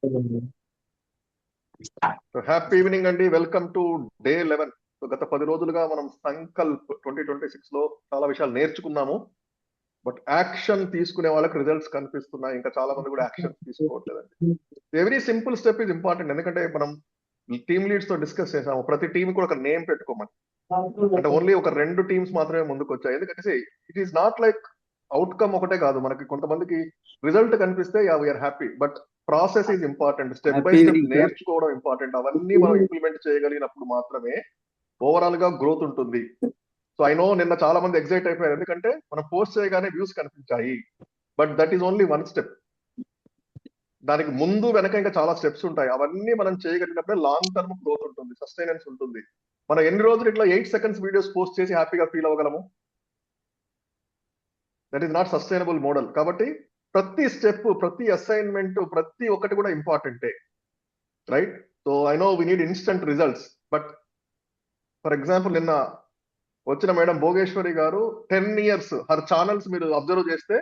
So happy evening అండి, welcome to day 11. So గత 10 రోజులుగా మనం సంకల్ప్ 2026 లో చాలా విషయాలు నేర్చుకున్నాము. బట్ యాక్షన్ తీసుకునే వాళ్ళకి రిజల్ట్స్ కనిపిస్తున్నాయి, ఇంకా చాలా మంది కూడా యాక్షన్ తీసుకోవట్లేదండి. Every simple step is important. ఎందుకంటే మనం టీమ్ లీడ్స్ తో డిస్కస్ చేసాము, ప్రతి టీం కూడా ఒక నేమ్ పెట్టుకోమని. అంటే ఓన్లీ ఒక 2 టీమ్స్ మాత్రమే ముందుకు వచ్చాయి. ఎందుకంటే it is not like outcome ఒకటే కాదు, మనకి కొంతమందికి రిజల్ట్ కనిపిస్తే we are happy, but process is important. Step by happy step evening sir. నేర్చుకోవడం ఇంపార్టెంట్. అవన్నీ మనం ఇంప్లిమెంట్ చేయగలిగినప్పుడు మాత్రమే ఓవరాల్ గా గ్రోత్ ఉంటుంది. సో ఐ నో నిన్న చాలా మంది ఎగ్జైట్ అయిపోయారు, ఎందుకంటే మనం పోస్ట్ చేయగానే వ్యూస్ కనిపించాయి. But that is only one step. దానికి ముందు వెనక ఇంకా చాలా స్టెప్స్ ఉంటాయి. అవన్నీ మనం చేయగలిగినప్పుడే లాంగ్ టర్మ్ గ్రోత్ ఉంటుంది, సస్టైనెన్స్ ఉంటుంది. మనం ఎన్ని రోజులు ఇట్లా 8 సెకండ్స్ వీడియోస్ పోస్ట్ చేసి హ్యాపీగా ఫీల్ అవ్వగలము? That is not sustainable model. కాబట్టి ప్రతి స్టెప్, ప్రతి అసైన్మెంట్, ప్రతి ఒక్కటి కూడా ఇంపార్టెంటే, right? So I know we need instant results, but for example నిన్న వచ్చిన మేడం భోగేశ్వరి గారు 10 years హర్ ఛానల్స్ మీరు అబ్జర్వ్ చేస్తే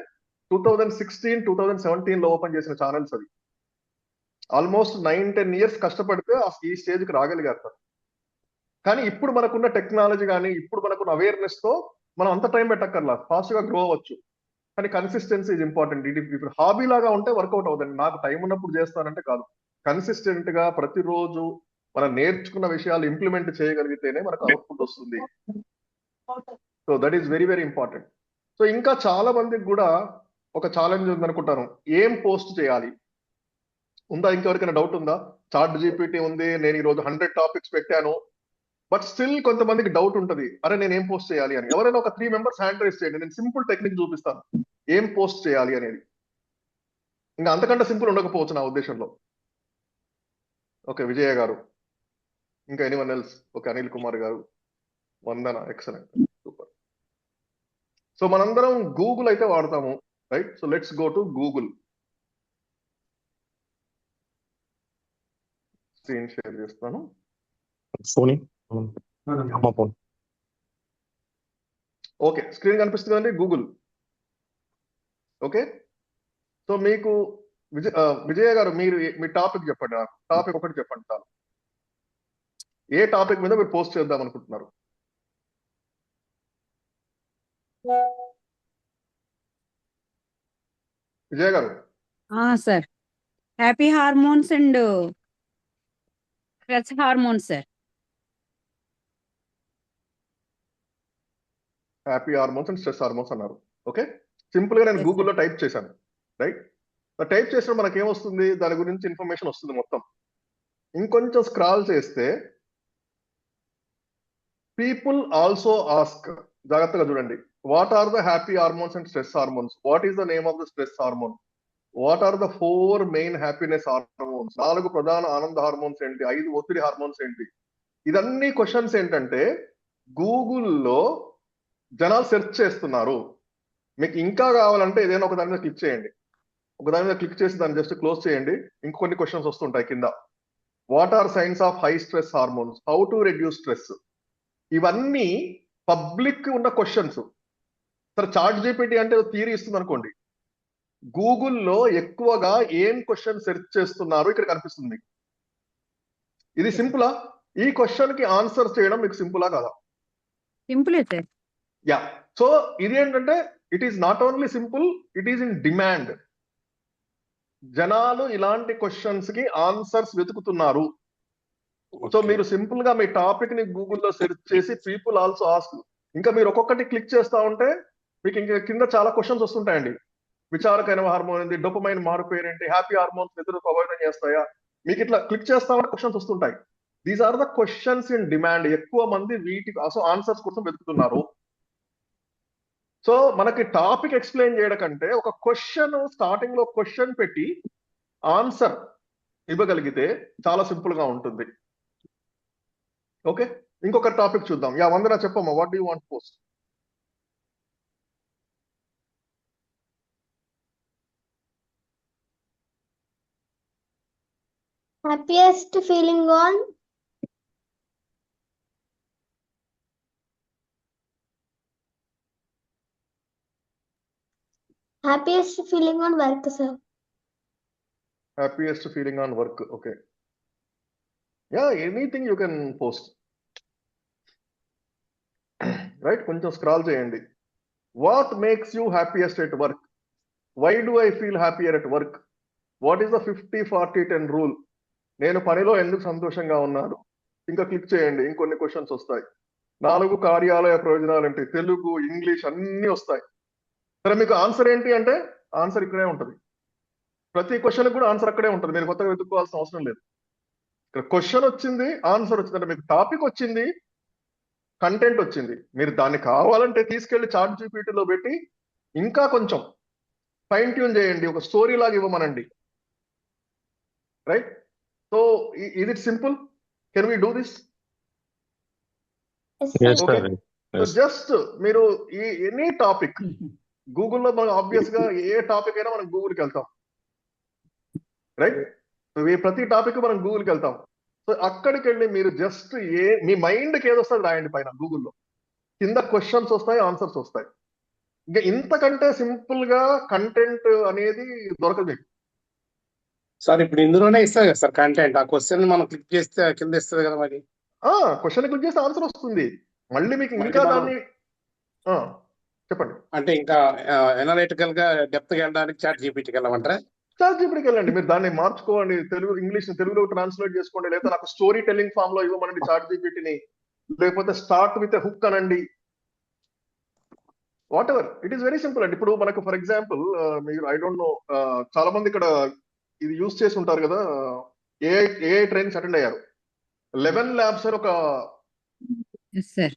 2016, 2017 లో ఓపెన్ చేసిన ఛానల్స్ అవి. ఆల్మోస్ట్ 9-10 years కష్టపడితే ఈ స్టేజ్కి రాగలిగారు సార్. కానీ ఇప్పుడు మనకున్న టెక్నాలజీ కానీ, ఇప్పుడు మనకున్న అవేర్నెస్ తో మనం అంత టైం పెట్టక్కర్లా, ఫాస్ట్ గా గ్రో అవ్వచ్చు. కానీ కన్సిస్టెన్సీ ఇస్ ఇంపార్టెంట్. ఇది ఇప్పుడు హాబీ లాగా ఉంటే వర్కౌట్ అవుతుంది. నాకు టైం ఉన్నప్పుడు చేస్తానంటే కాదు, కన్సిస్టెంట్ గా ప్రతిరోజు మనం నేర్చుకున్న విషయాలు ఇంప్లిమెంట్ చేయగలిగితేనే మనకు అవుట్పుట్ వస్తుంది. So that is very very important. So ఇంకా చాలా మందికి కూడా ఒక ఛాలెంజ్ ఉందనుకుంటాను, ఏం పోస్ట్ చేయాలి ఉందా? ఇంకెవరికైనా డౌట్ ఉందా? చాట్ జీపీటీ ఉంది, నేను ఈరోజు 100 టాపిక్స్ పెట్టాను, బట్ స్టిల్ కొంతమందికి డౌట్ ఉంటది, అరే నేను ఏం పోస్ట్ చేయాలి అని. ఎవరైనా ఒక 3 members హ్యాండ్ రైజ్ చేయండి, నేను సింపుల్ టెక్నిక్ చూపిస్తాను ఏం పోస్ట్ చేయాలి అనేది. ఇంకా అంతకంటే సింపుల్ ఉండకపోవచ్చు నా ఉద్దేశంలో. ఓకే, విజయ గారు, ఇంకా anyone else? Okay, Anil Kumar గారు, వందన, ఎక్సలెంట్, సూపర్. సో మనందరం గూగుల్ అయితే వాడతాము, right? So let's go to Google. Screen share చేస్తాను. ఫోన్ అమ్మ ఫోన్. ఓకే, స్క్రీన్ కనిపిస్తుంది అండి, గూగుల్. ఓకే, సో మీకు విజయ గారు, మీరు మీ టాపిక్ చెప్పండి. నాకు టాపిక్ ఒకటి చెప్పండి చాలు. ఏ టాపిక్ మీద మీరు పోస్ట్ చేద్దాం అనుకుంటున్నారు? విజయ గారు. Sir, happy hormones and stress hormones sir. Happy hormones and stress hormones అన్నారు. ఓకే, సింపుల్ గా నేను Yes, గూగుల్లో టైప్ చేశాను, రైట్? టైప్ చేసిన మనకి ఏమొస్తుంది, దాని గురించి ఇన్ఫర్మేషన్ వస్తుంది మొత్తం. ఇంకొంచెం స్క్రాల్ చేస్తే పీపుల్ ఆల్సో ఆస్క్, జాగ్రత్తగా చూడండి. What are the happy hormones and stress hormones? What is the name of the stress hormone? What are the 4 main happiness hormones? 4 ప్రధాన ఆనంద హార్మోన్స్ ఏంటి? 5 ఒత్తిడి హార్మోన్స్ ఏంటి? ఇదన్నీ క్వశ్చన్స్ ఏంటంటే గూగుల్లో జనాలు సెర్చ్ చేస్తున్నారు. మీకు ఇంకా కావాలంటే ఏదైనా ఒక దాని మీద క్లిక్ చేయండి, ఒక దాని మీద క్లిక్ చేసి దాన్ని జస్ట్ క్లోజ్ చేయండి. ఇంకొన్ని క్వశ్చన్స్ వస్తుంటాయి కింద. What are signs of high stress hormones? How to reduce stress? ఇవన్నీ పబ్లిక్ ఉన్న క్వశ్చన్స్. సరే, చాట్ జీపీటీ అంటే థియరీ ఇస్తుంది అనుకోండి, గూగుల్లో ఎక్కువగా ఏం క్వశ్చన్ సెర్చ్ చేస్తున్నారు ఇక్కడ కనిపిస్తుంది మీకు. ఇది సింపులా? ఈ క్వశ్చన్ కి ఆన్సర్ చేయడం మీకు సింపులా కాదా? Simple sir. యా. సో ఇది ఏంటంటే it is not only simple, it is in demand. జనాలు ఇలాంటి క్వశ్చన్స్ కి ఆన్సర్స్ వెతుకుతున్నారు. సో మీరు సింపుల్ గా మీ టాపిక్ ని గూగుల్లో సెర్చ్ చేసి పీపుల్ ఆల్సో ఆస్క్, ఇంకా మీరు ఒక్కొక్కటి క్లిక్ చేస్తా ఉంటే మీకు ఇంకా కింద చాలా క్వశ్చన్స్ వస్తుంటాయండి. విచారకైన హార్మోన్ ఏంటి? డోపమైన్ మార్పు ఏంటి? హ్యాపీ హార్మోన్స్ నిద్ర ప్రభావితం చేస్తాయా? మీకు ఇట్లా క్లిక్ చేస్తా ఉంటే క్వశ్చన్స్ వస్తుంటాయి. These are the questions in demand. ఎక్కువ మంది వీటి ఆన్సర్స్ కోసం వెతుకుతున్నారు. సో మనకి టాపిక్ ఎక్స్ప్లెయిన్ చేయడం కంటే ఒక క్వశ్చన్, స్టార్టింగ్ లో క్వశ్చన్ పెట్టి ఆన్సర్ ఇవ్వగలిగితే చాలా సింపుల్ గా ఉంటుంది. ఓకే, ఇంకొక టాపిక్ చూద్దాం. యా, వందన చెప్పమ్మా, what do you want post? Happiest feeling on work, sir. Happiest feeling on work. Okay, yeah, anything you can post. Right, కొంచెం స్క్రాల్ చేయండి. What makes you happiest at work? Why do I feel happier at work? What is the 50-40-10 rule? నేను పనిలో ఎందుకు సంతోషంగా ఉన్నాను? ఇంకా click చేయండి, ఇంకొన్ని క్వశ్చన్స్ వస్తాయి. 4 కార్యాలయ ప్రయోజనాలు ఏంటి? తెలుగు, ఇంగ్లీష్ అన్ని వస్తాయి. సరే, మీకు ఆన్సర్ ఏంటి అంటే ఆన్సర్ ఇక్కడే ఉంటుంది. ప్రతి క్వశ్చన్ కూడా ఆన్సర్ అక్కడే ఉంటుంది. మీరు కొత్తగా వెతుక్కోవాల్సిన అవసరం లేదు. ఇక్కడ క్వశ్చన్ వచ్చింది, ఆన్సర్ వచ్చింది, అంటే మీకు టాపిక్ వచ్చింది, కంటెంట్ వచ్చింది. మీరు దాన్ని కావాలంటే తీసుకెళ్లి చాట్ జీపీటీలో పెట్టి ఇంకా కొంచెం ఫైన్ ట్యూన్ చేయండి, ఒక స్టోరీ లాగా ఇవ్వమనండి. Right? So is it simple? Can we do this? Yes, Okay. sir. So Yes. Just మీరు ఈ ఎనీ టాపిక్ గూగుల్లో, మనం ఆబ్వియస్ గా ఏ టాపిక్ అయినా మనం గూగుల్కి వెళ్తాం. రైట్? ప్రతి టాపిక్ మనం గూగుల్కి వెళ్తాం. సో అక్కడికి వెళ్ళి మీరు జస్ట్ మీ మైండ్కి ఏది వస్తుంది రాయండి పైన గూగుల్లో. కింద క్వశ్చన్స్ వస్తాయి, ఆన్సర్స్ వస్తాయి. ఇంకా ఇంతకంటే సింపుల్ గా కంటెంట్ అనేది దొరకదు మీకు. సార్ ఇప్పుడు ఇందులోనే ఇస్తుంది కదా సార్ కంటెంట్. ఆ క్వశ్చన్ మనం క్లిక్ చేస్తే కింద ఇస్తుంది కదా మరి. క్వశ్చన్ క్లిక్ చేస్తే ఆన్సర్ వస్తుంది. మళ్ళీ మీకు ఇంకా మళ్ళీ మనం- దాన్ని చెప్పండి. అంటే ఇంకా ఎనలిటికల్ గా డెప్త్ గా వెళ్ళడానికి చాట్ జీపీటీకి వెళ్ళమంటారా? చాట్ జీపీటీకి వెళ్ళండి, మీరు దాన్ని మార్చుకోండి, ఇంగ్లీష్ తెలుగులో ట్రాన్స్లేట్ చేసుకోండి, లేదా నాకు స్టోరీ టెల్లింగ్ ఫామ్ లో ఇవ్వమనండి చాట్ జీపీటీని, లేకపోతే స్టార్ట్ విత్ హుక్ అనండి. What ever, it is very simple అండి. ఇప్పుడు మనకు ఫర్ ఎగ్జాంపుల్ మీరు ఐ డోంట్ నో, చాలా మంది ఇక్కడ ఇది యూజ్ చేసి ఉంటారు కదా, ఏఐ ట్రైనింగ్స్ అటెండ్ అయ్యారు. 11 ల్యాబ్స్ అని ఒక Yes, sir.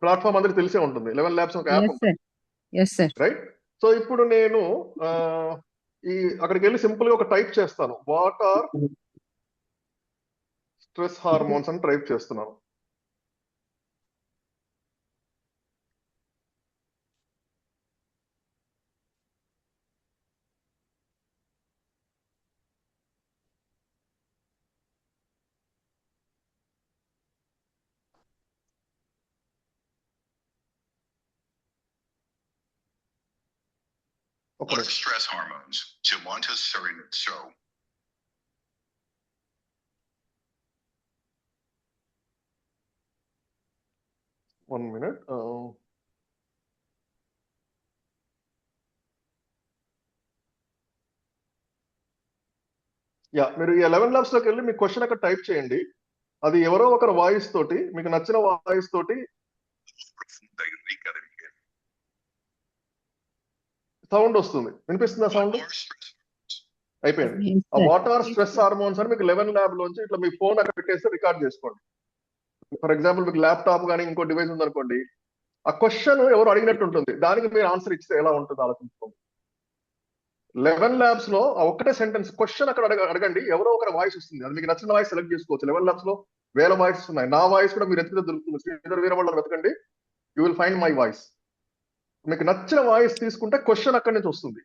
ప్లాట్ఫామ్ అందరికి తెలిసే ఉంటుంది. 11 ల్యాబ్స్ ఒక app Yes, sir. Yes, sir. Right? So ఇప్పుడు నేను అక్కడికి వెళ్ళి సింపుల్ గా ఒక టైప్ చేస్తాను, వాట్ ఆర్ స్ట్రెస్ హార్మోన్స్ అని టైప్ చేస్తున్నాను. What are stress hormones? Jawanta Surin Show. One minute. Yeah, మీరు ఈ 11 ల్యాబ్స్ లోకి వెళ్ళి మీ క్వశ్చన్ అక్కడ టైప్ చేయండి. అది ఎవరో ఒకరు వాయిస్ తోటి, మీకు నచ్చిన వాయిస్ తోటి Profunda y rica de Miguel. Sound వస్తుంది. వినిపిస్తుందా sound? What are stress hormones? అయిపోయింది. Yes, ఆ sir. వాటర్ స్ట్రెస్ హార్మోన్స్ అని మీకు 11 ల్యాబ్ లోంచి ఇట్లా మీ ఫోన్ అక్కడ పెట్టేస్తే రికార్డ్ చేసుకోండి. ఫర్ ఎగ్జాంపుల్ మీకు ల్యాప్టాప్ కానీ ఇంకో డివైస్ ఉందనుకోండి, ఆ క్వశ్చన్ ఎవరు అడిగినట్టు ఉంటుంది, దానికి మీరు ఆన్సర్ ఇస్తే ఎలా ఉంటుంది ఆలోచించుకోండి. 11 ల్యాబ్స్ లో ఆ ఒక్కటే సెంటెన్స్ క్వశ్చన్ అక్కడ అడగండి, ఎవరో ఒకరి వాయిస్ వస్తుంది. అది మీకు నచ్చిన వాయిస్ సెలెక్ట్ చేసుకోవచ్చు. 11 ల్యాబ్స్ లో వేల వాయిస్ ఉన్నాయి. నా వాయిస్ కూడా మీరు ఎత్తుకుతే దొరుకుతుంది. శ్రీధర్ వీరవళ్ళని వెతకండి, you will find my voice. మీకు నచ్చిన వాయిస్ తీసుకుంటే క్వశ్చన్ అక్కడి నుంచి వస్తుంది.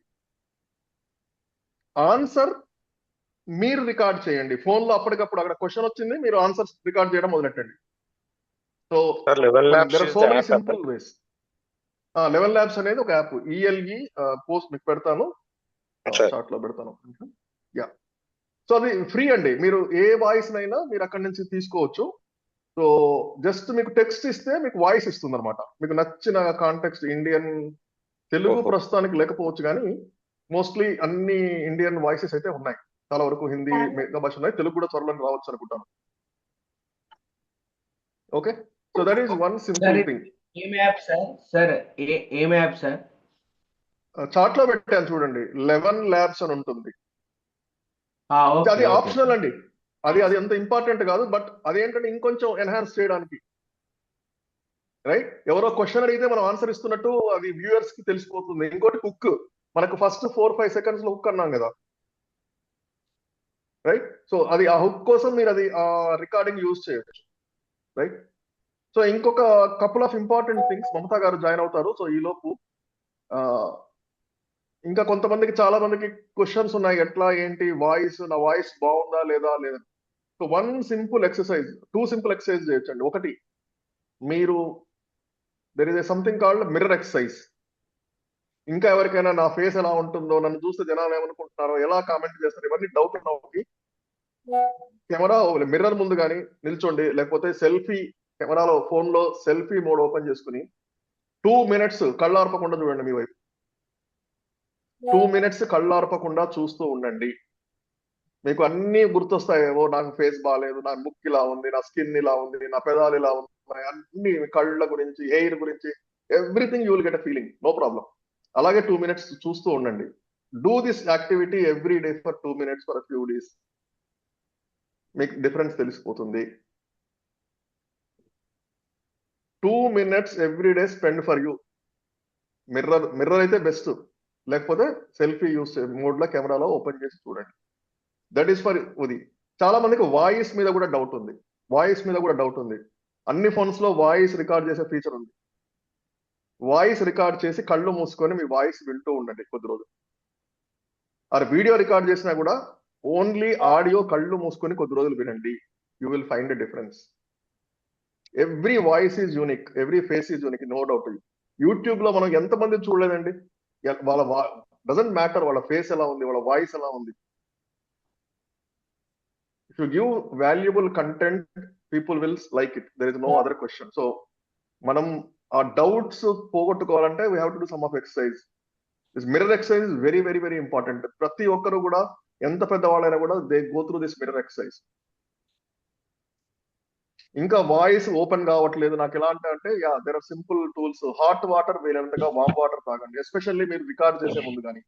ఆన్సర్ మీరు రికార్డ్ చేయండి ఫోన్ లో. అప్పటికప్పుడు అక్కడ క్వశ్చన్ వచ్చింది, మీరు ఆన్సర్ రికార్డ్ చేయడం మొదలెట్టండి. So Sir, 11 labs there are is so the many app, simple right? ways. 11 labs అనేది ఒక యాప్. ELE పోస్ట్ మీకు పెడతాను, Sure. చాట్ లో పెడతాను. యా, సో అది ఫ్రీ అండి. మీరు ఏ వాయిస్ నైనా మీరు అక్కడి నుంచి తీసుకోవచ్చు. సో జస్ట్ మీకు టెక్స్ట్ ఇస్తే మీకు వాయిస్ ఇస్తుంది అనమాట. మీకు నచ్చిన కాంటెక్స్ట్ ఇండియన్, తెలుగు ఓహో. ప్రస్తుతానికి లేకపోవచ్చు, కానీ మోస్ట్లీ అన్ని ఇండియన్ వాయిసెస్ అయితే ఉన్నాయి. చాలా వరకు హిందీ మిగతా భాష ఉన్నాయి, తెలుగు కూడా త్వరలో రావచ్చు అనుకుంటాను. Okay, so that is one simple Sir, thing. ఏం యాప్ సార్? సార్ ఏం యాప్ సార్? చార్ట్ లో పెట్టాను చూడండి, 11 ల్యాబ్స్ అని ఉంటుంది. ఓకే అది ఆప్షనల్ అండి, అది అంత ఇంపార్టెంట్ కాదు. బట్ అదేంటంటే ఇంకొంచెం ఎన్హాన్స్ చేయడానికి. రైట్? ఎవరో క్వశ్చన్ అడిగితే మనం ఆన్సర్ ఇస్తున్నట్టు అది వ్యూయర్స్ కి తెలిసిపోతుంది. ఇంకోటి హుక్, మనకు ఫస్ట్ 4-5 సెకండ్స్ లో హుక్ అన్నాం కదా. రైట్? సో అది ఆ హుక్ కోసం మీరు అది రికార్డింగ్ యూజ్ చేయొచ్చు. రైట్? సో ఇంకొక couple of important things, Mamata గారు జాయిన్ అవుతారు. సో ఈ లోపు ఇంకా కొంతమందికి, చాలా మందికి క్వశ్చన్స్ ఉన్నాయి, ఎట్లా ఏంటి వాయిస్, నా వాయిస్ బాగుందా లేదా లేదా. So 1 simple exercise, 2 simple exercise చేయొచ్చండి. ఒకటి, మీరు there is something called mirror exercise. ఇంకా ఎవరికైనా నా ఫేస్ ఎలా ఉంటుందో, నన్ను చూస్తే జనాలు ఏమనుకుంటున్నారో, ఎలా కామెంట్ చేస్తారు, ఇవన్నీ డౌట్ ఉన్న వాళ్ళకి కెమెరా మిర్రర్ ముందు కానీ నిల్చోండి, లేకపోతే కెమెరాలో ఫోన్ లో సెల్ఫీ మోడ్ ఓపెన్ చేసుకుని 2 minutes కళ్ళార్పకుండా చూడండి మీ వైపు. 2 minutes కళ్ళార్పకుండా చూస్తూ ఉండండి. మీకు అన్ని గుర్తొస్తాయి. ఓ నాకు ఫేస్ బాగాలేదు, నా ముక్కు ఇలా ఉంది, నా స్కిన్ ఇలా ఉంది, నా పెదాలు ఇలా ఉన్నాయి, అన్ని కళ్ళ గురించి, హెయిర్ గురించి, everything you will get a feeling, no problem. అలాగే 2 minutes చూస్తూ ఉండండి. Do this activity every day for 2 minutes for few days. మీకు డిఫరెన్స్ తెలిసిపోతుంది. 2 minutes every day spend for you. Mirror అయితే బెస్ట్, లేకపోతే సెల్ఫీ యూస్ మోడ్ లో కెమెరాలో open చేసి చూడండి. దట్ ఈస్ ఫర్ ఇది. చాలా మందికి వాయిస్ మీద కూడా డౌట్ ఉంది. అన్ని ఫోన్స్ లో వాయిస్ రికార్డ్ చేసే ఫీచర్ ఉంది. వాయిస్ రికార్డ్ చేసి కళ్ళు మూసుకొని మీ వాయిస్ వింటూ ఉండండి కొద్ది రోజులు. ఆ వీడియో రికార్డ్ చేసినా కూడా ఓన్లీ ఆడియో కళ్ళు మూసుకొని కొద్ది రోజులు వినండి. You will find a difference. Every voice is unique, every face is unique, no doubt. YouTube లో మనం ఎంతమంది చూడలేదండి, వాళ్ళ డజంట్ మ్యాటర్ వాళ్ళ ఫేస్ ఎలా ఉంది, వాళ్ళ వాయిస్ ఎలా ఉంది. If you give valuable content, people will like it. There is no other question. So, మనం ఆ doubts పోగొట్టుకోవాలంటే we have to do some of exercise. This mirror exercise is very, very, very important. ప్రతి ఒక్కరు కూడా, ఎంత పెద్దవాళ్ళైనా కూడా, they go through this mirror exercise. ఇంకా voice open కావట్లేదు నాకు ఎలా అంటే, there are simple tools. Hot water వీలైనంతగా వామ్ వాటర్ తాగండి. ఎస్పెషల్లీ మీరు రికార్డ్ చేసే ముందు కానీ,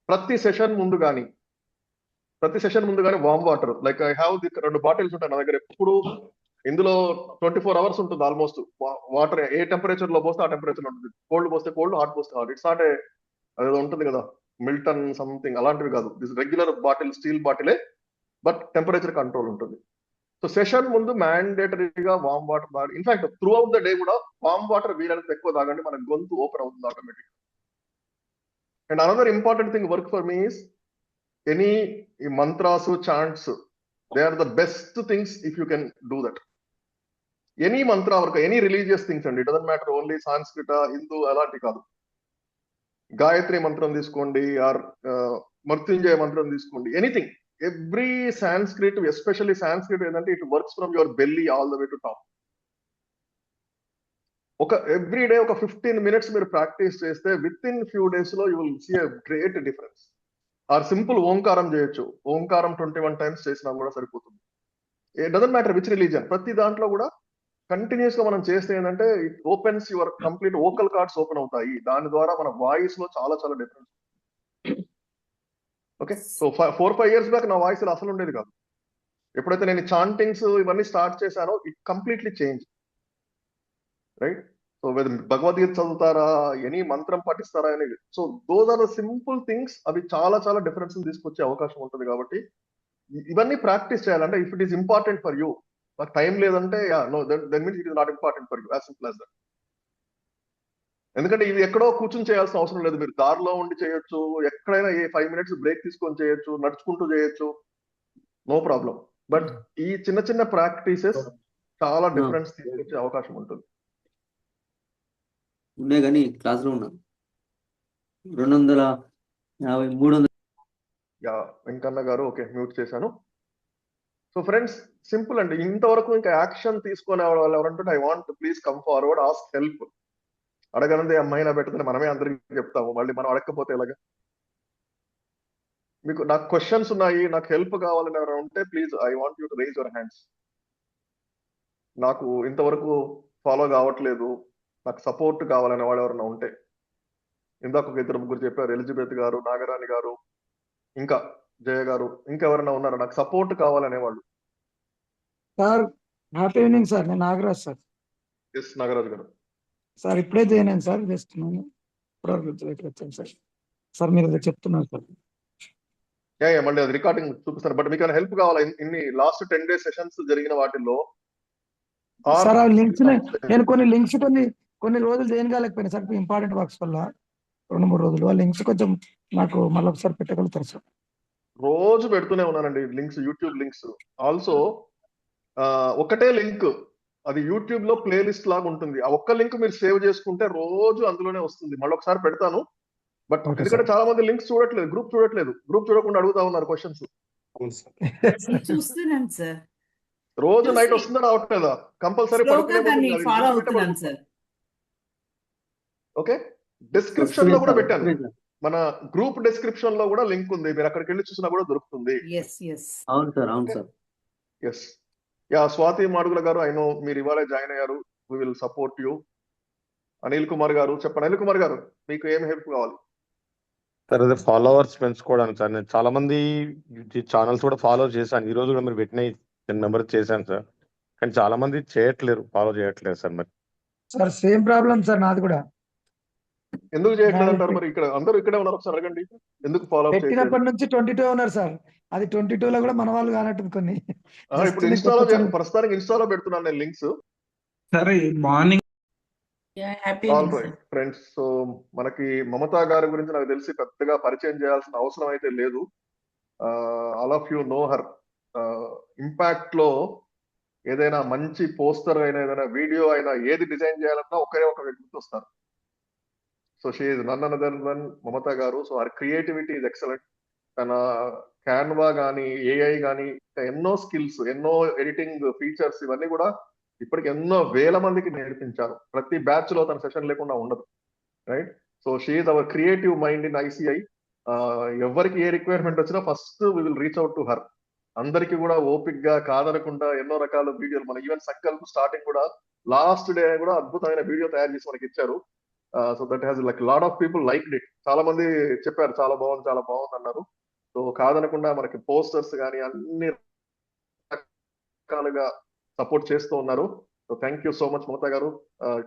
ప్రతి సెషన్ ముందు కానీ warm water. Like I have 2 bottles ఉంటాయి నా దగ్గర ఎప్పుడు. ఇందులో 24 hours ఉంటుంది ఆల్మోస్ట్. వాటర్ ఏ టెంపరేచర్ లో పోస్తే ఆ టెంపరేచర్ ఉంటుంది. కోల్డ్ పోస్తే కోల్డ్, హాట్ పోస్తే హాట్. ఇట్స్ నాట్ అదేదో ఉంటుంది కదా మిల్టన్ సంథింగ్, అలాంటివి కాదు. దిస్ రెగ్యులర్ బాటిల్, స్టీల్ బాటిలే, బట్ టెంపరేచర్ కంట్రోల్ ఉంటుంది. సో సెషన్ ముందు మ్యాండేటరీగా వామ్ వాటర్ తాగండి. In fact throughout the day కూడా వామ్ వాటర్ వీలైనంత ఎక్కువ తాగండి. మన గొంతు ఓపెన్ అవుతుంది automatic. And another important thing work for me is any mantras, chants, they are the best things if you can do that. Any mantra work, any religious things అండి. It doesn't matter only Sanskrit, Hindu అలాంటి కాదు. గాయత్రి మంత్రం తీసుకోండి, or Mrityunjaya మంత్రం తీసుకోండి, anything. Every Sanskrit, especially Sanskrit ఏంటంటే it works from your belly all the way to top. Every day ఒక 15 minutes మీరు ప్రాక్టీస్ చేస్తే విత్ ఇన్ ఫ్యూ డేస్ లో you will see a great difference. Or simple ఓంకారం చేయొచ్చు. ఓంకారం 21 times చేసినా కూడా సరిపోతుంది. It doesn't matter which religion. ప్రతి దాంట్లో కూడా కంటిన్యూస్ గా మనం చేస్తే ఏంటంటే it opens your complete vocal cords open అవుతాయి. దాని ద్వారా మన వాయిస్ లో చాలా చాలా difference. Okay, so 4-5 years back నా వాయిస్ అసలు ఉండేది కాదు. ఎప్పుడైతే నేను చాంటింగ్స్ ఇవన్నీ స్టార్ట్ చేశానో it completely change. Right. So Bhagavad Gita చదువుతారా, ఎనీ మంత్రం పఠిస్తారా అనేది. So those are the simple things. అవి చాలా చాలా డిఫరెన్స్ తీసుకొచ్చే అవకాశం ఉంటుంది. కాబట్టి ఇవన్నీ ప్రాక్టీస్ చేయాలంటే, if it is important for you, నాకు టైం లేదంటే no, then means it is not important for you, as simple as that. ఎందుకంటే ఇది ఎక్కడో కూర్చొని చేయాల్సిన అవసరం లేదు. మీరు దారిలో ఉండి చేయొచ్చు, ఎక్కడైనా 5 minutes బ్రేక్ తీసుకొని చేయొచ్చు, నడుచుకుంటూ చేయొచ్చు, నో ప్రాబ్లం. బట్ ఈ చిన్న చిన్న ప్రాక్టీసెస్ చాలా డిఫరెన్స్ తీసుకొచ్చే అవకాశం ఉంటుంది. ఉన్నాయి కానీ క్లాస్ లో ఉన్నాను 250 300. వెంకన్న గారు, ఓకే, మ్యూట్ చేశాను. సో ఫ్రెండ్స్, సింపుల్ అండి. ఇంతవరకు ఇంకా యాక్షన్ తీసుకునే వాళ్ళు ఎవరంటే, I want please come forward, ask help. అడగనందే అమ్మాయినా పెట్టుకుని మనమే అందరికి చెప్తాము, మళ్ళీ మనం అడగకపోతే ఎలాగా? మీకు నాకు క్వశ్చన్స్ ఉన్నాయి, నాకు హెల్ప్ కావాలని ఎవరైనా ఉంటే please I want you to rise your hands. నాకు ఇంతవరకు ఫాలో కావట్లేదు, నాకు సపోర్ట్ కావాలనే వాడు ఎవరైనా ఉంటే, ఇందాక ఒక 2-3 చెప్పారు, ఎలిజబెత్ గారు, నాగరాణి గారు, ఇంకా జయ గారు, ఇంకెవరైనా ఉన్నారు నాకు సపోర్ట్ కావాలనేవాళ్ళు? సార్ హ్యాపీ ఈవినింగ్ సార్, నేను నాగరాజ్ సార్. ఎస్ నాగరాజు గారు. సార్ ఇప్పుడే జాయిన్ అయ్యాను సార్, చేస్తున్నాను. ఇప్పటివరకు వచ్చాను సార్. సార్ మీరు ఏదో చెప్తున్నారు సార్. మళ్ళీ అది రికార్డింగ్ చూపిస్తారు. బట్ మీకు హెల్ప్ కావాలా? ఇన్ని లాస్ట్ 10 days సెషన్స్ జరిగిన వాటిల్లో సార్ ఆ లింక్స్ నేను కొన్ని రోజులు జాయిన్ కాలేకపోయినా సార్, ఇంపార్టెంట్ వర్క్స్ వల్ల 2-3 రోజులు. ఆ లింక్స్ కొంచెం నాకు మళ్ళీ ఒకసారి పెట్టగలుగుతారు సార్? రోజు పెడుతూనే ఉన్నానండి లింక్స్, యూట్యూబ్ లింక్స్. ఆల్సో ఒకటే లింక్, అది యూట్యూబ్ లో ప్లేలిస్ట్ లాగా ఉంటుంది. ఆ ఒక్క లింక్ మీరు సేవ్ చేసుకుంటే రోజు అందులోనే వస్తుంది. మళ్ళీ ఒకసారి పెడతాను, బట్ Okay, ఎందుకంటే sir. చాలా మంది లింక్స్ చూడట్లేదు, గ్రూప్ చూడకుండా అడుగుతా ఉన్నారు క్వశ్చన్స్. అవును సార్. చూస్తున్నాను సార్, రోజు చూసి నైట్ వస్తుందా రావట్లేదా? కంపల్సరీ స్లోగా పడుకునే దాన్ని ముందు ఫాలో అవుతున్నాను సార్. ఓకే, డిస్క్రిప్షన్ లో కూడా Experience, పెట్టాను. experience. మన గ్రూప్ డిస్క్రిప్షన్ లో కూడా లింక్ ఉంది, మీరు అక్కడికి వెళ్ళి చూసినా కూడా దొరుకుతుంది. ఎస్ అవును సార్, అవును sir. Yes yeah, Swathi Madugula garu, I know మీరు ఇవాళ జాయిన్ అయ్యారు. We will support you. Anil Kumar garu చెప్పండి. అనిల్ కుమార్ గారు, మీకు ఏం హెల్ప్ కావాలి? సార్ అదే ఫాలోవర్స్ పెంచుకోవడానికి సార్, నేను చాలా మంది ఛానల్స్ కూడా ఫాలో చేశాను. ఈ రోజు కూడా మీరు పెట్టిన 10 మెంబర్స్ చేశాను సార్, కానీ చాలా మంది చేయట్లేరు, ఫాలో చేయట్లేదు సార్. మరి సార్ సేమ్ ప్రాబ్లం సార్ నాది కూడా. ఎందుకు చేయట్లేదు అంటారు? మరి ఇక్కడ అందరూ ఇక్కడే ఉన్నారు, ఒకసారి అడగండి. ఎందుకు ఫాలో అప్ చేయట్లేదు? పెట్టినప్పటి నుంచి 22 ఉన్నారు సార్. అది 22 లో కూడా మన వాళ్ళు కానట్టుంది కొన్ని. ఇప్పుడు ఇన్స్టాలో ప్రస్తుతానికి ఇన్స్టాలో పెడుతున్నాను నేను లింక్స్. సరే morning happy all right friends, so మనకి మమతా గారి గురించి నాకు తెలిసి పెద్దగా పరిచయం చేయాల్సిన అవసరం అయితే లేదు. All of you know her. Impact లో ఏదైనా మంచి పోస్టర్ అయినా, ఏదైనా వీడియో అయినా, ఏది డిజైన్ చేయాలన్నా ఒకే ఒక వ్యక్తి వస్తారు. So she is none another then Mamata గారు. So her creativity is excellent. తన క్యాన్వా కానీ, ఏఐ కానీ, ఎన్నో స్కిల్స్, ఎన్నో ఎడిటింగ్ ఫీచర్స్, ఇవన్నీ కూడా ఇప్పటికి ఎన్నో వేల మందికి నేర్పించారు. ప్రతి బ్యాచ్ లో తన సెషన్ లేకుండా ఉండదు, right? So she is our creative mind in ICI. ఎవరికి ఏ రిక్వైర్మెంట్ వచ్చినా first we will reach out to her. అందరికి కూడా ఓపిక్ గా కాదనకుండా ఎన్నో రకాల వీడియోలు, మన ఈవెన్ సంకల్ప్ స్టార్టింగ్ కూడా లాస్ట్ డే కూడా అద్భుతమైన వీడియో తయారు చేసి మనకి ఇచ్చారు. So that has like lot of people like it. చాలా మంది చెప్పారు చాలా బాగుంది, చాలా బాగుంది అన్నారు. సో కాదనకుండా మనకి పోస్టర్స్ కానీ అన్ని రకాలుగా సపోర్ట్ చేస్తూ ఉన్నారు. So thank you so much Mamata గారు.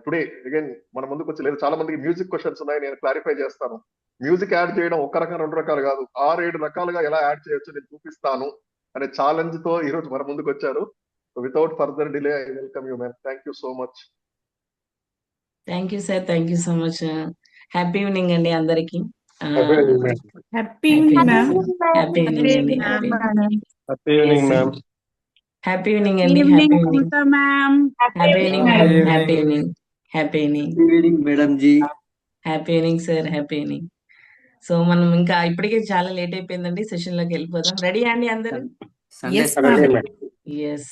టుడే అగైన్ మన ముందుకు వచ్చి, లేదు చాలా మందికి మ్యూజిక్ క్వశ్చన్స్ ఉన్నాయి, నేను క్లారిఫై చేస్తాను. మ్యూజిక్ యాడ్ చేయడం ఒక రకం 2 రకాలు కాదు, 6-7 రకాలుగా ఎలా యాడ్ చేయొచ్చు నేను చూపిస్తాను అనే ఛాలెంజ్ తో ఈ రోజు మన ముందుకు వచ్చారు. So without further delay I welcome you ma'am. Thank you so much. Thank you sir, thank you so much. Happy evening అండి అందరికి. Happy evening ma'am. Happy evening ma'am. Happy evening అండి. Happy evening ma'am. Happy evening అండి. Happy evening ma'am. Happy evening ma'am. Happy evening. Happy evening. Evening madam ji. Happy evening sir. Happy evening. So మనం ఇంకా ఇప్పటికే చాలా late అయిపోయిందండి, session లోకి వెళ్ళిపోదాం. Ready అండి అందరూ? ఎస్.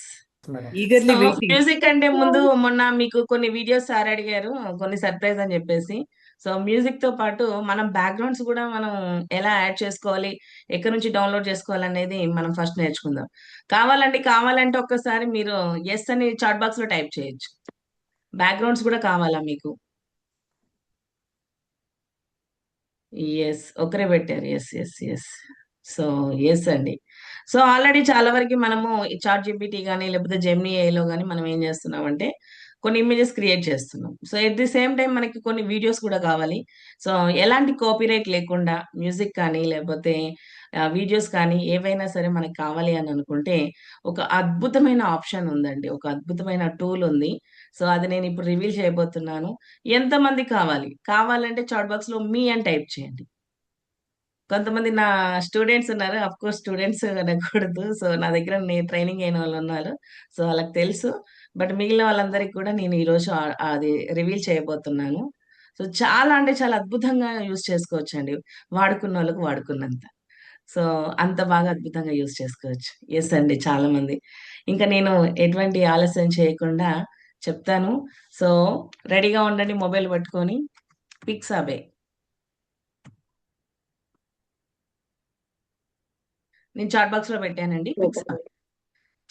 మ్యూజిక్ అంటే ముందు మొన్న మీకు కొన్ని వీడియోస్ సార్ అడిగారు, కొన్ని సర్ప్రైజ్ అని చెప్పేసి. సో మ్యూజిక్ తో పాటు మనం బ్యాక్గ్రౌండ్స్ కూడా మనం ఎలా యాడ్ చేసుకోవాలి, ఎక్కడి నుంచి డౌన్లోడ్ చేసుకోవాలి అనేది మనం ఫస్ట్ నేర్చుకుందాం. కావాలంటే ఒక్కసారి మీరు ఎస్ అని చాట్ బాక్స్ లో టైప్ చేయొచ్చు. బ్యాక్గ్రౌండ్స్ కూడా కావాలా మీకు? ఎస్ ఒకరే పెట్టారు. ఎస్. సో ఎస్ అండి. సో ఆల్రెడీ చాలా వరకు మనము చాట్ జీపీటీ కానీ లేకపోతే జెమినీ ఏఐలో కానీ మనం ఏం చేస్తున్నాం అంటే కొన్ని ఇమేజెస్ క్రియేట్ చేస్తున్నాం. So at the same time మనకి కొన్ని వీడియోస్ కూడా కావాలి. సో ఎలాంటి కాపీరైట్ లేకుండా మ్యూజిక్ కానీ లేకపోతే వీడియోస్ కానీ ఏవైనా సరే మనకి కావాలి అని అనుకుంటే ఒక అద్భుతమైన ఆప్షన్ ఉందండి, ఒక అద్భుతమైన టూల్ ఉంది. సో అది నేను ఇప్పుడు రివీల్ చేయబోతున్నాను. ఎంతమంది కావాలంటే చాట్ బాక్స్ లో మీ అని టైప్ చేయండి. కొంతమంది నా స్టూడెంట్స్ ఉన్నారు, అఫ్ కోర్స్ స్టూడెంట్స్ అనకూడదు. సో నా దగ్గర ట్రైనింగ్ అయిన వాళ్ళు ఉన్నారు, సో వాళ్ళకి తెలుసు. బట్ మిగిలిన వాళ్ళందరికీ కూడా నేను ఈరోజు అది రివీల్ చేయబోతున్నాను. సో చాలా అంటే చాలా అద్భుతంగా యూజ్ చేసుకోవచ్చు అండి, వాడుకున్న వాళ్ళకు వాడుకున్నంత. సో అంత బాగా అద్భుతంగా యూజ్ చేసుకోవచ్చు. ఎస్ అండి, చాలా మంది. ఇంకా నేను ఎటువంటి ఆలస్యం చేయకుండా చెప్తాను. సో రెడీగా ఉండండి, మొబైల్ పట్టుకొని. పిక్సాబే నేను చాట్ బాక్స్ లో పెట్టానండి. పిక్సాబే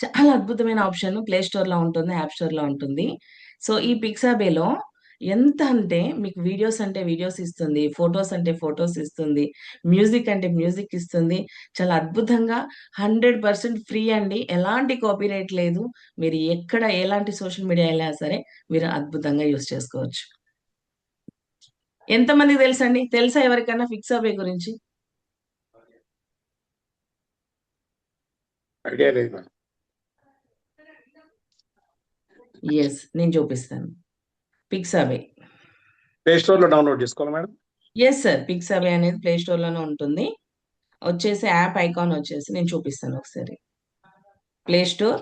చాలా అద్భుతమైన ఆప్షన్. ప్లే స్టోర్ లో ఉంటుంది, యాప్ స్టోర్ లో ఉంటుంది. సో ఈ పిక్సాబేలో ఎంత అంటే మీకు వీడియోస్ అంటే వీడియోస్ ఇస్తుంది, ఫొటోస్ అంటే ఫొటోస్ ఇస్తుంది, మ్యూజిక్ అంటే మ్యూజిక్ ఇస్తుంది. చాలా అద్భుతంగా 100% ఫ్రీ అండి, ఎలాంటి కాపీరైట్ లేదు. మీరు ఎక్కడ ఎలాంటి సోషల్ మీడియా అయినా సరే మీరు అద్భుతంగా యూజ్ చేసుకోవచ్చు. ఎంతమందికి తెలుసండి? తెలుసా ఎవరికైనా పిక్సాబే గురించి? ఐడియా లేదు. ఎస్ నేను చూపిస్తాను. పిక్సాబే ప్లే స్టోర్ లో డౌన్లోడ్ చేసుకోవాలి మేడం. ఎస్ సార్, పిక్సాబే అనేది ప్లే స్టోర్ లోనే ఉంటుంది. వచ్చేసి యాప్ ఐకాన్ వచ్చేసి నేను చూపిస్తాను ఒకసారి. ప్లే స్టోర్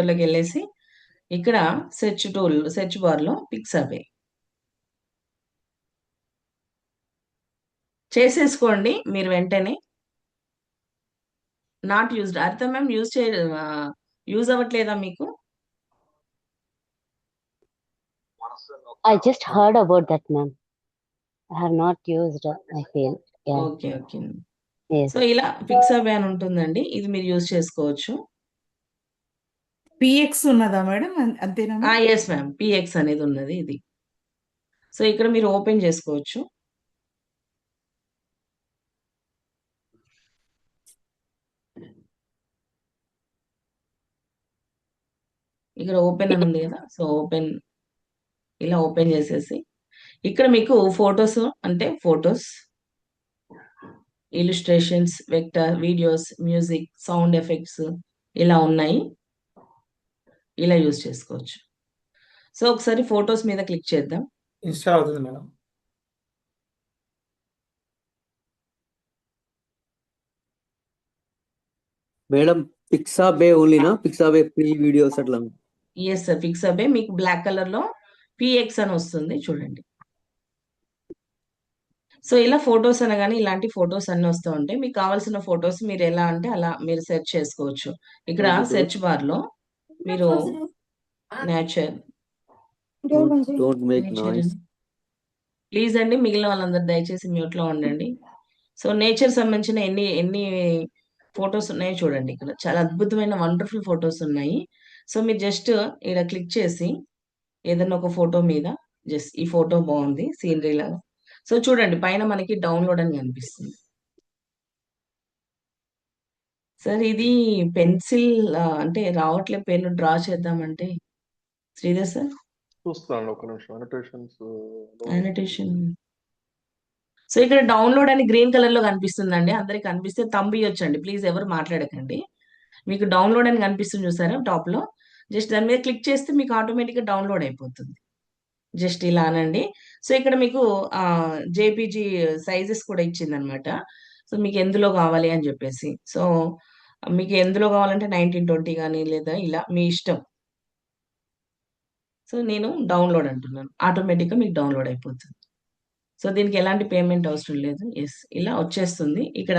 లోకి వెళ్ళేసి ఇక్కడ సెర్చ్ బార్ లో పిక్సాబే చేసేసుకోండి మీరు వెంటనే. నాట్ యూజ్డ్ అర్థ మ్యామ్ యూజ్ అవ్వట్లేదా మీకు? I just heard about that, ma'am. I have not used, I feel. Yeah. Okay okay. Yes. So ఇలా ఫిక్సాబే అని ఉంటుందండి, ఇది మీరు యూజ్ చేసుకోవచ్చు. పిఎక్స్ ఉన్నదా మేడం? అంతేనా? ఎస్ మ్యామ్, పిఎక్స్ అనేది ఉన్నది ఇది. సో ఇక్కడ మీరు ఓపెన్ చేసుకోవచ్చు. ఇక్కడ ఓపెన్ అని ఉంది కదా, సో ఇలా ఓపెన్ చేసేసి ఇక్కడ మీకు ఫొటోస్ అంటే photos, illustrations, vector, videos, music, sound effects ఇలా ఉన్నాయి. ఇలా యూజ్ చేసుకోవచ్చు. సో ఒకసారి ఫొటోస్ మీద క్లిక్ చేద్దాం. ఇన్స్టాల్ అవుతుంది madam. Madam Pixabay ఓన్లీనా? Pixabay pre videos అట్లా? ఎస్ సార్, ఫిక్సాబే మీకు బ్లాక్ కలర్ లో పిఎక్స్ అని వస్తుంది చూడండి. సో ఇలా ఫొటోస్ అనగానే ఇలాంటి ఫొటోస్ అన్ని వస్తూ ఉంటాయి. మీకు కావాల్సిన ఫొటోస్ మీరు ఎలా అంటే అలా మీరు సెర్చ్ చేసుకోవచ్చు. ఇక్కడ సెర్చ్ బార్ లో మీరు nature, don't make noise. Please అండి మిగిలిన వాళ్ళందరూ దయచేసి మ్యూట్ లో ఉండండి. సో నేచర్ సంబంధించిన ఎన్ని ఫొటోస్ ఉన్నాయో చూడండి. ఇక్కడ చాలా అద్భుతమైన వండర్ఫుల్ ఫొటోస్ ఉన్నాయి. సో మీరు జస్ట్ ఇక్కడ క్లిక్ చేసి ఏదైనా ఒక ఫోటో మీద జస్ట్ ఈ ఫోటో బాగుంది సీనరీ లాగా, సో చూడండి పైన మనకి డౌన్లోడ్ అని కనిపిస్తుంది. సార్ ఇది పెన్సిల్ అంటే రావట్లే, పెన్ డ్రా చేద్దామంటే. శ్రీధర్ సార్ చూస్తాను ఒక నిమిషం. అనోటేషన్. సో ఇక్కడ డౌన్లోడ్ అని గ్రీన్ కలర్ లో కనిపిస్తుందండి. అందరికి కనిపిస్తే తంబియొచ్చండి, ప్లీజ్ ఎవరు మాట్లాడకండి. మీకు డౌన్లోడ్ అని కనిపిస్తుంది చూసారా టాప్ లో, జస్ట్ దాని మీద క్లిక్ చేస్తే మీకు ఆటోమేటిక్ గా డౌన్లోడ్ అయిపోతుంది. జస్ట్ ఇలా అనండి. సో ఇక్కడ మీకు జేపీజీ సైజెస్ కూడా ఇచ్చింది అనమాట. సో మీకు ఎందులో కావాలి అని చెప్పేసి, సో మీకు ఎందులో కావాలంటే 1920 కానీ లేదా ఇలా మీ ఇష్టం. సో నేను డౌన్లోడ్ అంటున్నాను, ఆటోమేటిక్ గా మీకు డౌన్లోడ్ అయిపోతుంది. సో దీనికి ఎలాంటి పేమెంట్ అవసరం లేదు. ఎస్ ఇలా వచ్చేస్తుంది. ఇక్కడ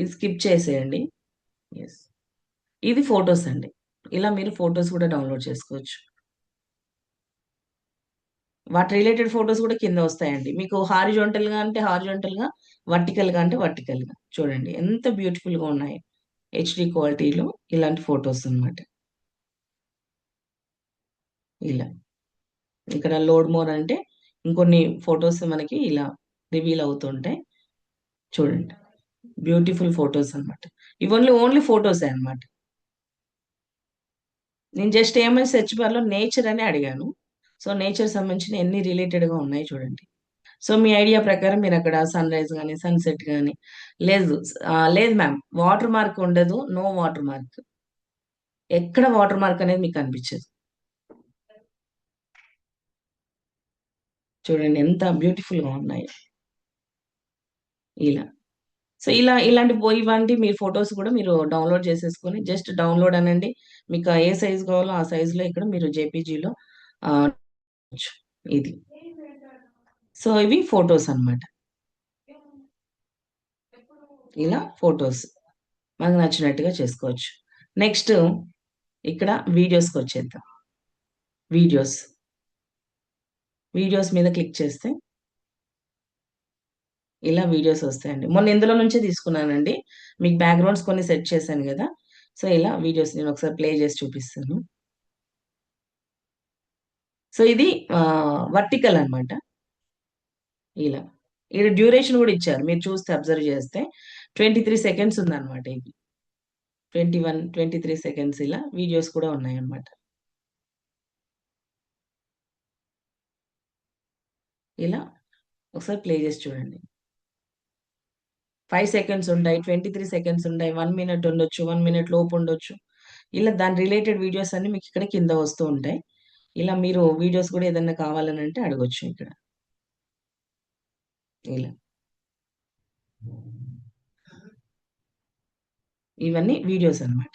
ఇది స్కిప్ చేసేయండి. ఎస్ ఇది ఫొటోస్ అండి. ఇలా మీరు ఫొటోస్ కూడా డౌన్లోడ్ చేసుకోవచ్చు. వాటి రిలేటెడ్ ఫొటోస్ కూడా కింద వస్తాయండి. మీకు హారిజాంటల్ గా అంటే హారిజాంటల్ గా, వర్టికల్ గా అంటే వర్టికల్ గా. చూడండి ఎంత బ్యూటిఫుల్ గా ఉన్నాయి హెచ్డి క్వాలిటీలో ఇలాంటి ఫొటోస్ అన్నమాట. ఇలా ఇక్కడ లోడ్ మోర్ అంటే ఇంకొన్ని ఫొటోస్ మనకి ఇలా రివీల్ అవుతుంటాయి. చూడండి బ్యూటిఫుల్ ఫొటోస్ అన్నమాట. ఇవి ఓన్లీ ఫొటోసే అన్నమాట. నేను జస్ట్ ఏమైనా సెర్చ్ బార్ లో నేచర్ అని అడిగాను. సో నేచర్ సంబంధించిన ఎన్ని రిలేటెడ్ గా ఉన్నాయి చూడండి. సో మీ ఐడియా ప్రకారం మీరు అక్కడ సన్ రైజ్ కానీ సన్సెట్ కానీ, లేదు లేదు మ్యామ్ వాటర్ మార్క్ ఉండదు, నో వాటర్ మార్క్, ఎక్కడ వాటర్ మార్క్ అనేది మీకు కనిపించదు. చూడండి ఎంత బ్యూటిఫుల్ గా ఉన్నాయి ఇలా. సో ఇలాంటి ఇలాంటి మీ ఫొటోస్ కూడా మీరు డౌన్లోడ్ చేసేసుకొని జస్ట్ డౌన్లోడ్ అనండి. మీకు ఏ సైజ్ కావాలో ఆ సైజ్ లో ఇక్కడ మీరు జేపీజీలో ఇది. సో ఇవి ఫొటోస్ అన్నమాట. ఇలా ఫొటోస్ మనకు నచ్చినట్టుగా చేసుకోవచ్చు. నెక్స్ట్ ఇక్కడ వీడియోస్కి వచ్చేద్దాం. వీడియోస్ మీద క్లిక్ చేస్తే ఇలా వీడియోస్ వస్తాయండి. మొన్న ఇందులో నుంచే తీసుకున్నానండి. మీకు బ్యాక్గ్రౌండ్స్ కొన్ని సెట్ చేశాను కదా, సో ఇలా వీడియోస్ నేను ఒకసారి ప్లే చేసి చూపిస్తాను. సో ఇది వర్టికల్ అన్నమాట. ఇలా ఇక్కడ డ్యూరేషన్ కూడా ఇచ్చారు, మీరు చూస్తే అబ్జర్వ్ చేస్తే 23 సెకండ్స్ ఉందన్నమాట. ఇది 23 సెకండ్స్ ఇలా వీడియోస్ కూడా ఉన్నాయన్నమాట. ఇలా ఒకసారి ప్లే చేసి చూడండి. 5 సెకండ్స్ ఉంటాయి, 23 సెకండ్స్ ఉంటాయి, 1 మినిట్ ఉండొచ్చు, 1 మినిట్ లోపు ఉండొచ్చు. ఇలా దాని రిలేటెడ్ వీడియోస్ అన్ని మీకు ఇక్కడ కింద వస్తూ ఉంటాయి. ఇలా మీరు వీడియోస్ కూడా ఏదైనా కావాలని అంటే అడగొచ్చు ఇక్కడ. ఇలా ఇవన్నీ వీడియోస్ అన్నమాట.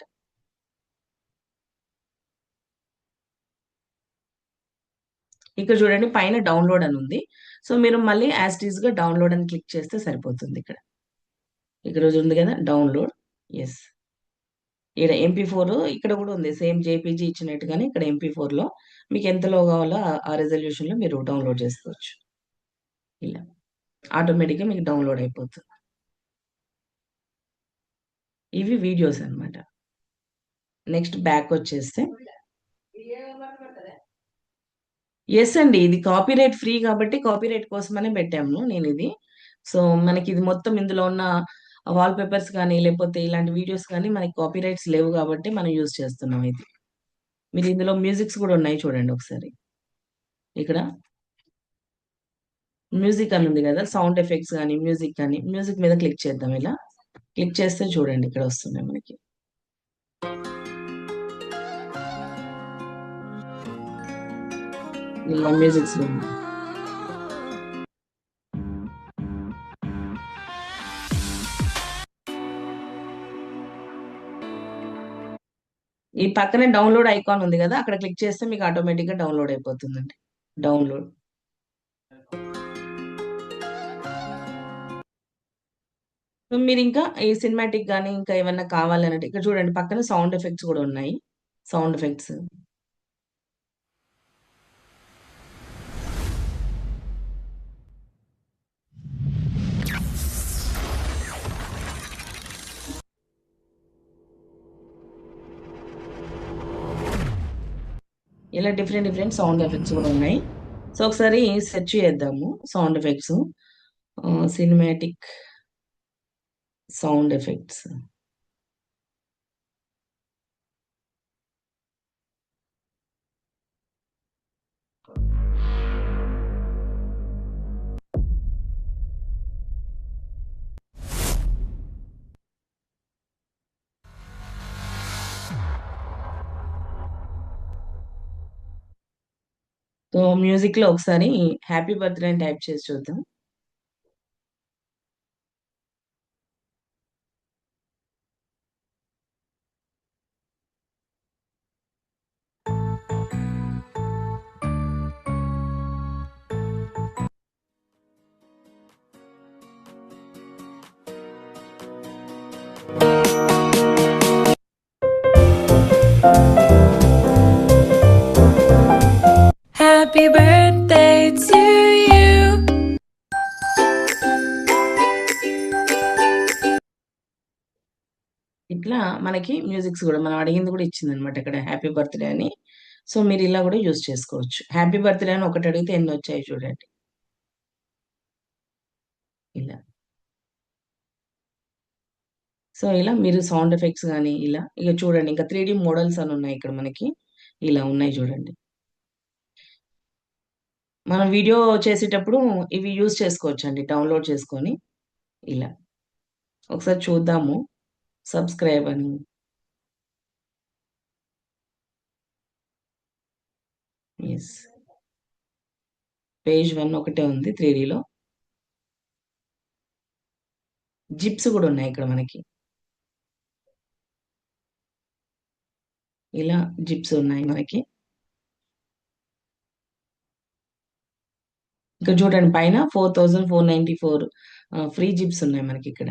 ఇక్కడ చూడండి పైన డౌన్లోడ్ అని ఉంది. సో మీరు మళ్ళీ యాజ్ ఇట్ ఈస్ గా డౌన్లోడ్ అని క్లిక్ చేస్తే సరిపోతుంది. ఇక్కడ రోజు ఉంది కదా డౌన్లోడ్. ఎస్, ఇక్కడ MP4 ఇక్కడ కూడా ఉంది సేమ్ JPG ఇచ్చినట్టుగానే ఇక్కడ MP4 లో మీకు ఎంతలో కావాలో ఆ రెజల్యూషన్ లో మీరు డౌన్లోడ్ చేసుకోవచ్చు. ఇలా ఆటోమేటిక్గా మీకు డౌన్లోడ్ అయిపోతుంది. ఇవి వీడియోస్ అన్నమాట. నెక్స్ట్ బ్యాక్ వచ్చేస్తే ఎస్ అండి, ఇది కాపీరైట్ ఫ్రీ కాబట్టి కాపీరైట్ కోసమనే పెట్టాము నేను ఇది. సో మనకి ఇది మొత్తం ఇందులో ఉన్న వాల్ పేపర్స్ కానీ లేకపోతే ఇలాంటి వీడియోస్ కానీ మనకి కాపీరైట్స్ లేవు కాబట్టి మనం యూజ్ చేస్తున్నాం ఇది. మీరు ఇందులో మ్యూజిక్స్ కూడా ఉన్నాయి చూడండి ఒకసారి. ఇక్కడ మ్యూజిక్ అని ఉంది కదా, సౌండ్ ఎఫెక్ట్స్ కానీ మ్యూజిక్ కానీ, మ్యూజిక్ మీద క్లిక్ చేద్దాం. ఇలా క్లిక్ చేస్తే చూడండి ఇక్కడ వస్తున్నాయి మనకి. ఇలా మ్యూజిక్స్ ఉన్నాయి. ఈ పక్కనే డౌన్లోడ్ ఐకాన్ ఉంది కదా, అక్కడ క్లిక్ చేస్తే మీకు ఆటోమేటిక్ గా డౌన్లోడ్ అయిపోతుందండి. డౌన్లోడ్ మీరు ఇంకా ఈ సినిమాటిక్ కానీ ఇంకా ఏమన్నా కావాలంటే ఇక్కడ చూడండి పక్కన సౌండ్ ఎఫెక్ట్స్ కూడా ఉన్నాయి. సౌండ్ ఎఫెక్ట్స్ ఇలా డిఫరెంట్ సౌండ్ ఎఫెక్ట్స్ కూడా ఉన్నాయి. సో ఒకసారి సెర్చ్ చేద్దాము sound effects, cinematic sound effects. So music లో ఒకసారి హ్యాపీ బర్త్డే అని టైప్ చేసి చూద్దాం. Happy birthday to you. ఇట్లా మనకి మ్యూజిక్స్ కూడా మనం అడిగింది కూడా ఇచ్చింది అనమాట ఇక్కడ హ్యాపీ బర్త్డే అని. సో మీరు ఇలా కూడా యూజ్ చేసుకోవచ్చు. హ్యాపీ బర్త్డే అని ఒకటి అడిగితే ఎన్ని వచ్చాయి చూడండి. ఇలా సో ఇలా మీరు సౌండ్ ఎఫెక్ట్స్ కానీ ఇలా ఇక చూడండి ఇంకా 3D మోడల్స్ అని ఉన్నాయి ఇక్కడ మనకి. ఇలా ఉన్నాయి చూడండి. మనం వీడియో చేసేటప్పుడు ఇవి యూజ్ చేసుకోవచ్చు అండి డౌన్లోడ్ చేసుకొని. ఇలా ఒకసారి చూద్దాము. సబ్స్క్రైబ్ అని ఎస్, పేజ్ 1 ఒకటే ఉంది 3Dలో. జిప్స్ కూడా ఉన్నాయి ఇక్కడ మనకి. ఇలా జిప్స్ ఉన్నాయి మనకి. ఇక్కడ చూడండి పైన 4494 ఫ్రీ జిప్స్ ఉన్నాయి మనకి ఇక్కడ.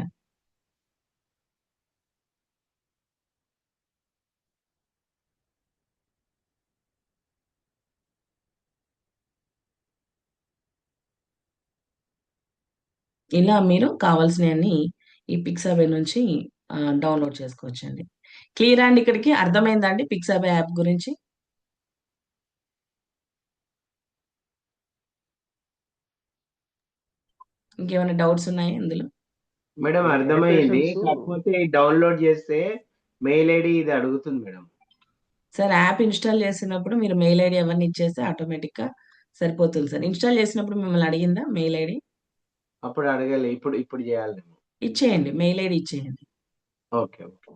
ఇలా మీరు కావాల్సినవన్నీ ఈ పిక్సాబే నుంచి డౌన్లోడ్ చేసుకోవచ్చు అండి. క్లియర్ అండి? ఇక్కడికి అర్థమైందండి పిక్సాబే యాప్ గురించి? ఇంకేమైనా డౌట్స్ ఉన్నాయా ఇందులో? మేడం అర్థమైంది, కాకపోతే డౌన్లోడ్ చేస్తే మెయిల్ ఐడి ఇది అడుగుతుంది మేడం. సార్ యాప్ ఇన్స్టాల్ చేసినప్పుడు మీరు మెయిల్ ఐడి అవన్నీ ఇచ్చేస్తే ఆటోమేటిక్ గా సరిపోతుంది సార్. ఇన్స్టాల్ చేసినప్పుడు మిమ్మల్ని అడిగిందా మెయిల్ ఐడి? అప్పుడు అడగలే, ఇప్పుడు చేయాలి. ఇచ్చేయండి, మెయిల్ ఐడి ఇచ్చేయండి. Okay okay.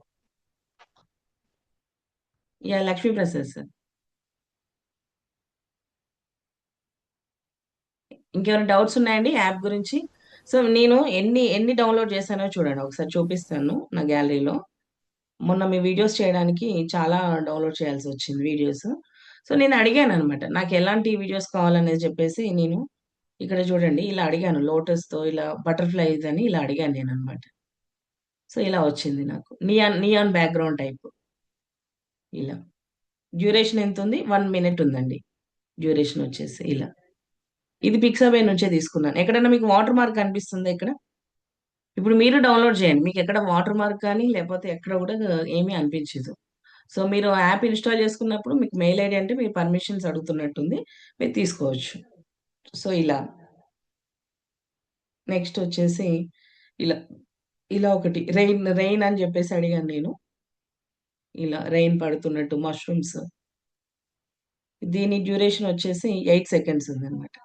Yeah Lakshmi Prasad sir. ఇంకేమైనా డౌట్స్ ఉన్నాయండి యాప్ గురించి? సో నేను ఎన్ని డౌన్లోడ్ చేశానో చూడండి, ఒకసారి చూపిస్తాను నా గ్యాలరీలో. మొన్న మీ వీడియోస్ చేయడానికి చాలా డౌన్లోడ్ చేయాల్సి వచ్చింది వీడియోస్. సో నేను అడిగాను అనమాట, నాకు ఎలాంటి వీడియోస్ కావాలనేది చెప్పేసి నేను ఇక్కడ చూడండి ఇలా అడిగాను, లోటస్తో ఇలా బటర్ఫ్లైస్ అని ఇలా అడిగాను నేను అనమాట. సో ఇలా వచ్చింది నాకు నియాన్ బ్యాక్గ్రౌండ్ టైప్. ఇలా డ్యూరేషన్ ఎంత ఉంది, 1 minute ఉందండి డ్యూరేషన్ వచ్చేసి. ఇలా ఇది పిక్సాబే నుంచే తీసుకున్నాను. ఎక్కడైనా మీకు వాటర్ మార్క్ కనిపిస్తుందా ఇక్కడ? ఇప్పుడు మీరు డౌన్లోడ్ చేయండి, మీకు ఎక్కడ వాటర్ మార్క్ కానీ లేకపోతే ఎక్కడ కూడా ఏమీ అనిపించదు. సో మీరు యాప్ ఇన్స్టాల్ చేసుకున్నప్పుడు మీకు మెయిల్ ఐడి అంటే మీరు పర్మిషన్స్ అడుగుతున్నట్టుంది, మీరు తీసుకోవచ్చు. సో ఇలా నెక్స్ట్ వచ్చేసి ఇలా ఇలా ఒకటి రెయిన్ అని చెప్పేసి అడిగాను నేను. ఇలా రెయిన్ పడుతున్నట్టు మష్రూమ్స్. దీని డ్యూరేషన్ వచ్చేసి 8 seconds ఉందన్నమాట.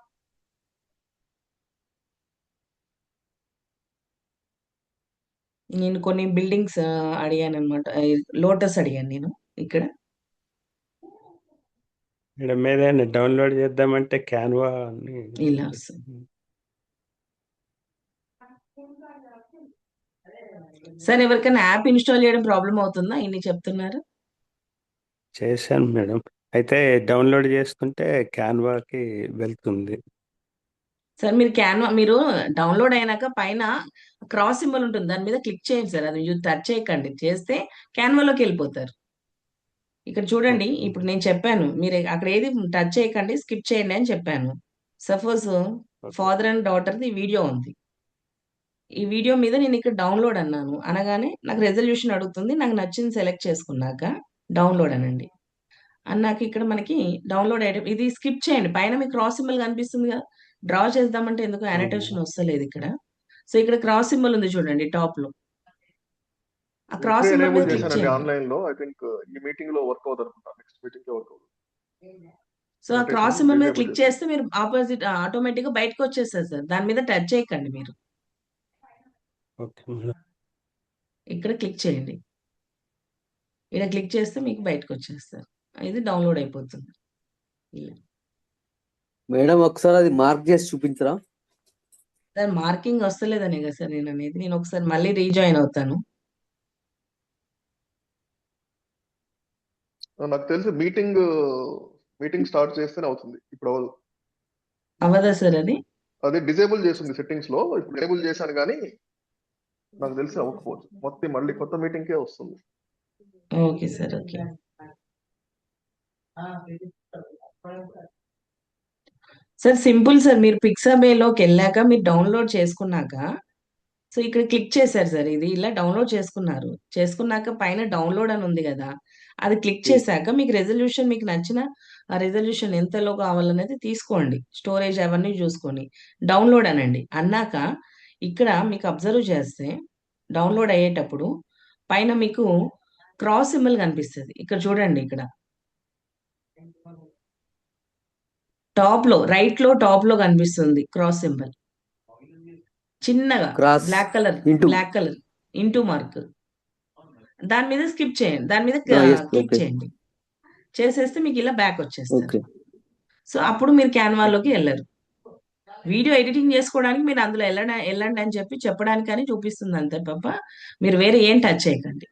నేను కొన్ని బిల్డింగ్స్ అడిగాను అనమాట, లోటస్ అడిగాను నేను ఇక్కడ. మేడం ఏదైనా డౌన్లోడ్ చేద్దామంటే క్యాన్వా ఇలా వస్తుంది. సార్ ఎవరికైనా యాప్ ఇన్స్టాల్ చేయడం ప్రాబ్లం అవుతుందా ఇన్ని చెప్తున్నారు? చేశాను మేడం, అయితే డౌన్లోడ్ చేసుకుంటే క్యాన్వాకి వెళ్తుంది. సార్ మీరు డౌన్లోడ్ అయినాక పైన క్రాస్ సింబల్ ఉంటుంది, దాని మీద క్లిక్ చేయండి సార్. అది టచ్ చేయకండి, చేస్తే క్యాన్వాలోకి వెళ్ళిపోతారు. ఇక్కడ చూడండి, ఇప్పుడు నేను చెప్పాను మీరు అక్కడ ఏది టచ్ చేయకండి, స్కిప్ చేయండి అని చెప్పాను. సపోజ్ ఫాదర్ అండ్ డాటర్ది వీడియో ఉంది, ఈ వీడియో మీద నేను ఇక్కడ డౌన్లోడ్ అన్నాను, అనగానే నాకు రెజల్యూషన్ అడుగుతుంది. నాకు నచ్చింది సెలెక్ట్ చేసుకున్నాక డౌన్లోడ్ అనండి అన్నాక ఇక్కడ మనకి డౌన్లోడ్ అయ్యే ఇది స్కిప్ చేయండి. పైన మీకు క్రాస్ సింబల్ కనిపిస్తుంది కదా, డ్రా చేద్దామంటే ఎందుకు యానిటేషన్ వస్తలేదు ఇక్కడ. సో ఇక్కడ క్రాస్ సింబల్ ఉంది చూడండి టాప్ లో, ఆ క్రాస్ సింబల్ మీద క్లిక్ చేయండి. ఆన్లైన్ లో ఐ థింక్ ఈ మీటింగ్ లో వర్క్ అవుతుంది అనుకుంటా, నెక్స్ట్ మీటింగ్ లో వర్క్ అవుతుంది. సో ఆ క్రాస్ సింబల్ మీద క్లిక్ చేస్తే మీరు ఆపోజిట్ ఆటోమేటిక్ గా బయటకు వచ్చేస్తారు సార్. దాని మీద టచ్ చేయకండి మీరు, ఇక్కడ క్లిక్ చేయండి. ఇక్కడ క్లిక్ చేస్తే మీకు బయటకు వచ్చేస్తారు, ఇది డౌన్లోడ్ అయిపోతుంది. మేడం ఒకసారి అది మార్క్ చేసి చూపించరా? సార్ మార్కింగ్ వస్తలేదనే కదా సార్ నేను అనేది. నేను ఒకసారి మళ్ళీ రీజాయిన్ అవుతాను. నాకు తెలిసి మీటింగ్ స్టార్ట్ చేస్తేనే అవుతుంది, ఇప్పుడు అవ్వదు. అవ్వదా సార్? అది డిజేబుల్ చేసింది సెట్టింగ్స్ లో, ఇప్పుడు ఎనేబుల్ చేశాను కానీ నాకు తెలిసి అవ్వకపోవచ్చు. మొత్తం మళ్ళీ కొత్త మీటింగ్ కే వస్తుంది. Okay sir, okay. Sir simple sir, మీరు పిక్సాబేలోకి వెళ్ళాక మీరు డౌన్లోడ్ చేసుకున్నాక సో ఇక్కడ క్లిక్ చేశారు సార్, ఇది ఇలా డౌన్లోడ్ చేసుకున్నాక పైన డౌన్లోడ్ అని ఉంది కదా, అది క్లిక్ చేశాక మీకు రెజల్యూషన్, మీకు నచ్చిన ఆ రెజల్యూషన్ ఎంతలో కావాలనేది తీసుకోండి, స్టోరేజ్ అవన్నీ చూసుకొని డౌన్లోడ్ అనండి. అన్నాక ఇక్కడ మీకు అబ్జర్వ్ చేస్తే డౌన్లోడ్ అయ్యేటప్పుడు పైన మీకు క్రాస్ సింబల్ కనిపిస్తుంది. ఇక్కడ చూడండి, ఇక్కడ టాప్ లో టాప్ లో కనిపిస్తుంది క్రాస్ సింబల్ చిన్నగా బ్లాక్ కలర్ ఇంటూ మార్క్. దాని మీద స్కిప్ చేయండి, దాని మీద క్లిక్ చేయండి, చేసేస్తే మీకు ఇలా బ్యాక్ వచ్చేస్తారు. సో అప్పుడు మీరు క్యాన్వాలోకి వెళ్ళరు. వీడియో ఎడిటింగ్ చేసుకోవడానికి మీరు అందులో వెళ్ళండి అని చెప్పడానికి అని చూపిస్తుంది అంతే తప్ప మీరు వేరే ఏం టచ్ చేయకండి.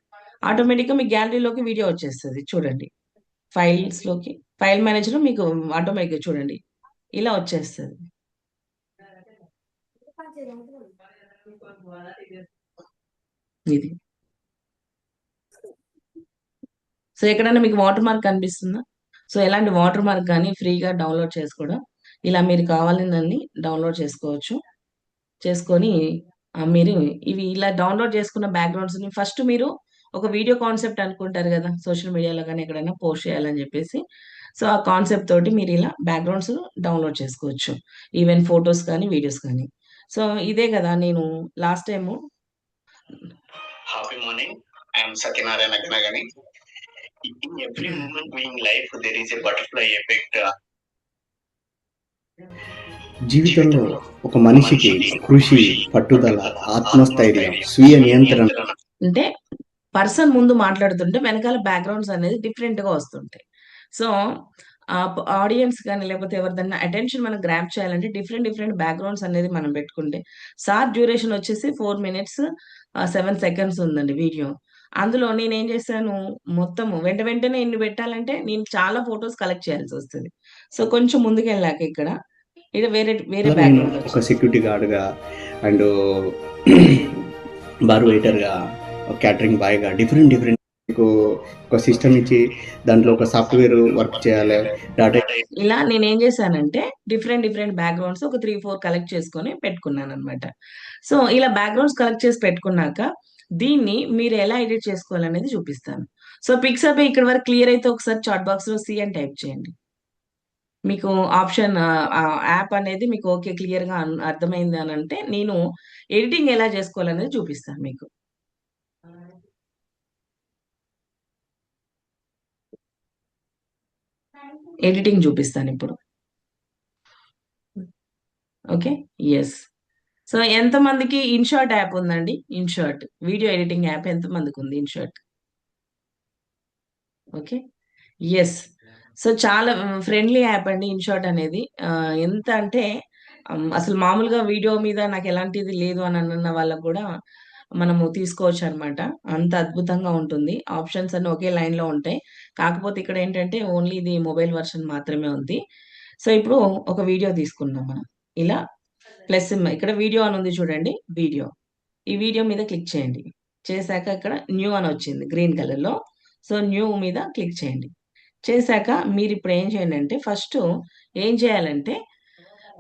ఆటోమేటిక్ గా మీ గ్యాలరీలోకి వీడియో వచ్చేస్తుంది. చూడండి, ఫైల్స్ లోకి ఫైల్ మేనేజర్ మీకు ఆటోమేటిక్ గా చూడండి ఇలా వచ్చేస్తుంది. ఇది సో ఎక్కడైనా మీకు వాటర్ మార్క్ కనిపిస్తుందా? సో ఎలాంటి వాటర్ మార్క్ కానీ ఫ్రీగా డౌన్లోడ్ చేసుకోవడం, ఇలా మీరు కావాలని డౌన్లోడ్ చేసుకోవచ్చు. చేసుకొని మీరు ఇవి ఇలా డౌన్లోడ్ చేసుకున్న బ్యాక్గ్రౌండ్స్ ని ఫస్ట్ మీరు ఒక వీడియో కాన్సెప్ట్ అనుకుంటారు కదా, సోషల్ మీడియాలో కానీ ఎక్కడైనా పోస్ట్ చేయాలని చెప్పేసి. సో ఆ కాన్సెప్ట్ తోటి మీరు ఇలా బ్యాక్గ్రౌండ్స్ డౌన్లోడ్ చేసుకోవచ్చు, ఈవెన్ ఫొటోస్ కానీ వీడియోస్ కానీ. సో ఇదే కదా నేను last time. Happy morning, I'm Satyanarayana Agnagani. In every moment in life there is a butterfly effect. జీవితంలో ఒక మనిషికి కృషి, పట్టుదల, ఆత్మస్థైర్యం, స్వీయ నియంత్రణ అంటే పర్సన్ ముందు మాట్లాడుతుంటే వెనకాల బ్యాక్గ్రౌండ్స్ అనేది డిఫరెంట్ గా వస్తుంటాయి. సో ఆడియన్స్ కానీ లేకపోతే ఎవరిదన్నా అటెన్షన్ మనం గ్రాప్ చేయాలంటే డిఫరెంట్ బ్యాక్గ్రౌండ్స్ అనేది మనం పెట్టుకుంటే. సార్ డ్యూరేషన్ వచ్చేసి 4 minutes 7 seconds ఉందండి వీడియో. అందులో నేనేం చేశాను, మొత్తము వెంటనే ఎన్ని పెట్టాలంటే నేను చాలా ఫొటోస్ కలెక్ట్ చేయాల్సి వస్తుంది. సో కొంచెం ముందుకెళ్ళాక ఇక్కడ వేరే నేను బ్యాక్గ్రౌండ్ ఒక వచ్చింది. సెక్యూరిటీ గార్డ్గా అండ్ బార్ వెయిటర్గా, క్యాటరింగ్ బాయ్గా డిఫరెంట్ మీకు ఒక సిస్టమ్ ఇచ్చి దాంట్లో ఒక సాఫ్ట్వేర్ వర్క్ చేయాలి, డాటా ఇలా నేనేం చేశానంటే డిఫరెంట్ బ్యాక్గ్రౌండ్స్ ఒక 3-4 కలెక్ట్ చేసుకొని పెట్టుకున్నాను అనమాట. సో ఇలా బ్యాక్గ్రౌండ్స్ కలెక్ట్ చేసి పెట్టుకున్నాక దీన్ని మీరు ఎలా ఎడిట్ చేసుకోవాలనేది చూపిస్తాను. సో పిక్సబే ఇక్కడ వరకు క్లియర్ అయితే ఒకసారి చాట్ బాక్స్ లో సి అని టైప్ చేయండి. మీకు ఆప్షన్ యాప్ అనేది మీకు ఓకే క్లియర్ గా అర్థమైంది అని అంటే నేను ఎడిటింగ్ ఎలా చేసుకోవాలనేది చూపిస్తాను మీకు. ఎడిటింగ్ చూపిస్తాను ఇప్పుడు. Okay, yes. సో ఎంతమందికి ఇన్షార్ట్ యాప్ ఉందండి? ఇన్షార్ట్ వీడియో ఎడిటింగ్ యాప్ ఎంతమందికి ఉంది? ఇన్షార్ట్. Okay, yes. సో చాలా ఫ్రెండ్లీ యాప్ అండి ఇన్షార్ట్ అనేది. ఎంత అంటే అసలు మామూలుగా వీడియో మీద నాకు ఎలాంటిది లేదు అని అన్న వాళ్ళకు కూడా మనము తీసుకోవచ్చు అనమాట. అంత అద్భుతంగా ఉంటుంది. ఆప్షన్స్ అన్ని ఒకే లైన్ లో ఉంటాయి. కాకపోతే ఇక్కడ ఏంటంటే ఓన్లీ ఇది మొబైల్ వర్షన్ మాత్రమే ఉంది. సో ఇప్పుడు ఒక వీడియో తీసుకుందాం మనం. ఇలా ప్లస్ ఇక్కడ వీడియో అని ఉంది చూడండి, వీడియో. ఈ వీడియో మీద క్లిక్ చేయండి. చేశాక ఇక్కడ న్యూ అని వచ్చింది గ్రీన్ కలర్ లో. సో న్యూ మీద క్లిక్ చేయండి. చేశాక మీరు ఇప్పుడు ఏం చేయండి అంటే ఫస్ట్ ఏం చేయాలంటే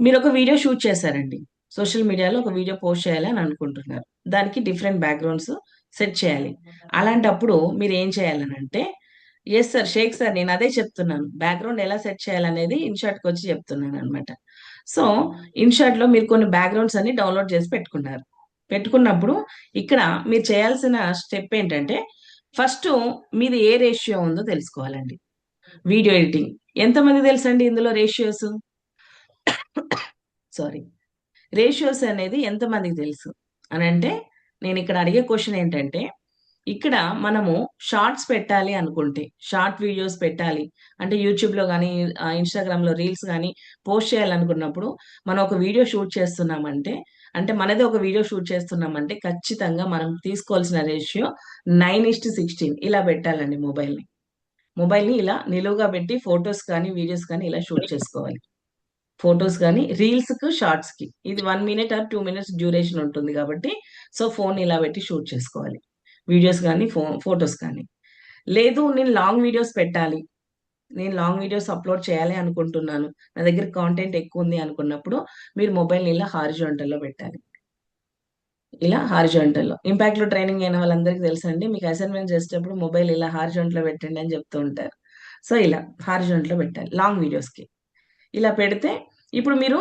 మీరు ఒక వీడియో షూట్ చేశారండి, సోషల్ మీడియాలో ఒక వీడియో పోస్ట్ చేయాలి అని అనుకుంటున్నారు. దానికి డిఫరెంట్ బ్యాక్గ్రౌండ్స్ సెట్ చేయాలి. అలాంటప్పుడు మీరు ఏం చేయాలనంటే, ఎస్ సార్, షేక్ సార్, నేను అదే చెప్తున్నాను, బ్యాక్గ్రౌండ్ ఎలా సెట్ చేయాలనేది ఇన్షార్ట్కి వచ్చి చెప్తున్నాను అనమాట. సో ఇన్షార్ట్ లో మీరు కొన్ని బ్యాక్గ్రౌండ్స్ అన్ని డౌన్లోడ్ చేసి పెట్టుకున్నారు. పెట్టుకున్నప్పుడు ఇక్కడ మీరు చేయాల్సిన స్టెప్ ఏంటంటే ఫస్ట్ మీది ఏ రేషియో ఉందో తెలుసుకోవాలండి. వీడియో ఎడిటింగ్ ఎంతమంది తెలుసండి ఇందులో రేషియోస్? సారీ, రేషియోస్ అనేది ఎంతమందికి తెలుసు అని అంటే నేను ఇక్కడ అడిగే క్వశ్చన్ ఏంటంటే, ఇక్కడ మనము షార్ట్స్ పెట్టాలి అనుకుంటే, షార్ట్ వీడియోస్ పెట్టాలి అంటే యూట్యూబ్ లో కానీ ఇన్స్టాగ్రామ్ లో రీల్స్ కానీ పోస్ట్ చేయాలనుకున్నప్పుడు మనం ఒక వీడియో షూట్ చేస్తున్నామంటే, అంటే మనది ఒక వీడియో షూట్ చేస్తున్నామంటే ఖచ్చితంగా మనం తీసుకోవాల్సిన రేషియో 9:16 ఇలా పెట్టాలండి. మొబైల్ని ఇలా నిలువుగా పెట్టి ఫొటోస్ కానీ వీడియోస్ కానీ ఇలా షూట్ చేసుకోవాలి. ఫొటోస్ కానీ రీల్స్ కు షార్ట్స్ కి ఇది 1 minute or 2 minutes డ్యూరేషన్ ఉంటుంది కాబట్టి సో ఫోన్ ఇలా పెట్టి షూట్ చేసుకోవాలి. వీడియోస్ కానీ ఫొటోస్ కానీ. లేదు నేను లాంగ్ వీడియోస్ పెట్టాలి, నేను లాంగ్ వీడియోస్ అప్లోడ్ చేయాలి అనుకుంటున్నాను, నా దగ్గర కాంటెంట్ ఎక్కువ ఉంది అనుకున్నప్పుడు మీరు మొబైల్ని ఇలా హారిజాంటల్ లో పెట్టాలి. ఇలా హారిజాంటల్ లో ఇంపాక్ట్ లో ట్రైనింగ్ అయిన వాళ్ళందరికీ తెలుసండి, మీకు అసైన్మెంట్ చేసేటప్పుడు మొబైల్ ఇలా హారిజాంటల్ లో పెట్టండి అని చెప్తూ ఉంటారు. సో ఇలా హారిజాంటల్ లో పెట్టాలి లాంగ్ వీడియోస్ కి. ఇలా పెడితే ఇప్పుడు మీరు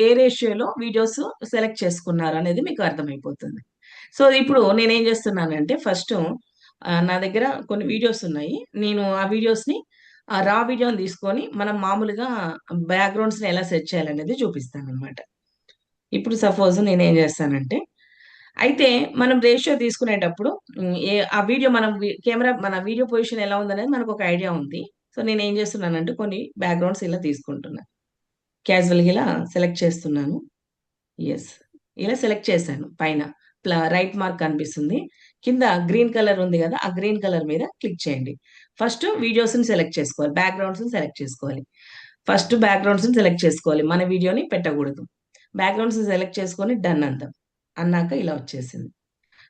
ఏ రేషియోలో వీడియోస్ సెలెక్ట్ చేసుకున్నారు అనేది మీకు అర్థమైపోతుంది. సో ఇప్పుడు నేనేం చేస్తున్నానంటే ఫస్ట్ నా దగ్గర కొన్ని వీడియోస్ ఉన్నాయి. నేను ఆ వీడియోస్ ని రా వీడియోని తీసుకొని మనం మామూలుగా బ్యాక్గ్రౌండ్స్ ని ఎలా సెట్ చేయాలనేది చూపిస్తాను అనమాట. ఇప్పుడు సపోజ్ నేనేం చేస్తానంటే, అయితే మనం రేషియో తీసుకునేటప్పుడు ఆ వీడియో మనం కెమెరా మన వీడియో పొజిషన్ ఎలా ఉందనేది మనకు ఒక ఐడియా ఉంది. సో నేను ఏం చేస్తున్నానంటే కొన్ని బ్యాక్గ్రౌండ్స్ ఇలా తీసుకుంటున్నాను, క్యాజువల్గా ఇలా సెలెక్ట్ చేస్తున్నాను. ఎస్, ఇలా సెలెక్ట్ చేశాను. పైన రైట్ మార్క్ కనిపిస్తుంది, కింద గ్రీన్ కలర్ ఉంది కదా, ఆ గ్రీన్ కలర్ మీద క్లిక్ చేయండి. ఫస్ట్ వీడియోస్ ని సెలెక్ట్ చేసుకోవాలి, బ్యాక్గ్రౌండ్స్ ని సెలెక్ట్ చేసుకోవాలి. ఫస్ట్ బ్యాక్గ్రౌండ్స్ ని సెలెక్ట్ చేసుకోవాలి, మన వీడియోని పెట్టకూడదు. బ్యాక్గ్రౌండ్స్ ని సెలెక్ట్ చేసుకొని డన్ అన్నాక ఇలా వచ్చేసింది.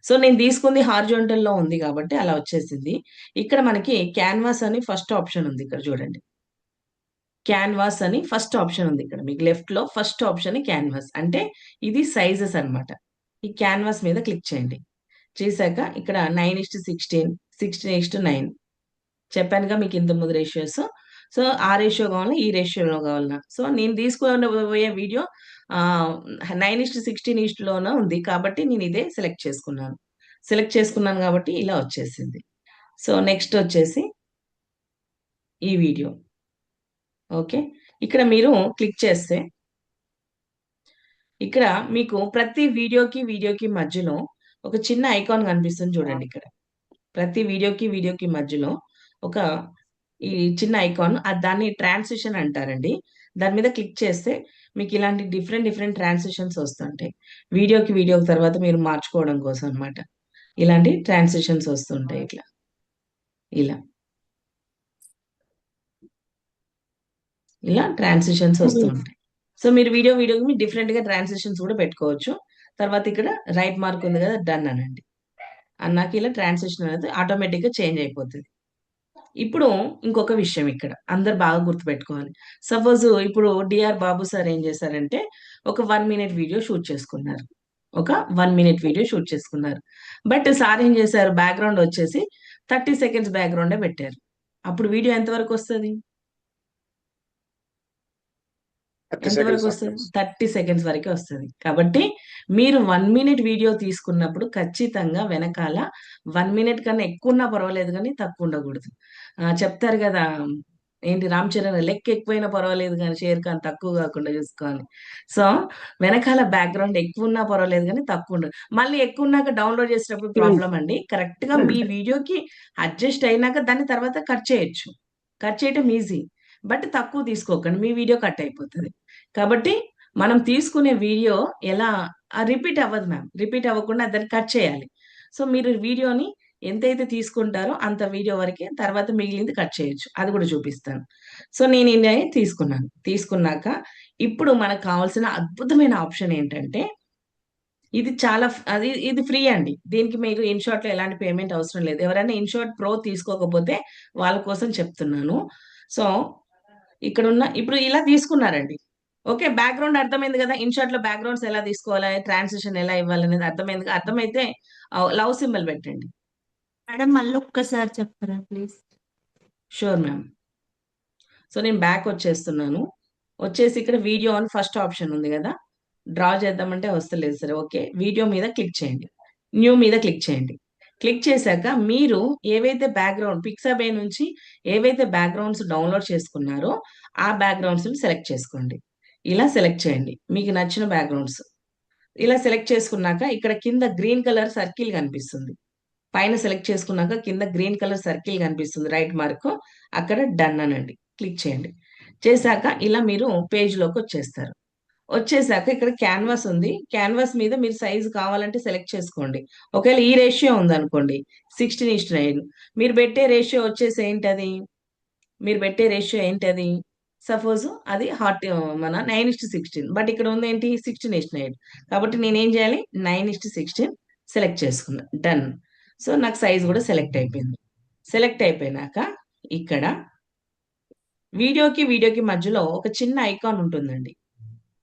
సో నేను తీసుకుంది హారిజాంటల్ లో ఉంది కాబట్టి అలా వచ్చేసింది. ఇక్కడ మనకి క్యాన్వాస్ అని ఫస్ట్ ఆప్షన్ ఉంది, ఇక్కడ చూడండి. క్యాన్వాస్ అని ఫస్ట్ ఆప్షన్ ఉంది ఇక్కడ మీకు లెఫ్ట్ లో. ఫస్ట్ ఆప్షన్ క్యాన్వాస్ అంటే ఇది సైజెస్ అన్నమాట. ఈ క్యాన్వాస్ మీద క్లిక్ చేయండి. చేశాక ఇక్కడ 9:16, 16:9 చెప్పానుగా మీకు ఇంత ముందు రేషియోస్. సో ఆ రేషియో కావాలా, ఈ రేషియోలో కావాలన్నా. సో నేను తీసుకోబోయే వీడియో 9:16 లోనే ఉంది కాబట్టి నేను ఇదే సెలెక్ట్ చేసుకున్నాను కాబట్టి ఇలా వచ్చేసింది. సో నెక్స్ట్ వచ్చేసి ఈ వీడియో. ఓకే, ఇక్కడ మీరు క్లిక్ చేస్తే ఇక్కడ మీకు ప్రతి వీడియోకి మధ్యలో ఒక చిన్న ఐకాన్ కనిపిస్తుంది చూడండి. ఇక్కడ ప్రతి వీడియోకి మధ్యలో ఒక ఈ చిన్న ఐకాన్, దాన్ని ట్రాన్సిషన్ అంటారండి. దాని మీద క్లిక్ చేస్తే మీకు ఇలాంటి డిఫరెంట్ ట్రాన్సిషన్స్ వస్తుంటాయి. వీడియోకి తర్వాత మీరు మార్చుకోవడం కోసం అన్నమాట. ఇలాంటి ట్రాన్సిషన్స్ వస్తుంటాయి ఇట్లా ఇలా ఇలా ట్రాన్సిషన్స్ వస్తూ ఉంటాయి. సో మీరు వీడియోకి డిఫరెంట్ గా ట్రాన్సిషన్స్ కూడా పెట్టుకోవచ్చు. తర్వాత ఇక్కడ రైట్ మార్క్ ఉంది కదా, డన్ అనండి. అన్నాక ఇలా ట్రాన్సిషన్ అనేది ఆటోమేటిక్ గా చేంజ్ అయిపోతుంది. ఇప్పుడు ఇంకొక విషయం ఇక్కడ అందరు బాగా గుర్తుపెట్టుకోవాలి. సపోజ్ ఇప్పుడు డిఆర్ బాబు సార్ ఏం చేశారంటే ఒక 1 minute వీడియో షూట్ చేసుకున్నారు. ఒక 1 minute వీడియో షూట్ చేసుకున్నారు. బట్ సార్ ఏం చేశారు, బ్యాక్గ్రౌండ్ వచ్చేసి 30 seconds బ్యాక్గ్రౌండే పెట్టారు. అప్పుడు వీడియో ఎంతవరకు వస్తుంది? 30 ఎంతవరకు seconds వస్తుంది? 30 seconds వరకే వస్తుంది. కాబట్టి మీరు 1 minute వీడియో తీసుకున్నప్పుడు ఖచ్చితంగా వెనకాల 1 minute కన్నా ఎక్కువ ఉన్నా పర్వాలేదు కానీ తక్కువ ఉండకూడదు. చెప్తారు కదా ఏంటి, రామ్ చరణ్ లెక్క ఎక్కువైనా పర్వాలేదు కానీ షేర్ ఖాన్ తక్కువ కాకుండా చూసుకోవాలి. సో వెనకాల బ్యాక్గ్రౌండ్ ఎక్కువ ఉన్నా పర్వాలేదు కానీ తక్కువ ఉండదు. మళ్ళీ ఎక్కువ ఉన్నాక డౌన్లోడ్ చేసేటప్పుడు ప్రాబ్లం అండి. కరెక్ట్ గా మీ వీడియోకి అడ్జస్ట్ అయినాక దాన్ని తర్వాత కట్ చేయొచ్చు. కట్ చేయటం ఈజీ, బట్ తక్కువ తీసుకోకండి, మీ వీడియో కట్ అయిపోతుంది. కాబట్టి మనం తీసుకునే వీడియో ఎలా రిపీట్ అవ్వదు మ్యామ్. రిపీట్ అవ్వకుండా దాన్ని కట్ చేయాలి. సో మీరు వీడియోని ఎంతైతే తీసుకుంటారో అంత వీడియో వరకే, తర్వాత మిగిలింది కట్ చేయొచ్చు. అది కూడా చూపిస్తాను. సో నేను ఇండియా తీసుకున్నాను. తీసుకున్నాక ఇప్పుడు మనకు కావాల్సిన అద్భుతమైన ఆప్షన్ ఏంటంటే ఇది చాలా ఇది ఫ్రీ అండి. దీనికి మీరు ఇన్షార్ట్ లో ఎలాంటి పేమెంట్ అవసరం లేదు. ఎవరైనా ఇన్షార్ట్ ప్రో తీసుకోకపోతే వాళ్ళ కోసం చెప్తున్నాను. సో ఇక్కడ ఉన్న ఇప్పుడు ఇలా తీసుకున్నారండి. ఓకే, బ్యాక్గ్రౌండ్ అర్థమైంది కదా, ఇన్షార్ట్ లో బ్యాక్గ్రౌండ్స్ ఎలా తీసుకోవాలి, ట్రాన్సిషన్ ఎలా ఇవ్వాలి అనేది అర్థమైంది. అర్థమైతే లవ్ సింబల్ పెట్టండి. మేడం మళ్ళీ ఒక్కసారి చెప్తారా ప్లీజ్? Sure ma'am. సో నేను బ్యాక్ వచ్చేస్తున్నాను. వచ్చేసి ఇక్కడ వీడియో అని ఫస్ట్ ఆప్షన్ ఉంది కదా, డ్రా చేద్దామంటే వస్తలేదు. సరే ఓకే, వీడియో మీద క్లిక్ చేయండి, న్యూ మీద క్లిక్ చేయండి. క్లిక్ చేశాక మీరు ఏవైతే బ్యాక్గ్రౌండ్ పిక్సాబే నుంచి ఏవైతే బ్యాక్గ్రౌండ్స్ డౌన్లోడ్ చేసుకున్నారో ఆ బ్యాక్గ్రౌండ్స్ సెలెక్ట్ చేసుకోండి. ఇలా సెలెక్ట్ చేయండి మీకు నచ్చిన బ్యాక్గ్రౌండ్స్. ఇలా సెలెక్ట్ చేసుకున్నాక ఇక్కడ కింద గ్రీన్ కలర్ సర్కిల్ కనిపిస్తుంది. పైన సెలెక్ట్ చేసుకున్నాక కింద గ్రీన్ కలర్ సర్కిల్ కనిపిస్తుంది, రైట్ మార్క్, అక్కడ డన్ అనండి. క్లిక్ చేయండి. చేశాక ఇలా మీరు పేజ్ లోకి వచ్చేస్తారు. వచ్చేసాక ఇక్కడ క్యాన్వాస్ ఉంది. క్యాన్వాస్ మీద మీరు సైజు కావాలంటే సెలెక్ట్ చేసుకోండి. ఒకవేళ ఈ రేషియో ఉందనుకోండి 16:9, మీరు పెట్టే రేషియో వచ్చేసి ఏంటది, మీరు పెట్టే రేషియో ఏంటది, సపోజ్ అది మన 9:16, బట్ ఇక్కడ ఉంది ఏంటి 16:9. కాబట్టి నేనేం చేయాలి, 9:16 సెలెక్ట్ చేసుకున్నా, డన్. సో నాకు సైజ్ కూడా సెలెక్ట్ అయిపోయింది. సెలెక్ట్ అయిపోయినాక ఇక్కడ వీడియోకి మధ్యలో ఒక చిన్న ఐకాన్ ఉంటుందండి.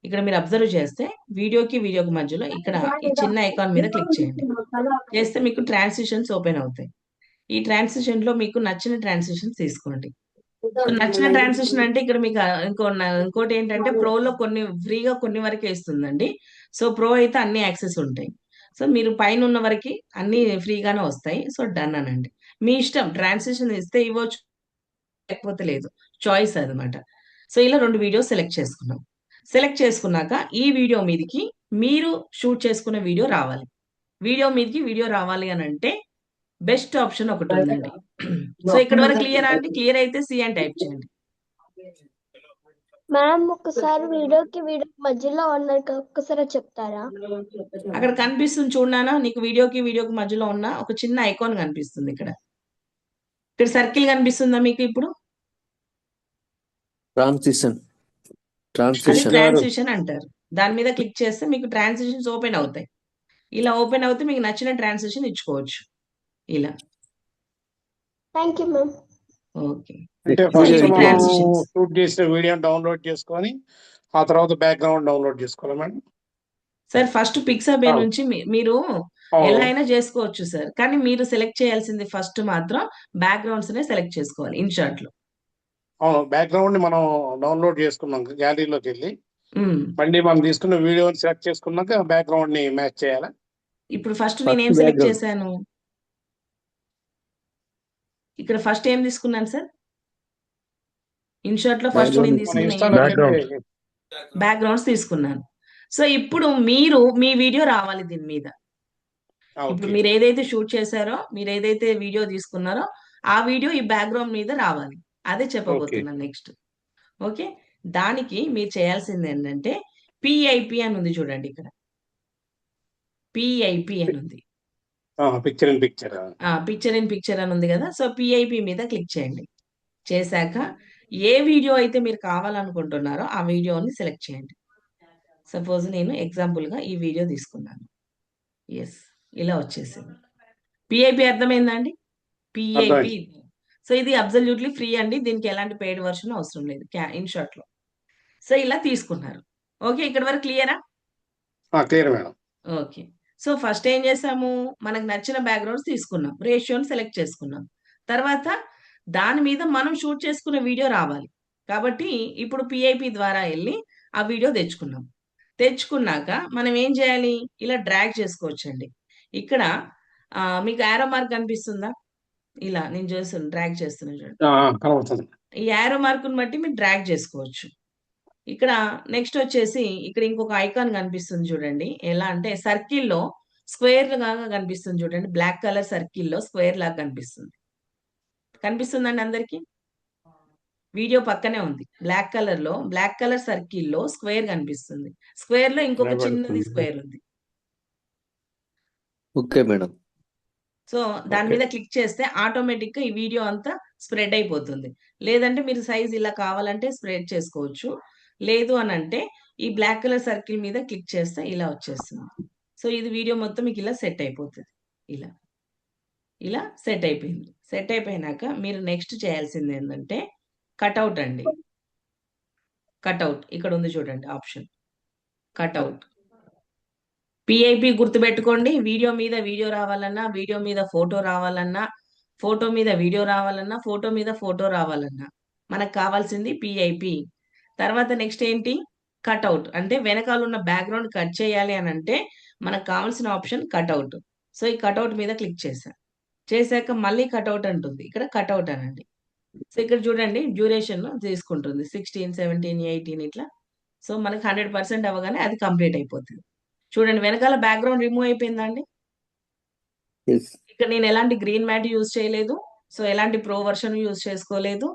ఇక్కడ మీరు అబ్జర్వ్ చేస్తే వీడియోకి మధ్యలో ఇక్కడ ఈ చిన్న ఐకాన్ మీద క్లిక్ చేయండి. చేస్తే మీకు ట్రాన్సిషన్స్ ఓపెన్ అవుతాయి. ఈ ట్రాన్సిషన్ లో మీకు నచ్చిన ట్రాన్సిషన్ తీసుకోండి. నచ్చిన ట్రాన్సిషన్ అంటే ఇక్కడ మీకు ఇంకోటి ఏంటంటే ప్రోలో కొన్ని ఫ్రీగా కొన్ని వరకే ఇస్తుందండి. సో ప్రో అయితే అన్ని యాక్సెస్ ఉంటాయి. సో మీరు పైన ఉన్న వరకు అన్ని ఫ్రీగానే వస్తాయి. సో డన్ అనండి, మీ ఇష్టం. ట్రాన్సిషన్ ఇస్తే ఇవ్వచ్చు, లేకపోతే లేదు, చాయిస్ అన్నమాట. సో ఇలా 2 వీడియోస్ సెలెక్ట్ చేసుకున్నాం. సెలెక్ట్ చేసుకున్నాక ఈ వీడియో మీదకి మీరు షూట్ చేసుకున్న వీడియో రావాలి. వీడియో రావాలి అని అంటే బెస్ట్ ఆప్షన్ ఒకటి ఉందండి. సో ఇక్కడ వరకు క్లియర్ అండి? క్లియర్ అయితే సి అని టైప్ చేయండి. మ్యామ్ ఒకసారి వీడియోకి మధ్యలో ఉన్నది ఒక్కసారి చెప్తారా? అక్కడ కనిపిస్తుంది చూడనా, నీకు వీడియోకి మధ్యలో ఉన్న ఒక చిన్న ఐకాన్ కనిపిస్తుంది. ఇక్కడ సర్కిల్ కనిపిస్తుందా మీకు? ఇప్పుడు ట్రాన్సిషన్ అంటారు. దాని మీద క్లిక్ చేస్తే మీకు ట్రాన్సిషన్స్ ఓపెన్ అవుతాయి. ఇలా ఓపెన్ అవుతే మీకు నచ్చిన ట్రాన్సిషన్ ఇచ్చుకోవచ్చు ఇలా. Thank you ma'am. ఓకే, అంటే ఫస్ట్ మనం షూట్ చేసిన వీడియో డౌన్లోడ్ చేసుకొని ఆ తర్వాత బ్యాక్గ్రౌండ్ డౌన్లోడ్ చేసుకోవాలి మేడం. సార్ ఫస్ట్ పిక్సాబే నుంచి మీరు ఎలా అయినా చేసుకోవచ్చు సార్, కానీ మీరు సెలెక్ట్ చేయాల్సింది ఫస్ట్ మాత్రం బ్యాక్గ్రౌండ్స్ నే సెలెక్ట్ చేసుకోవాలి ఇన్షార్ట్ లో. అవును, బ్యాక్గ్రౌండ్ ని మనం డౌన్లోడ్ చేసుకున్నాం గ్యాలరీలోకి వెళ్ళి మళ్ళీ మనం తీసుకున్న వీడియోని సెలెక్ట్ చేసుకున్నాక బ్యాక్గ్రౌండ్ ని మ్యాచ్ చేయాలా? ఇప్పుడు ఫస్ట్ నేను ఏం సెలెక్ట్ చేశాను, ఇక్కడ ఫస్ట్ ఏం తీసుకున్నాను సార్, ఇన్షార్ట్ లో ఫస్ట్ నేను తీసుకున్నాను బ్యాక్గ్రౌండ్స్ తీసుకున్నాను. సో ఇప్పుడు మీరు మీ వీడియో రావాలి దీని మీద. ఇప్పుడు మీరు ఏదైతే షూట్ చేశారో, మీరు ఏదైతే వీడియో తీసుకున్నారో ఆ వీడియో ఈ బ్యాక్గ్రౌండ్ మీద రావాలి. అదే చెప్పబోతున్నాను నెక్స్ట్. ఓకే, దానికి మీరు చేయాల్సింది ఏంటంటే పిఐపి అని ఉంది చూడండి, ఇక్కడ పిఐపి అని ఉంది. Picture in picture. Picture in picture అని ఉంది కదా. సో పిఐపి మీద క్లిక్ చేయండి. చేశాక ఏ వీడియో అయితే మీరు కావాలనుకుంటున్నారో ఆ వీడియోని సెలెక్ట్ చేయండి. సపోజ్ నేను ఎగ్జాంపుల్గా ఈ వీడియో తీసుకున్నాను. ఎస్, ఇలా వచ్చేసింది. పిఐపి అర్థమైందా అండి? పిఐపి. సో ఇది అబ్సల్యూట్లీ ఫ్రీ అండి. దీనికి ఎలాంటి పెయిడ్ వర్షన్ అవసరం లేదు ఇన్ షార్ట్ లో. సో ఇలా తీసుకున్నారు. ఓకే, ఇక్కడ వరకు క్లియరా? Clear madam. Okay. So first ఏం చేసాము, మనకు నచ్చిన బ్యాక్గ్రౌండ్స్ తీసుకున్నాం, రేషియోని సెలెక్ట్ చేసుకున్నాం. తర్వాత దాని మీద మనం షూట్ చేసుకున్న వీడియో రావాలి కాబట్టి ఇప్పుడు పిఐపి ద్వారా వెళ్ళి ఆ వీడియో తెచ్చుకున్నాం. తెచ్చుకున్నాక మనం ఏం చేయాలి, ఇలా డ్రాగ్ చేసుకోవచ్చండి. ఇక్కడ మీకు యారో మార్క్ కనిపిస్తుందా? ఇలా నేను చేస్తాను, డ్రాగ్ చేస్తున్నా చూడండి. ఈ యారో మార్కుని బట్టి మీరు డ్రాగ్ చేసుకోవచ్చు. ఇక్కడ నెక్స్ట్ వచ్చేసి ఇక్కడ ఇంకొక ఐకాన్ కనిపిస్తుంది చూడండి. ఎలా అంటే సర్కిల్లో స్క్వేర్ లాగా కనిపిస్తుంది చూడండి. బ్లాక్ కలర్ సర్కిల్లో స్క్వేర్ లాగా కనిపిస్తుంది. కనిపిస్తుందండి అందరికి? వీడియో పక్కనే ఉంది. బ్లాక్ కలర్ సర్కిల్లో స్క్వేర్ కనిపిస్తుంది. స్క్వేర్ లో ఇంకొక చిన్నది స్క్వేర్ ఉంది. Okay madam. సో దాని మీద క్లిక్ చేస్తే ఆటోమేటిక్ గా ఈ వీడియో అంతా స్ప్రెడ్ అయిపోతుంది. లేదంటే మీరు సైజ్ ఇలా కావాలంటే స్ప్రెడ్ చేసుకోవచ్చు. లేదు అని అంటే ఈ బ్లాక్ కలర్ సర్కిల్ మీద క్లిక్ చేస్తే ఇలా వచ్చేస్తుంది. సో ఇది వీడియో మొత్తం మీకు ఇలా సెట్ అయిపోతుంది. ఇలా సెట్ అయిపోయింది. సెట్ అయిపోయినాక మీరు నెక్స్ట్ చేయాల్సింది ఏంటంటే కట్అవుట్ అండి. కట్అవుట్ ఇక్కడ ఉంది చూడండి ఆప్షన్, కట్అవుట్. పిఐపి గుర్తుపెట్టుకోండి. వీడియో మీద వీడియో రావాలన్నా, వీడియో మీద ఫోటో రావాలన్నా, ఫోటో మీద వీడియో రావాలన్నా, ఫోటో మీద ఫోటో రావాలన్నా మనకు కావాల్సింది పిఐపి. తర్వాత నెక్స్ట్ ఏంటి, కట్అవుట్. అంటే వెనకాల ఉన్న బ్యాక్గ్రౌండ్ కట్ చేయాలి అని అంటే మనకు కావాల్సిన ఆప్షన్ కట్అవుట్. సో ఈ కట్అవుట్ మీద క్లిక్ చేశాక మళ్ళీ కట్అవుట్ అంటుంది. ఇక్కడ కట్అవుట్ అనండి. సో ఇక్కడ చూడండి డ్యూరేషన్ తీసుకుంటుంది 16, 17, 18 ఇట్లా. సో మనకి 100% అవ్వగానే అది కంప్లీట్ అయిపోతుంది. చూడండి వెనకాల బ్యాక్గ్రౌండ్ రిమూవ్ అయిపోయిందా అండి? ఇక్కడ నేను ఎలాంటి గ్రీన్ మ్యాట్ యూజ్ చేయలేదు. సో ఎలాంటి ప్రో వర్షన్ యూజ్ చేసుకోలేదు.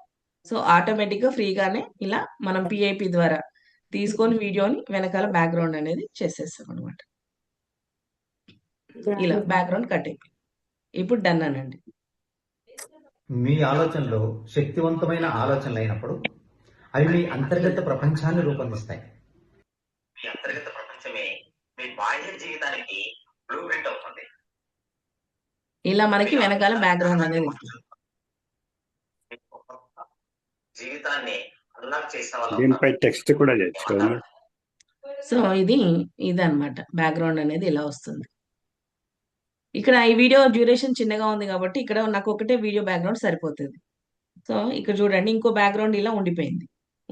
సో ఆటోమేటిక్ గా ఫ్రీగానే ఇలా మనం పిఐపి ద్వారా తీసుకొని వీడియోని వెనకాల బ్యాక్గ్రౌండ్ అనేది చేసేస్తాం అనమాట. ఇలా బ్యాక్గ్రౌండ్ కట్ అయిపోయింది. ఇప్పుడు డన్ అనండి. మీ ఆలోచనలు శక్తివంతమైన ఆలోచనలు అయినప్పుడు అవి మీ అంతర్గత ప్రపంచాన్ని రూపొందిస్తాయి. మీ అంతర్గత ప్రపంచమే మీ బాహ్య జీవితానికి బ్లూ ప్రింట్ అవుతుంది. ఇలా మనకి వెనకాల బ్యాక్గ్రౌండ్ అనేది జీవితాన్ని అన్లాక్ చేసిన వాళ్ళు. దీనిపై టెక్స్ట్ కూడా చేసుకోవాలి. సో ఇదన్నమాట బ్యాక్గ్రౌండ్ అనేది ఇలా వస్తుంది. ఇక్కడ ఈ వీడియో డ్యూరేషన్ చిన్నగా ఉంది కాబట్టి ఇక్కడ నాకు ఒకటే వీడియో బ్యాక్గ్రౌండ్ సరిపోతుంది. సో ఇక్కడ చూడండి ఇంకో బ్యాక్గ్రౌండ్ ఇలా ఉండిపోయింది.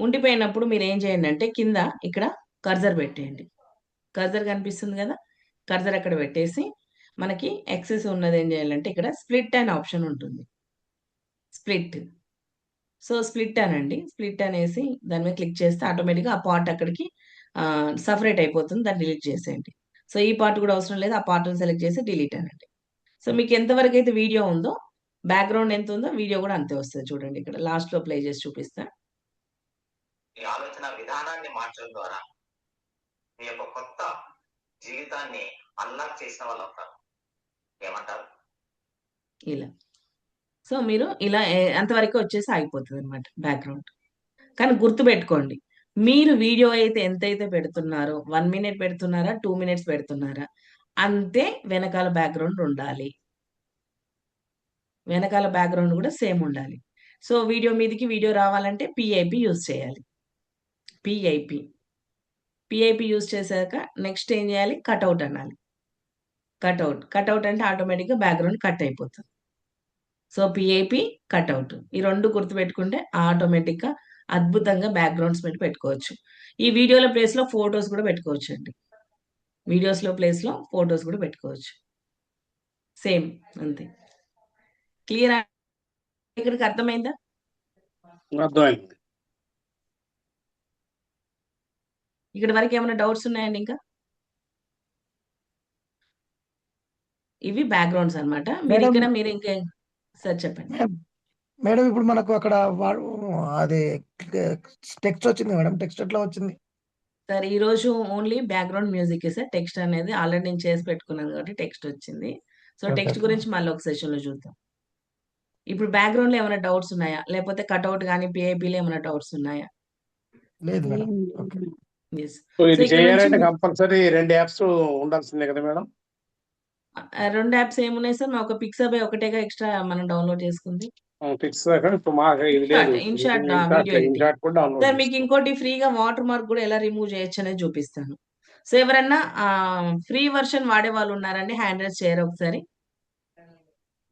ఉండిపోయినప్పుడు మీరు ఏం చేయండి అంటే కింద ఇక్కడ కర్జర్ పెట్టేయండి. కర్జర్ కనిపిస్తుంది కదా, కర్జర్ అక్కడ పెట్టేసి మనకి ఎక్సెస్ ఉన్నది ఏం చేయాలంటే ఇక్కడ స్ప్లిట్ అనే ఆప్షన్ ఉంటుంది. స్ప్లిట్. సో స్ప్లిట్ అనండి. స్ప్లిట్ అనేసి దాని మీద క్లిక్ చేస్తే ఆటోమేటిక్గా ఆ పార్ట్ అక్కడికి సపరేట్ అయిపోతుంది. దాన్ని డిలీట్ చేసేయండి. సో ఈ పార్ట్ కూడా అవసరం లేదు. ఆ పార్ట్ని సెలెక్ట్ చేసి డిలీట్ అనండి. సో మీకు ఎంతవరకు అయితే వీడియో ఉందో బ్యాక్గ్రౌండ్ ఎంత ఉందో వీడియో కూడా అంతే వస్తుంది. చూడండి ఇక్కడ లాస్ట్ లో ప్లే చేసి చూపిస్తా. మీ ఆలోచన విధానాన్ని మార్చడం ద్వారా మీ యొక్క కొత్త జీవితాన్ని అన్లాక్ చేసిన వాళ్ళు అవుతారు. ఏమంటారు? ఇలా. సో మీరు ఇలా అంతవరకు వచ్చేసి ఆగిపోతుంది అనమాట బ్యాక్గ్రౌండ్. కానీ గుర్తుపెట్టుకోండి, మీరు వీడియో అయితే ఎంతైతే పెడుతున్నారో 1 minute పెడుతున్నారా, 2 minutes పెడుతున్నారా అంతే వెనకాల బ్యాక్గ్రౌండ్ ఉండాలి. వెనకాల బ్యాక్గ్రౌండ్ కూడా సేమ్ ఉండాలి. సో వీడియో మీదకి వీడియో రావాలంటే పిఐపి యూజ్ చేయాలి. పిఐపి యూజ్ చేశాక నెక్స్ట్ ఏం చేయాలి, కట్అవుట్ అనాలి. కట్అవుట్ అంటే ఆటోమేటిక్గా బ్యాక్గ్రౌండ్ కట్ అయిపోతుంది. సో పిఐపి కట్అవుట్ ఈ రెండు గుర్తుపెట్టుకుంటే ఆటోమేటిక్గా అద్భుతంగా బ్యాక్గ్రౌండ్స్ పెట్టుకోవచ్చు. ఈ వీడియోల ప్లేస్ లో ఫొటోస్ కూడా పెట్టుకోవచ్చు అండి. వీడియోస్లో ప్లేస్ లో ఫొటోస్ కూడా పెట్టుకోవచ్చు. సేమ్ అంతే. క్లియర్? ఇక్కడికి అర్థమైందా? అర్థమైంది. ఇక్కడ వరకు ఏమైనా డౌట్స్ ఉన్నాయండి? ఇంకా ఇవి బ్యాక్గ్రౌండ్స్ అన్నమాట. మీరు ఇక్కడ మీరు ఇంకా సార్ చెప్పండి మేడం. ఇప్పుడు మనకు అక్కడ అది టెక్స్ట్ వచ్చింది మేడం. టెక్స్ట్ ఎట్లా వచ్చింది సార్? ఈ రోజు only background music sir. Text అనేది ఆల్రెడీ నేను చేసి పెట్టుకున్నాను కాబట్టి టెక్స్ట్ వచ్చింది. సో ఓకే టెక్స్ట్ అక్క. గురించి మళ్ళీ ఒక సెషన్ లో చూద్దాం. ఇప్పుడు బ్యాక్గ్రౌండ్ లో ఏమైనా డౌట్స్ ఉన్నాయా, లేకపోతే కట్అవుట్ కానీ పిఐపిలో ఏమైనా డౌట్స్ ఉన్నాయా? లేదు madam. Okay. Yes. So so ఇది ఇక్కడ నుంచి చేయాలంటే కంపల్సరీ 2 యాప్స్ ఉండాల్సిందే కదా మేడం? 2 యాప్స్ ఏమున్నాయి సార్? ఒక పిక్సాబే ఒకటేగా ఎక్స్ట్రా మనం డౌన్లోడ్ చేసుకుంది. ఫిక్స్ ఇప్పుడు మాకు ఇది లేదు. INSAT video editing. ఇన్షాట్ కూడా డౌన్లోడ్ సార్ మీకు చేసుకో. ఇంకోటి ఫ్రీగా వాటర్ మార్క్ కూడా ఎలా రిమూవ్ చేయొచ్చు అనేది చూపిస్తాను. సో ఎవరన్నా ఫ్రీ వర్షన్ వాడే వాళ్ళు ఉన్నారండి, హ్యాండ్ రైజ్ చేయరు ఒకసారి.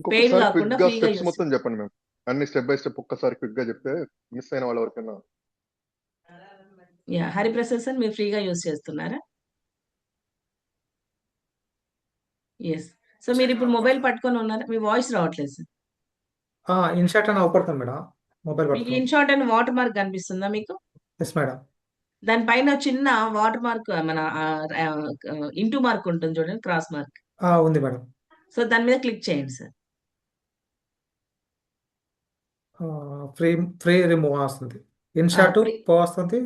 పెయిడ్ ఇంకొకసారి క్విక్ కాకుండా గా ఫ్రీగా స్టెప్స్ యూస్. మొత్తం చెప్పండి మ్యామ్. అన్ని స్టెప్ బై స్టెప్ ఒక్కసారి క్విక్ గా చెప్తే మిస్ అయిన వాళ్ళ వరకైనా. యా హరిప్రసాద్ సార్ మీరు ఫ్రీగా యూస్ చేస్తున్నారా? ఎస్. సో మీరు ఇప్పుడు మొబైల్ పట్టుకొని ఉన్నారా? మీ వాయిస్ రావట్లేదు సార్. ఇన్షాట్ అని అవపడుతుంది మేడం. మొబైల్ మీకు పట్టుకుని. ఇన్షాట్ అని వాటర్ మార్క్ కనిపిస్తుందా మీకు? Yes madam. దానిపైన చిన్న వాటర్ మార్క్ మన ఇంటూ మార్క్ ఉంటుంది చూడండి, క్రాస్ మార్క్. ఉంది మేడం. సో దాని మీద క్లిక్ చేయండి సార్. ఫ్రీ ఫ్రీ రిమూవ్ వస్తుంది. ఇన్షాట్ ఫ్రీ వస్తుంది.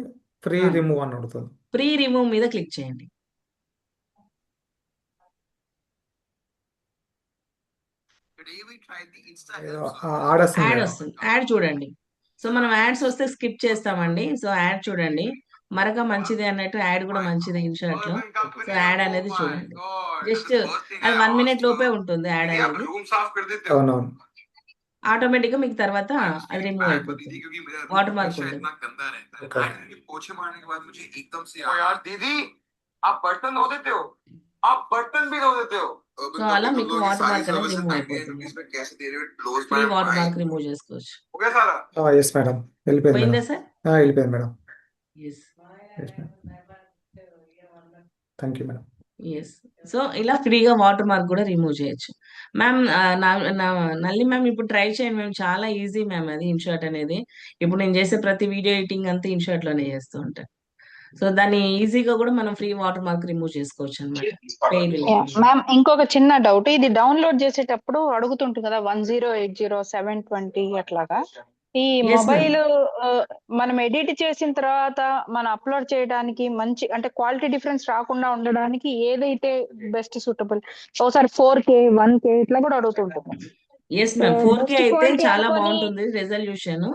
ఫ్రీ రిమూవ్ అని అడుగుతుంది. ఫ్రీ రిమూవ్ మీద క్లిక్ చేయండి. యాడ్ వస్తుంది యాడ్ మేడం. వస్తుంది. యాడ్ చూడండి. సో మనం యాడ్స్ వస్తే స్కిప్ చేస్తామండి. సో యాడ్ చూడండి. మరొక మంచిది అన్నట్టు యాడ్ కూడా మంచిది ఇన్షాట్ లో. సో యాడ్ అనేది చూడండి. జస్ట్ అది 1 మినిట్ లోపే ఉంటుంది యాడ్ అనేది. అవునవును. ఆటోమేటిక్ గా మీకు తర్వాత అది రిమూవ్ అయిపోతుంది. వాటర్ మార్క్ ఉంటుంది. ఓకే. पोछे मारने के बाद मुझे एकदम से यार दीदी आप बर्तन धो देते हो, आप बर्तन भी धो देते हो। సో అలా మీకు వాటర్ మార్క్ అనేది రిమూవ్ అయిపోతుంది. कैसे दे रहे हो? Blows free my water mind. Mark remove చేసుకోవచ్చు. हो गया सारा? Yes madam. వెళ్ళిపోయింది పోయిందా మేడం. సార్? వెళ్ళిపోయింది madam. Yes. Yes madam. Thank you madam. Yes. So ఇలా ఫ్రీగా వాటర్ మార్క్ కూడా రిమూవ్ చేయొచ్చు. మ్యామ్ నల్లి మ్యామ్ ఇప్పుడు ట్రై చేయండి మ్యామ్, చాలా ఈజీ మ్యామ్ అది ఇన్షాట్ అనేది. ఇప్పుడు నేను చేసే ప్రతి వీడియో ఎడిటింగ్ అంతా ఇన్షాట్ లోనే చేస్తూ ఉంటాను. సో దాన్ని ఈజీగా కూడా మనం ఫ్రీ వాటర్ మార్క్ రిమూవ్ చేసుకోవచ్చు అనమాట. పెయిడ్ మ్యామ్ ఇంకొక చిన్న డౌట్, ఇది డౌన్లోడ్ చేసేటప్పుడు అడుగుతుంటుంది కదా 1080 720 అట్లాగా. ఈ ఎస్ మ్యామ్. మొబైల్ మనం ఎడిట్ చేసిన తర్వాత మనం అప్లోడ్ చేయడానికి మంచి అంటే క్వాలిటీ డిఫరెన్స్ రాకుండా ఉండడానికి ఏదైతే బెస్ట్ సూటబుల్? ఒకసారి 4K 1K ఇట్లా కూడా అడుగుతుంటుంది. Yes ma'am. 4K బెస్ట్ అయితే క్వాలిటీ చాలా అనుకొని బాగుంటుంది రెజల్యూషన్.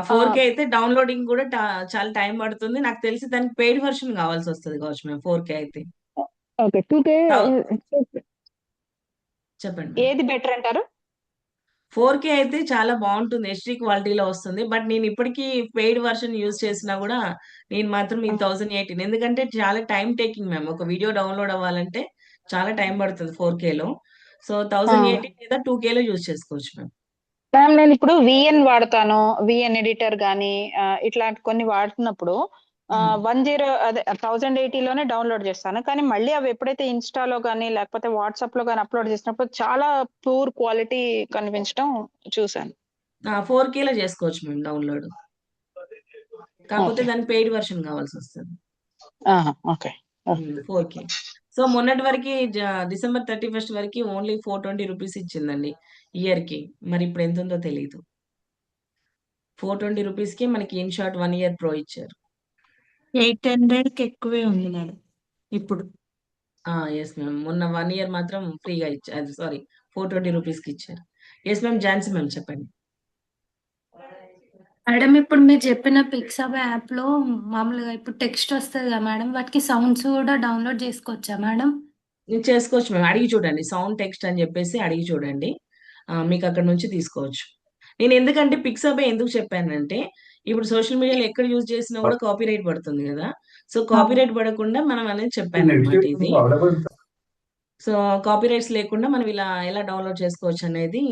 4K అయితే డౌన్లోడింగ్ కూడా చాలా టైం పడుతుంది. నాకు తెలిసి దానికి పెయిడ్ వర్షన్ కావాల్సి వస్తుంది కావచ్చు మ్యామ్ 4K అయితే. ఓకే 2K చెప్పండి. ఏది బెటర్ అంటారు? 4K అయితే చాలా బాగుంటుంది, హెచ్డి క్వాలిటీలో వస్తుంది. బట్ నేను ఇప్పటికీ పెయిడ్ వర్షన్ యూజ్ చేసినా కూడా నేను మాత్రం ఈ 1018, ఎందుకంటే చాలా టైం టేకింగ్ మ్యామ్. ఒక వీడియో డౌన్లోడ్ అవ్వాలంటే చాలా టైం పడుతుంది 4K లో. సో 1018 లేదా 2K లో యూజ్ చేసుకోవచ్చు మ్యామ్. మ్యామ్ నేను ఇప్పుడు విఎన్ వాడతాను, విఎన్ ఎడిటర్ కానీ ఇట్లాంటి కొన్ని వాడుతున్నప్పుడు 1080 లోనే డౌన్లోడ్ చేస్తాను. కానీ మళ్ళీ అవి ఎప్పుడైతే ఇన్స్టాలో కానీ లేకపోతే వాట్సాప్ లో కానీ అప్లోడ్ చేసినప్పుడు చాలా పూర్ క్వాలిటీ కనిపించడం చూసాను. 4K లో చేసుకోవచ్చు మేము డౌన్లోడ్, కాకపోతే ఓకే. దానికి పెయిడ్ వర్షన్ కావాల్సి వస్తుంది. ఓకే. 4K. సో మొన్నటి వరకు December 31st వరకు ఓన్లీ 420 రూపీస్ ఇచ్చిందండి ఇయర్ కి. మరి ఇప్పుడు ఎంత ఉందో తెలియదు. 420 రూపీస్ కి మనకి ఇన్షాట్ 1 year ప్రో ఇచ్చారు. 800కి ఎక్కువే ఉంది మేడం ఇప్పుడు. Yes ma'am. మొన్న 1 year మాత్రం ఫ్రీగా ఇచ్చారు. సారీ 420 రూపీస్ కి ఇచ్చారు. Yes ma'am. ఝాన్సీ మ్యామ్ చెప్పండి. మేడం ఇప్పుడు మీరు చెప్పిన పిక్సాబ్ యాప్ లో మామూలుగా ఇప్పుడు టెక్స్ట్ వస్తుంది కదా మేడం, వాటికి సౌండ్స్ కూడా డౌన్లోడ్ చేసుకోవచ్చా మేడం? మీరు చేసుకోవచ్చు మ్యామ్. అడిగి చూడండి, సౌండ్ టెక్స్ట్ అని చెప్పేసి అడిగి చూడండి. మీకు అక్కడ నుంచి తీసుకోవచ్చు. నేను ఎందుకంటే పిక్సాబే ఎందుకు చెప్పానంటే, ఇప్పుడు సోషల్ మీడియాలో ఎక్కడ యూజ్ చేసినా కూడా కాపీ రైట్ పడుతుంది కదా. సో కాపీ రైట్ పడకుండా మనం అనేది చెప్పాను అనమాట ఇది. సో కాపీ రైట్స్ లేకుండా మనం ఇలా ఎలా డౌన్లోడ్ చేసుకోవచ్చు అనేది,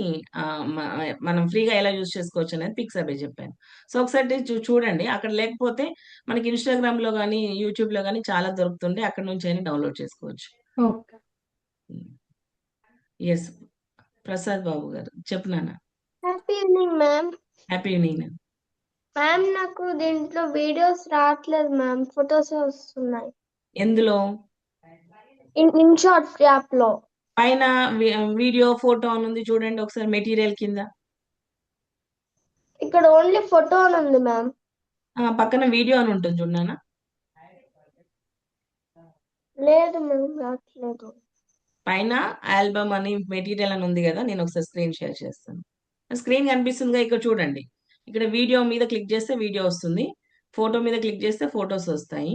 మనం ఫ్రీగా ఎలా యూజ్ చేసుకోవచ్చు అనేది పిక్సాబే చెప్పాను. సో ఒకసారి చూడండి. అక్కడ లేకపోతే మనకి ఇన్స్టాగ్రామ్ లో కానీ యూట్యూబ్ లో కానీ చాలా దొరుకుతుండే, అక్కడ నుంచి అయినా డౌన్లోడ్ చేసుకోవచ్చు. ఓకే. ఎస్. ప్రసాద్ బాబు గారు చెప్పు నాన్న. Happy evening ma'am. Happy evening. Ma'am నాకు దీంట్లో వీడియోస్ రావట్లేదు మ్యామ్, ఫొటోస్ వస్తున్నాయి. ఎందులో? ఇన్షాట్ యాప్ లో పైన వీడియో ఫోటో అని ఉంది చూడండి ఒకసారి, మెటీరియల్ కింద. ఇక్కడ ఓన్లీ ఫోటో అని ఉంది మ్యామ్. పక్కన వీడియో అని ఉంటుంది చూడనా. లేదు మ్యామ్ రావట్లేదు. పైన ఆల్బమ్ అని మెటీరియల్ అని ఉంది కదా, నేను ఒకసారి స్క్రీన్ షేర్ చేస్తాను. స్క్రీన్ కనిపిస్తుందిగా, ఇక్కడ చూడండి. ఇక్కడ వీడియో మీద క్లిక్ చేస్తే వీడియో వస్తుంది, ఫోటో మీద క్లిక్ చేస్తే ఫొటోస్ వస్తాయి.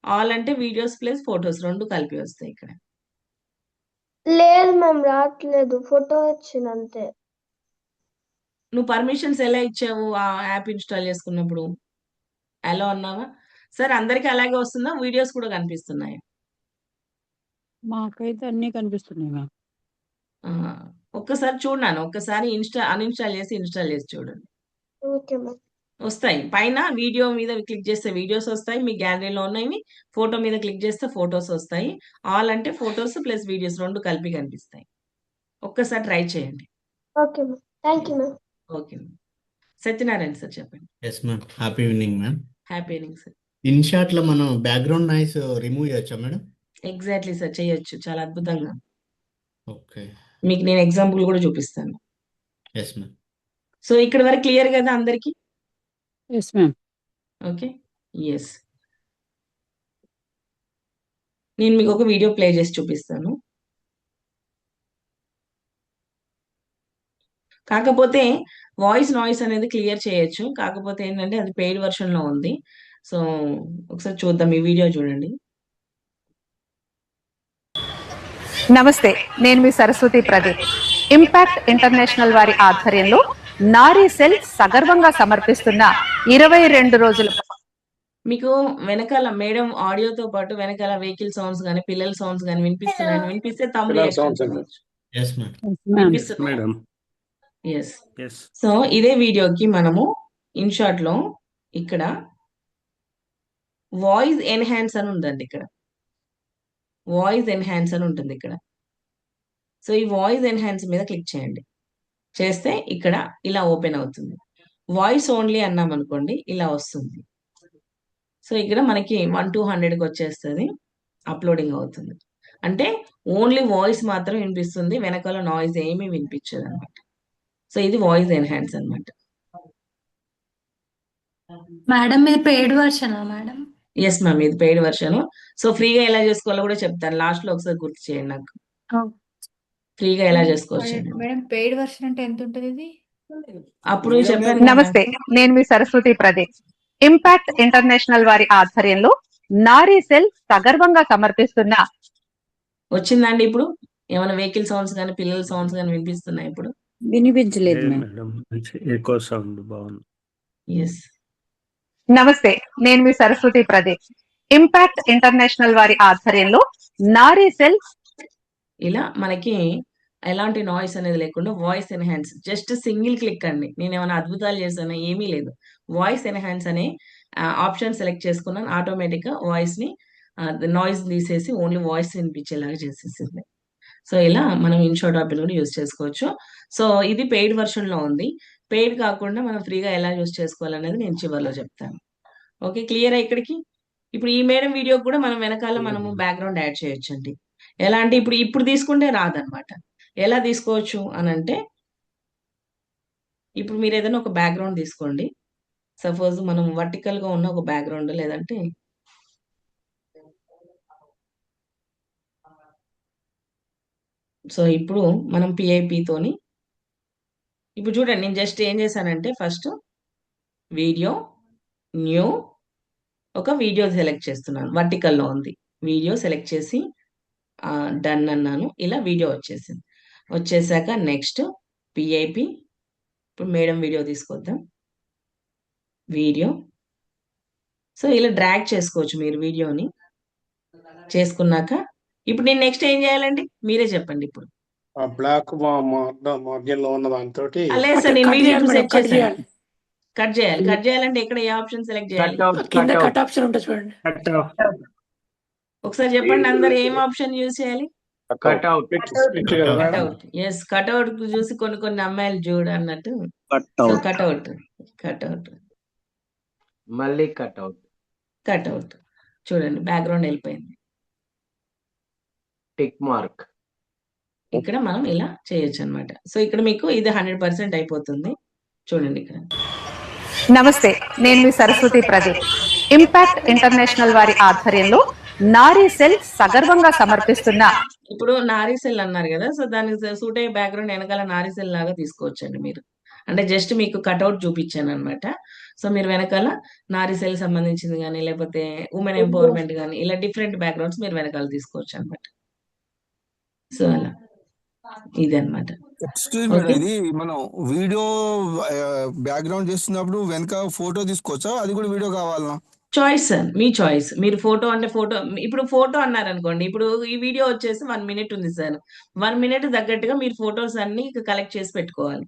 ఆల్ అంటే వీడియోస్ ప్లస్ ఫొటోస్ రెండు కలిపి వస్తాయి. ఇక్కడ లేదు మ్యామ్, రావట్లేదు. ఫోటో వచ్చింది అంతే. నువ్వు పర్మిషన్స్ ఎలా ఇచ్చావు ఆ యాప్ ఇన్స్టాల్ చేసుకున్నప్పుడు? ఎలా అన్నావా? సరే, అందరికి అలాగే వస్తుందా? వీడియోస్ కూడా కనిపిస్తున్నాయి. మాకైతే అన్ని కనిపిస్తున్నాయి మ్యామ్. ఒక్కసారి చూడన్నాను, ఒక్కసారి అన్ఇన్స్టాల్ చేసి ఇన్స్టాల్ చేసి చూడండి. Okay ma'am. వస్తాయి. పైన వీడియో మీద క్లిక్ చేస్తే వీడియోస్ వస్తాయి, మీ గ్యాలరీలో ఉన్నాయి. ఫోటో మీద క్లిక్ చేస్తే ఫొటోస్ వస్తాయి. ఆల్ అంటే ఫొటోస్ ప్లస్ వీడియోస్ రెండు కలిపి కనిపిస్తాయి. ఒక్కసారి ట్రై చేయండి. Okay ma'am. Thank you ma'am. Okay ma'am. Satyanarayana sir చెప్పండి. Yes ma'am. Happy evening ma'am. Happy evening sir. InShot లో మనం బ్యాక్గ్రౌండ్ నాయిస్ రిమూవ్ చేయొచ్చా మేడం? ఎగ్జాక్ట్లీ సార్, చేయొచ్చు చాలా అద్భుతంగా. ఓకే. మీకు నేను ఎగ్జాంపుల్ కూడా చూపిస్తాను. Yes ma'am. సో ఇక్కడ వరకు క్లియర్ కదా అందరికి? Yes ma'am. ఓకే. ఎస్, నేను మీకు ఒక వీడియో ప్లే చేసి చూపిస్తాను. కాకపోతే వాయిస్ నాయిస్ అనేది క్లియర్ చేయొచ్చు, కాకపోతే ఏంటంటే అది పెయిడ్ వర్షన్ లో ఉంది. సో ఒకసారి చూద్దాం, ఈ వీడియో చూడండి. నమస్తే, నేను మీ సరస్వతి ప్రదీప్. ఇంపాక్ట్ ఇంటర్నేషనల్ వారి ఆధ్వర్యంలో నారీ సెల్ సగర్వంగా సమర్పిస్తున్న 22 రోజుల మీకు వెనకాల మేడం ఆడియోతో పాటు వెనకాల వెహికల్ సౌండ్స్ గానీ పిల్లల సౌండ్స్ గానీ వినిపిస్తున్నాయి. వినిపిస్తే తమ్ముడు yes ma'am. Madam. Yes. So ఇదే వీడియోకి మనము ఇన్షాట్ లో ఇక్కడ వాయిస్ ఎన్హాన్స్ అని ఉందండి. ఇక్కడ వాయిస్ ఎన్హాన్స్ అని ఉంటుంది ఇక్కడ. సో ఈ వాయిస్ ఎన్హాన్స్ మీద క్లిక్ చేయండి. చేస్తే ఇక్కడ ఇలా ఓపెన్ అవుతుంది. వాయిస్ ఓన్లీ అన్నాం అనుకోండి, ఇలా వస్తుంది. సో ఇక్కడ మనకి 1 to 100కి వచ్చేస్తుంది, అప్లోడింగ్ అవుతుంది. అంటే ఓన్లీ వాయిస్ మాత్రం వినిపిస్తుంది, వెనకాల నాయిస్ ఏమీ వినిపించదు అనమాట. సో ఇది వాయిస్ ఎన్హాన్స్ అనమాట. మేడం ఇది పెయిడ్ వర్షనా మేడం? ఎస్ మ్యామ్, ఇది పెయిడ్ వర్షన్. సో ఫ్రీగా ఎలా చేసుకోవాలో కూడా చెప్తాను, లాస్ట్ లో ఒకసారి గుర్తు చేయండి నాకు. ఫ్రీగా ఎలా చేసుకోవచ్చు మేడం పెయిడ్ వర్షన్ అంటే ఎంత ఉంటుంది ఇది? అప్పుడు చెప్పాను. నమస్తే, నేను మీ సరస్వతి ప్రదీప్. ఇంపాక్ట్ ఇంటర్నేషనల్ వారి ఆధ్వర్యంలో నారీ సెల్ సగర్వంగా సమర్పిస్తున్న వచ్చిందండి. ఇప్పుడు ఏమైనా వెహికల్ సౌండ్స్ కానీ పిల్లల సౌండ్స్ కానీ వినిపిస్తున్నాయి? ఇప్పుడు వినిపించలేదు మేడం. ఎకో సౌండ్ బాగుంది. ఎస్. నమస్తే, నేను మీ సరస్వతి ప్రదీప్. ఇంపాక్ట్ ఇంటర్నేషనల్ వారి ఆధ్వర్యంలో నారీ సెల్ ఇలా మనకి ఎలాంటి నాయిస్ అనేది లేకుండా voice enhance, just single click అండి. నేను ఏమైనా అద్భుతాలు చేశాను? ఏమీ లేదు. వాయిస్ ఎన్హాన్స్ అనే ఆప్షన్ సెలెక్ట్ చేసుకున్నాను, ఆటోమేటిక్ గా వాయిస్ ని నాయిస్ తీసేసి ఓన్లీ వాయిస్ వినిపించేలాగా చేసేసింది. సో ఇలా మనం ఇన్షాట్ ఆప్షన్ కూడా యూజ్ చేసుకోవచ్చు. సో ఇది పెయిడ్ వర్షన్ లో ఉంది. పెయిడ్ కాకుండా మనం ఫ్రీగా ఎలా యూజ్ చేసుకోవాలనేది నేను చివరిలో చెప్తాను. ఓకే, క్లియర్ ఇక్కడికి? ఇప్పుడు ఈ మేడం వీడియో కూడా మనం వెనకాల మనము బ్యాక్గ్రౌండ్ యాడ్ చేయొచ్చండి. ఎలా అంటే ఇప్పుడు తీసుకుంటే రాదనమాట. ఎలా తీసుకోవచ్చు అని అంటే, ఇప్పుడు మీరు ఏదైనా ఒక బ్యాక్గ్రౌండ్ తీసుకోండి. సపోజ్ మనం వర్టికల్ గా ఉన్న ఒక బ్యాక్గ్రౌండ్, లేదంటే సో ఇప్పుడు మనం PIP తోని ఇప్పుడు చూడండి, నేను జస్ట్ ఏం చేశానంటే ఫస్ట్ వీడియో న్యూ ఒక వీడియో సెలెక్ట్ చేస్తున్నాను, వర్టికల్లో ఉంది. వీడియో సెలెక్ట్ చేసి డన్ అన్నాను. ఇలా వీడియో వచ్చేసింది. వచ్చేసాక నెక్స్ట్ PIP. ఇప్పుడు మేడం వీడియో తీసుకొద్దాం, వీడియో. సో ఇలా డ్రాగ్ చేసుకోవచ్చు మీరు వీడియోని. చేసుకున్నాక ఇప్పుడు నేను నెక్స్ట్ ఏం చేయాలండి మీరే చెప్పండి. ఇప్పుడు బ్లాక్ మధ్యలో ఉన్న దాంతో లేదు సార్, నేను వీడియో సెట్ చేశాను. కట్ చేయాలి. కట్ చేయాలంటే ఇక్కడ ఏ ఆప్షన్ సెలెక్ట్ చేయాలి? కట్ ఆప్షన్ ఉంటుంది చూడండి. ఒకసారి చెప్పండి అందరు, ఏం ఆప్షన్ యూజ్ చేయాలి? కట్అవుట్. కట్అవుట్. ఎస్, కట్అవుట్ చూసి కొన్ని అమ్మాయిలు చూడు అన్నట్టు. సో కట్అవుట్ మళ్ళీ కట్అవుట్ చూడండి, బ్యాక్గ్రౌండ్ వెళ్ళిపోయింది. Tick mark. ఇక్కడ మనం ఇలా చేయొచ్చు అనమాట. సో ఇక్కడ మీకు ఇది 100% అయిపోతుంది. చూడండి ఇక్కడ. నమస్తే, నేను మీ సరస్వతి ప్రదీప్. ఇంపాక్ట్ ఇంటర్నేషనల్ వారి ఆధ్వర్యంలో నారీ సెల్ సగర్వంగా సమర్పిస్తున్న ఇప్పుడు నారీ సెల్ అన్నారు కదా, సో దానికి సూట్ అయ్యే బ్యాక్గ్రౌండ్ వెనకాల నారీ సెల్ లాగా తీసుకోవచ్చండి మీరు. అంటే జస్ట్ మీకు కట్అవుట్ చూపించాను అనమాట. సో మీరు వెనకాల నారీ సెల్ సంబంధించింది కానీ లేకపోతే ఉమెన్ ఎంపవర్మెంట్ కానీ ఇలా డిఫరెంట్ బ్యాక్గ్రౌండ్స్ మీరు వెనకాల తీసుకోవచ్చు అనమాట. సో అలా ఇదన్నమాట. ఎక్స్క్యూజ్ మేడం, ఇది మనం వీడియో బ్యాక్గ్రౌండ్ చేస్తున్నప్పుడు వెనక ఫోటో తీసుకోవచ్చా? అది కూడా వీడియో కావాలనా? చాయిస్ సార్, మీ చాయిస్. మీరు ఫోటో అంటే ఫోటో, ఇప్పుడు ఫోటో అన్నారనుకోండి, ఇప్పుడు ఈ వీడియో వచ్చేసి 1 minute ఉంది సార్. 1 minute తగ్గట్టుగా మీరు ఫొటోస్ అన్ని కలెక్ట్ చేసి పెట్టుకోవాలి.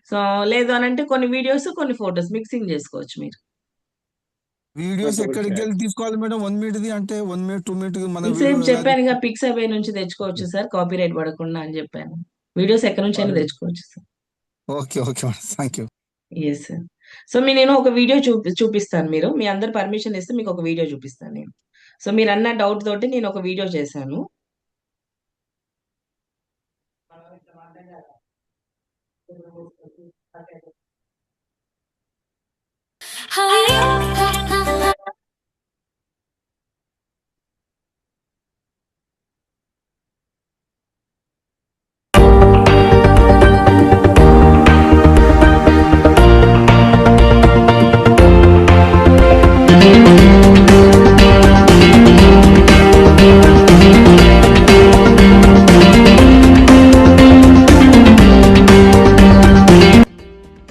సో లేదు అని అంటే కొన్ని వీడియోస్ కొన్ని ఫొటోస్ మిక్సింగ్ చేసుకోవచ్చు మీరు. వీడియోస్ ఎక్కడికి వెళ్ళి తీసుకోవాలి మేడం? 1 minute అంటే 1 minute 2 minute మన సేమ్ చెప్పాను పిక్సాబే నుంచి తెచ్చుకోవచ్చు సార్, కాపీ రైట్ పడకుండా అని చెప్పాను. వీడియోస్ ఎక్కడి నుంచి అయినా తెచ్చుకోవచ్చు sir. Okay okay madam, thank you. Yes sir. So నేను ఒక వీడియో చూపిస్తాను. మీరు మీ అందరు పర్మిషన్ ఇస్తే మీకు ఒక వీడియో చూపిస్తాను నేను. సో మీరు అన్న డౌట్ తోటి నేను ఒక వీడియో చేశాను.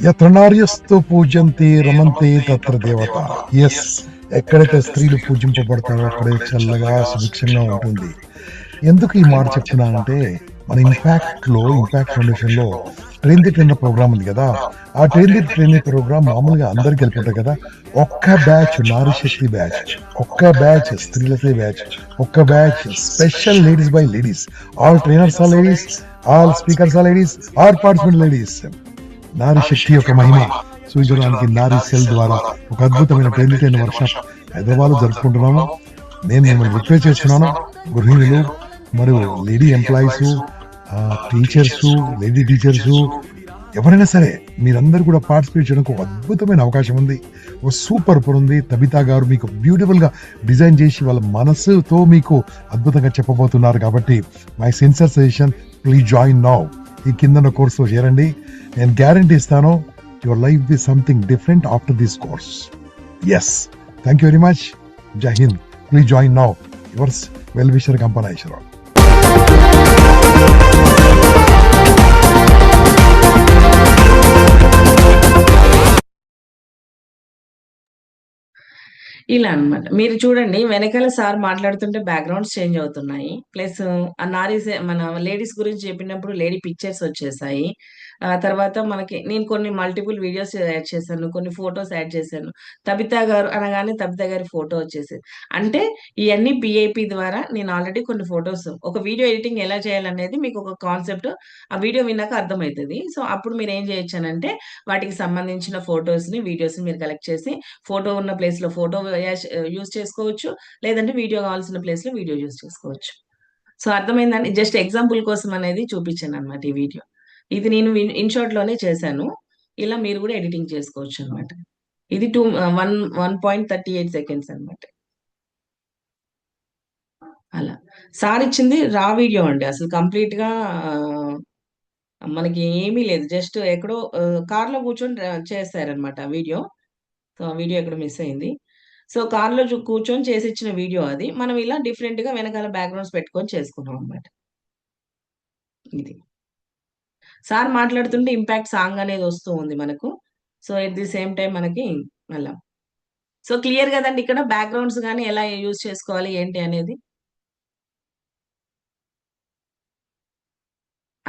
యత్ర నార్యస్తు పూజ్యంతే రమంతే తత్ర దేవత. ఎస్, ఎక్కడైతే స్త్రీలు పూజింపబడతారో అక్కడే చల్లగా సుభిక్షంగా ఉంటుంది. ఎందుకు ఈ మాట చెప్తున్నానంటే, మన ఇంపాక్ట్ ఫౌండేషన్ లో ట్రైన్ ది ట్రైనర్ ప్రోగ్రామ్ ఉంది కదా. ఆ ట్రైనింగ్ ప్రోగ్రామ్ మామూలుగా అందరికి వెళ్ళిపోతాయి కదా. ఒక్క బ్యాచ్ నారీ శక్తి బ్యాచ్, ఒక్క బ్యాచ్ స్త్రీలకే బ్యాచ్, ఒక్క batch special ladies by ladies. All trainers are ladies, all speakers are ladies, all participant ladies. నారీ శక్తి యొక్క మహిమ సూచించడానికి నారీ సెల్ ద్వారా ఒక అద్భుతమైన ట్రైన్ వర్క్షాప్ హైదరాబాద్ లో జరుపుకుంటున్నాము. నేను మిమ్మల్ని రిక్వెస్ట్ చేస్తున్నాను, గృహిణులు మరియు lady employees, teachers, lady teachers, ఎవరైనా సరే మీరందరూ కూడా పార్టిసిపేట్ చేయడానికి ఒక అద్భుతమైన అవకాశం ఉంది. ఒక సూపర్ ఉంది. తబితా గారు మీకు బ్యూటిఫుల్ గా డిజైన్ చేసి వాళ్ళ మనసుతో మీకు అద్భుతంగా చెప్పబోతున్నారు. కాబట్టి my sincere suggestion, please join now. ఈ కింద కోర్సులో చేరండి. నేను గ్యారంటీ ఇస్తాను, your life is something different after this course. Yes, thank you very much. జై Hind. Please join now. Yours well wisher కంపనైశ్వరరావు. ఇలా అన్నమాట. మీరు చూడండి వెనకాల సార్ మాట్లాడుతుంటే బ్యాక్గ్రౌండ్స్ చేంజ్ అవుతున్నాయి. ప్లస్ ఆ మన లేడీస్ గురించి చెప్పినప్పుడు లేడీ పిక్చర్స్ వచ్చేసాయి. తర్వాత మనకి నేను కొన్ని మల్టిపుల్ వీడియోస్ యాడ్ చేశాను, కొన్ని ఫొటోస్ యాడ్ చేశాను. తబితా గారు అనగానే తబితా గారి ఫోటో వచ్చేసి, అంటే ఇవన్నీ పిఐపి ద్వారా నేను ఆల్రెడీ కొన్ని ఫొటోస్, ఒక వీడియో ఎడిటింగ్ ఎలా చేయాలనేది మీకు ఒక కాన్సెప్ట్ ఆ వీడియో విన్నాక అర్థమవుతుంది. సో అప్పుడు మీరు ఏం చేయొచ్చానంటే వాటికి సంబంధించిన ఫొటోస్ని వీడియోస్ని మీరు కలెక్ట్ చేసి ఫోటో ఉన్న ప్లేస్ లో ఫోటో యూజ్ చేసుకోవచ్చు, లేదంటే వీడియో కావాల్సిన ప్లేస్ లో వీడియో యూజ్ చేసుకోవచ్చు. సో అర్థమైందండి. జస్ట్ ఎగ్జాంపుల్ కోసం అనేది చూపించాను అనమాట ఈ వీడియో. ఇది నేను ఇన్షార్ట్ లోనే చేశాను. ఇలా మీరు కూడా ఎడిటింగ్ చేసుకోవచ్చు అనమాట. ఇది 1.38 seconds అనమాట. అలా సార్ ఇచ్చింది రా వీడియో అండి. అసలు కంప్లీట్ గా మనకి ఏమీ లేదు, జస్ట్ ఎక్కడో కార్లో కూర్చొని చేస్తారనమాట వీడియో. సో ఆ వీడియో ఎక్కడ మిస్ అయింది. సో కార్లో కూర్చొని చేసి ఇచ్చిన వీడియో అది. మనం ఇలా డిఫరెంట్ గా వెనకాల బ్యాక్గ్రౌండ్స్ పెట్టుకొని చేసుకున్నాం అనమాట. ఇది సార్ మాట్లాడుతుంటే ఇంపాక్ట్ సాంగ్ అనేది వస్తూ ఉంది మనకు. So at the same time మనకి అలా. సో క్లియర్ కదండి ఇక్కడ బ్యాక్గ్రౌండ్స్ కానీ ఎలా యూజ్ చేసుకోవాలి ఏంటి అనేది.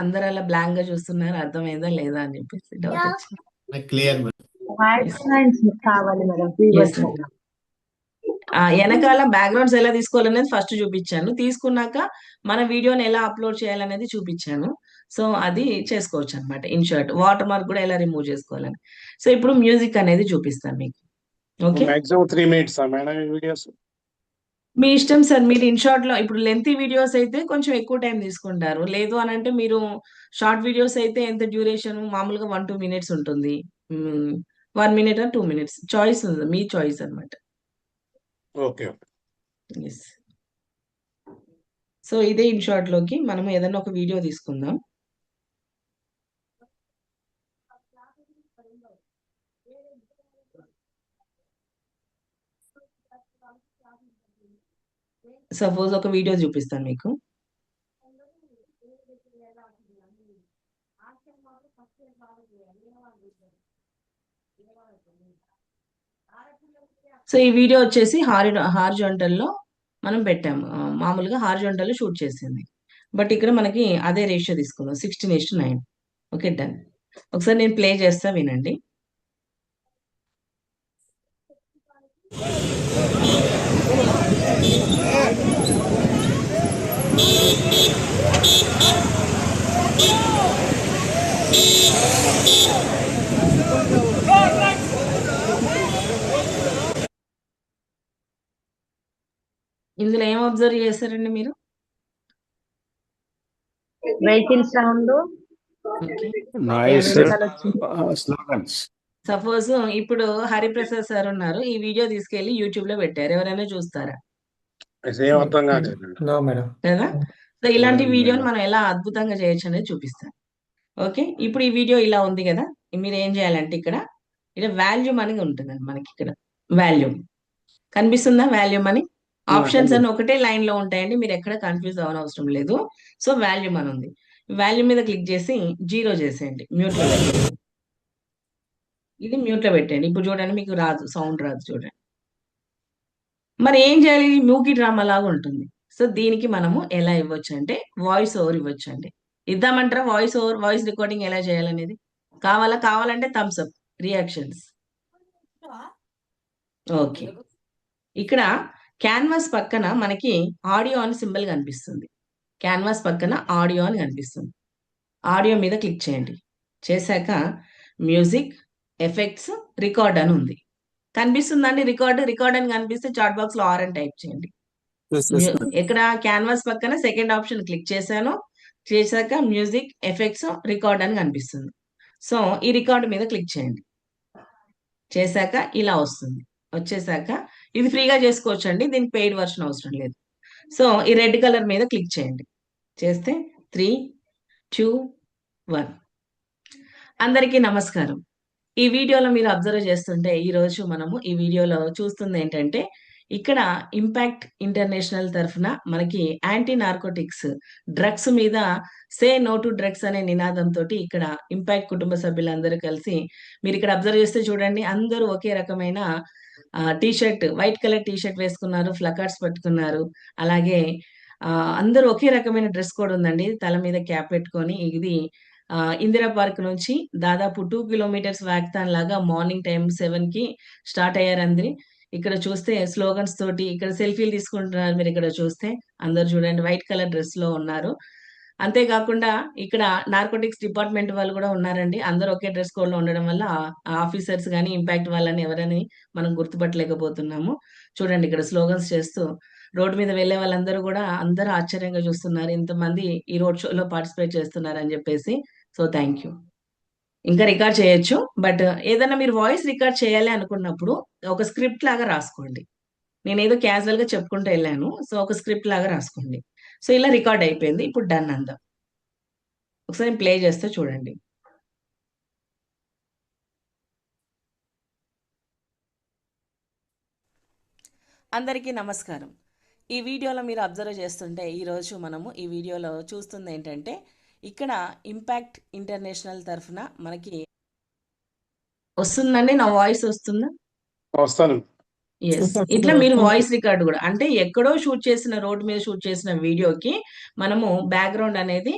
అందరు అలా బ్లాంక్ గా చూస్తున్నారు, అర్థమైందా లేదా అని చెప్పేసి డౌట్ వచ్చింది. క్లియర్ వెనకాల బ్యాక్గ్రౌండ్స్ ఎలా తీసుకోవాలనేది ఫస్ట్ చూపించాను. తీసుకున్నాక మన వీడియోని ఎలా అప్లోడ్ చేయాలనేది చూపించాను. సో అది చేసుకోవచ్చు అనమాట. ఇన్షార్ట్ వాటర్ మార్క్ కూడా ఎలా రిమూవ్ చేసుకోవాలని. సో ఇప్పుడు మ్యూజిక్ అనేది చూపిస్తాను మీకు. Okay, maximum 3 minutes madam videos మీ ఇష్టం సార్. మీరు ఇన్షార్ట్ లో ఇప్పుడు లెంతీ వీడియోస్ అయితే కొంచెం ఎక్కువ టైం తీసుకుంటారు. లేదు అని అంటే మీరు షార్ట్ వీడియోస్ అయితే ఎంత డ్యూరేషన్ మామూలుగా 1-2 minutes ఉంటుంది. 1 minute or 2 minutes చాయిస్ ఉంది, మీ చాయిస్ అనమాట. ఓకే. ఎస్. సో ఇదే ఇన్ షార్ట్ లోకి మనము ఏదైనా ఒక వీడియో తీసుకుందాం. సపోజ్ ఒక వీడియో చూపిస్తాను మీకు. సో ఈ వీడియో వచ్చేసి హారిజాంటల్ లో మనం పెట్టాము. మామూలుగా హారిజాంటల్ లో షూట్ చేసింది. బట్ ఇక్కడ మనకి అదే రేషియో తీసుకుందాం, 16:9. Okay, done. ఒకసారి నేను ప్లే చేస్తా, వినండి. ఇందులో ఏం అబ్జర్వ్ చేశారండి మీరు? వెహికల్ సౌండ్, ఓకే, నాయిస్, వెనకాల వచ్చి స్లోగన్స్. సపోజ్ ఇప్పుడు హరిప్రసాద్ సార్ ఉన్నారు, ఈ వీడియో తీసుకెళ్లి యూట్యూబ్ లో పెట్టారు, ఎవరైనా చూస్తారా? ఏం అర్థం కాలేదు. No madam. కదా. సో ఇలాంటి వీడియోని మనం ఎలా అద్భుతంగా చేయొచ్చు అనేది చూపిస్తాను. ఓకే, ఇప్పుడు ఈ వీడియో ఇలా ఉంది కదా, మీరు ఏం చేయాలంటే ఇక్కడ వాల్యూమ్ అనేది ఉంటుందండి మనకి. ఇక్కడ వాల్యూమ్ కనిపిస్తుందా? వాల్యూమ్ అని ఆప్షన్స్ అని ఒకటే లైన్ లో ఉంటాయండి, మీరు ఎక్కడ కన్ఫ్యూజ్ అవ్వని అవసరం లేదు. సో వాల్యూమ్ అని ఉంది, వాల్యూమ్ మీద క్లిక్ చేసి 0 చేసేయండి, మ్యూట్ లో పెట్టండి. ఇది మ్యూట్ లో పెట్టండి. ఇప్పుడు చూడండి, మీకు రాదు, సౌండ్ రాదు, చూడండి. మరి ఏం చేయాలి? మూకీ డ్రామా లాగా ఉంటుంది. సో దీనికి మనము ఎలా ఇవ్వచ్చు అంటే వాయిస్ ఓవర్ ఇవ్వచ్చు అండి. ఇద్దామంటారా వాయిస్ ఓవర్, వాయిస్ రికార్డింగ్ ఎలా చేయాలనేది? కావాలంటే థమ్స్ అప్, రియాక్షన్స్. ఓకే, ఇక్కడ క్యాన్వాస్ పక్కన మనకి ఆడియో అని సింబల్ కనిపిస్తుంది. క్యాన్వాస్ పక్కన ఆడియో అని కనిపిస్తుంది. ఆడియో మీద క్లిక్ చేయండి. చేశాక మ్యూజిక్, ఎఫెక్ట్స్, రికార్డ్ అని ఉంది. కనిపిస్తుందండి రికార్డ్ అని కనిపిస్తే చాట్ బాక్స్ లో ఆర్ అని టైప్ చేయండి. ఇక్కడ క్యాన్వాస్ పక్కన సెకండ్ ఆప్షన్ క్లిక్ చేశాను. చేశాక మ్యూజిక్, ఎఫెక్ట్స్, రికార్డ్ అని కనిపిస్తుంది. సో ఈ రికార్డ్ మీద క్లిక్ చేయండి. చేశాక ఇలా వస్తుంది. వచ్చేసాక ఇది ఫ్రీగా చేసుకోవచ్చు అండి, దీనికి పెయిడ్ వర్షన్ అవసరం లేదు. సో ఈ రెడ్ కలర్ మీద క్లిక్ చేయండి. చేస్తే 3, 2, 1. అందరికీ నమస్కారం. ఈ వీడియోలో మీరు అబ్జర్వ్ చేస్తుంటే ఈ రోజు మనము ఈ వీడియోలో చూస్తుంది ఏంటంటే, ఇక్కడ ఇంపాక్ట్ ఇంటర్నేషనల్ తరఫున మనకి యాంటీ నార్కోటిక్స్, డ్రగ్స్ మీద సే నో టు డ్రగ్స్ అనే నినాదంతో ఇక్కడ ఇంపాక్ట్ కుటుంబ సభ్యులందరూ కలిసి, మీరు ఇక్కడ అబ్జర్వ్ చేస్తే చూడండి, అందరూ ఒకే రకమైన టీషర్ట్, వైట్ కలర్ టీషర్ట్ వేసుకున్నారు, ఫ్లకర్స్ పట్టుకున్నారు. అలాగే అందరూ ఒకే రకమైన డ్రెస్ కోడ్ ఉందండి, తల మీద క్యాప్ పెట్టుకొని. ఇది ఇందిరా పార్క్ నుంచి దాదాపు 2 కిలోమీటర్స్ వాక్థాన్ లాగా మార్నింగ్ టైం 7 కి స్టార్ట్ అయ్యారు అందరి. ఇక్కడ చూస్తే స్లోగన్స్ తోటి ఇక్కడ సెల్ఫీలు తీసుకుంటున్నారు. మీరు ఇక్కడ చూస్తే అందరు చూడండి వైట్ కలర్ డ్రెస్ లో ఉన్నారు. అంతేకాకుండా ఇక్కడ నార్కోటిక్స్ డిపార్ట్మెంట్ వాళ్ళు కూడా ఉన్నారండి. అందరూ ఒకే డ్రెస్ కోడ్ లో ఉండడం వల్ల ఆఫీసర్స్ కానీ ఇంపాక్ట్ వాళ్ళని ఎవరని మనం గుర్తుపట్టలేకపోతున్నాము. చూడండి ఇక్కడ స్లోగన్స్ చేస్తూ రోడ్డు మీద వెళ్లే వాళ్ళందరూ కూడా అందరూ ఆశ్చర్యంగా చూస్తున్నారు, ఇంతమంది ఈ రోడ్ షోలో పార్టిసిపేట్ చేస్తున్నారు అని చెప్పేసి. So thank you. ఇంకా రికార్డ్ చేయొచ్చు, బట్ ఏదైనా మీరు వాయిస్ రికార్డ్ చేయాలి అనుకున్నప్పుడు ఒక స్క్రిప్ట్ లాగా రాసుకోండి. నేనేదో క్యాజువల్ గా చెప్పుకుంటూ వెళ్ళాను, సో ఒక స్క్రిప్ట్ లాగా రాసుకోండి. సో ఇలా రికార్డ్ అయిపోయింది. ఇప్పుడు డన్ అందాం. ఒకసారి ప్లే చేస్తే చూడండి. అందరికీ నమస్కారం. ఈ వీడియోలో మీరు అబ్జర్వ్ చేస్తుంటే ఈరోజు మనము ఈ వీడియోలో చూస్తుంది ఏంటంటే, ఇక్కడ ఇంపాక్ట్ ఇంటర్నేషనల్ తరఫున మనకి వస్తుందండి. నా వాయిస్ వస్తుందా? వస్తాను. ఎస్, ఇట్లా మీరు వాయిస్ రికార్డ్ కూడా, అంటే ఎక్కడో షూట్ చేసిన, రోడ్ మీద షూట్ చేసిన వీడియోకి మనము బ్యాక్గ్రౌండ్ అనేది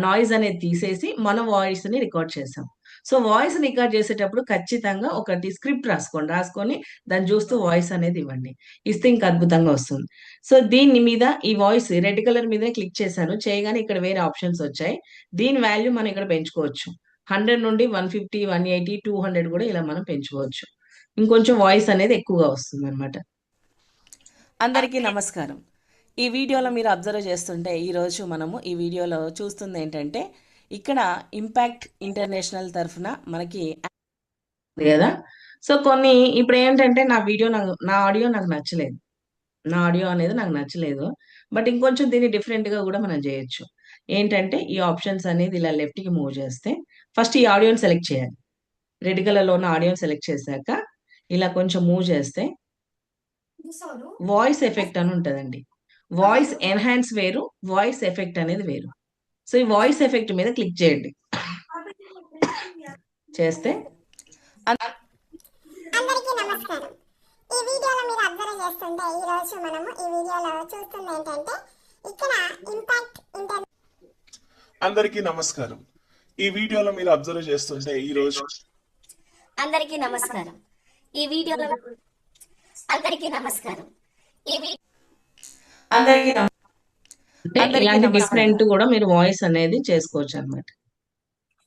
నాయిస్ అనేది తీసేసి మన వాయిస్ ని రికార్డ్ చేసాం. సో వాయిస్ రికార్డ్ చేసేటప్పుడు ఖచ్చితంగా ఒకటి స్క్రిప్ట్ రాసుకొని దాన్ని చూస్తూ వాయిస్ అనేది ఇవ్వండి. ఇస్తే ఇంకా అద్భుతంగా వస్తుంది. సో దీని మీద ఈ వాయిస్ రెడ్ కలర్ మీద క్లిక్ చేశాను. చేయగానే ఇక్కడ వేరే ఆప్షన్స్ వచ్చాయి. దీని వాల్యూ మనం ఇక్కడ పెంచుకోవచ్చు. 100 నుండి 150, 180, 200 కూడా ఇలా మనం పెంచుకోవచ్చు. ఇంకొంచెం వాయిస్ అనేది ఎక్కువగా వస్తుంది అనమాట. అందరికీ నమస్కారం. ఈ వీడియోలో మీరు అబ్జర్వ్ చేస్తుంటే ఈరోజు మనము ఈ వీడియోలో చూస్తుంది ఏంటంటే, ఇక్కడ ఇంపాక్ట్ ఇంటర్నేషనల్ తరఫున మనకి కదా. సో కొన్ని ఇప్పుడు ఏంటంటే నా ఆడియో నాకు నచ్చలేదు. నా ఆడియో అనేది నాకు నచ్చలేదు. బట్ ఇంకొంచెం దీన్ని డిఫరెంట్‌గా గూడా మనం జేయొచ్చు. ఏంటంటే ఈ ఆప్షన్స్ అనేది ఇలా లెఫ్ట్‌కి మూవ్ చేస్తే ఫస్ట్ ఈ ఆడియోని సెలెక్ట్ చేయాలి. రెడ్ కలర్‌లో ఉన్న ఆడియోని సెలెక్ట్ చేశాక ఇలా కొంచెం మూవ్ చేస్తే వాయిస్ ఎఫెక్ట్ అని ఉంటదండి. వాయిస్ ఎన్హాన్స్ వేరు, వాయిస్ ఎఫెక్ట్ అనేది వేరు. సో ఈ వాయిస్ ఎఫెక్ట్ మీద క్లిక్ చేయండి. చేస్తే అందరికీ నమస్కారం. ఈ వీడియోలో మీరు అబ్జర్వ్ చేస్తుంటే ఈ రోజు మనము ఈ వీడియోలో చూస్తుంది ఏంటంటే ఇక్కడ ఇంపాక్ట్ అందరికీ నమస్కారం. ఈ వీడియోలో మీరు అబ్జర్వ్ చేస్తుంటే ఈ రోజు అందరికీ నమస్కారం. ఈ వీడియోలో అందరికీ నమస్కారం. అందరికీ అంటే ఇలాంటి డిఫరెంట్ కూడా మీరు వాయిస్ అనేది చేసుకోవచ్చు అన్నమాట.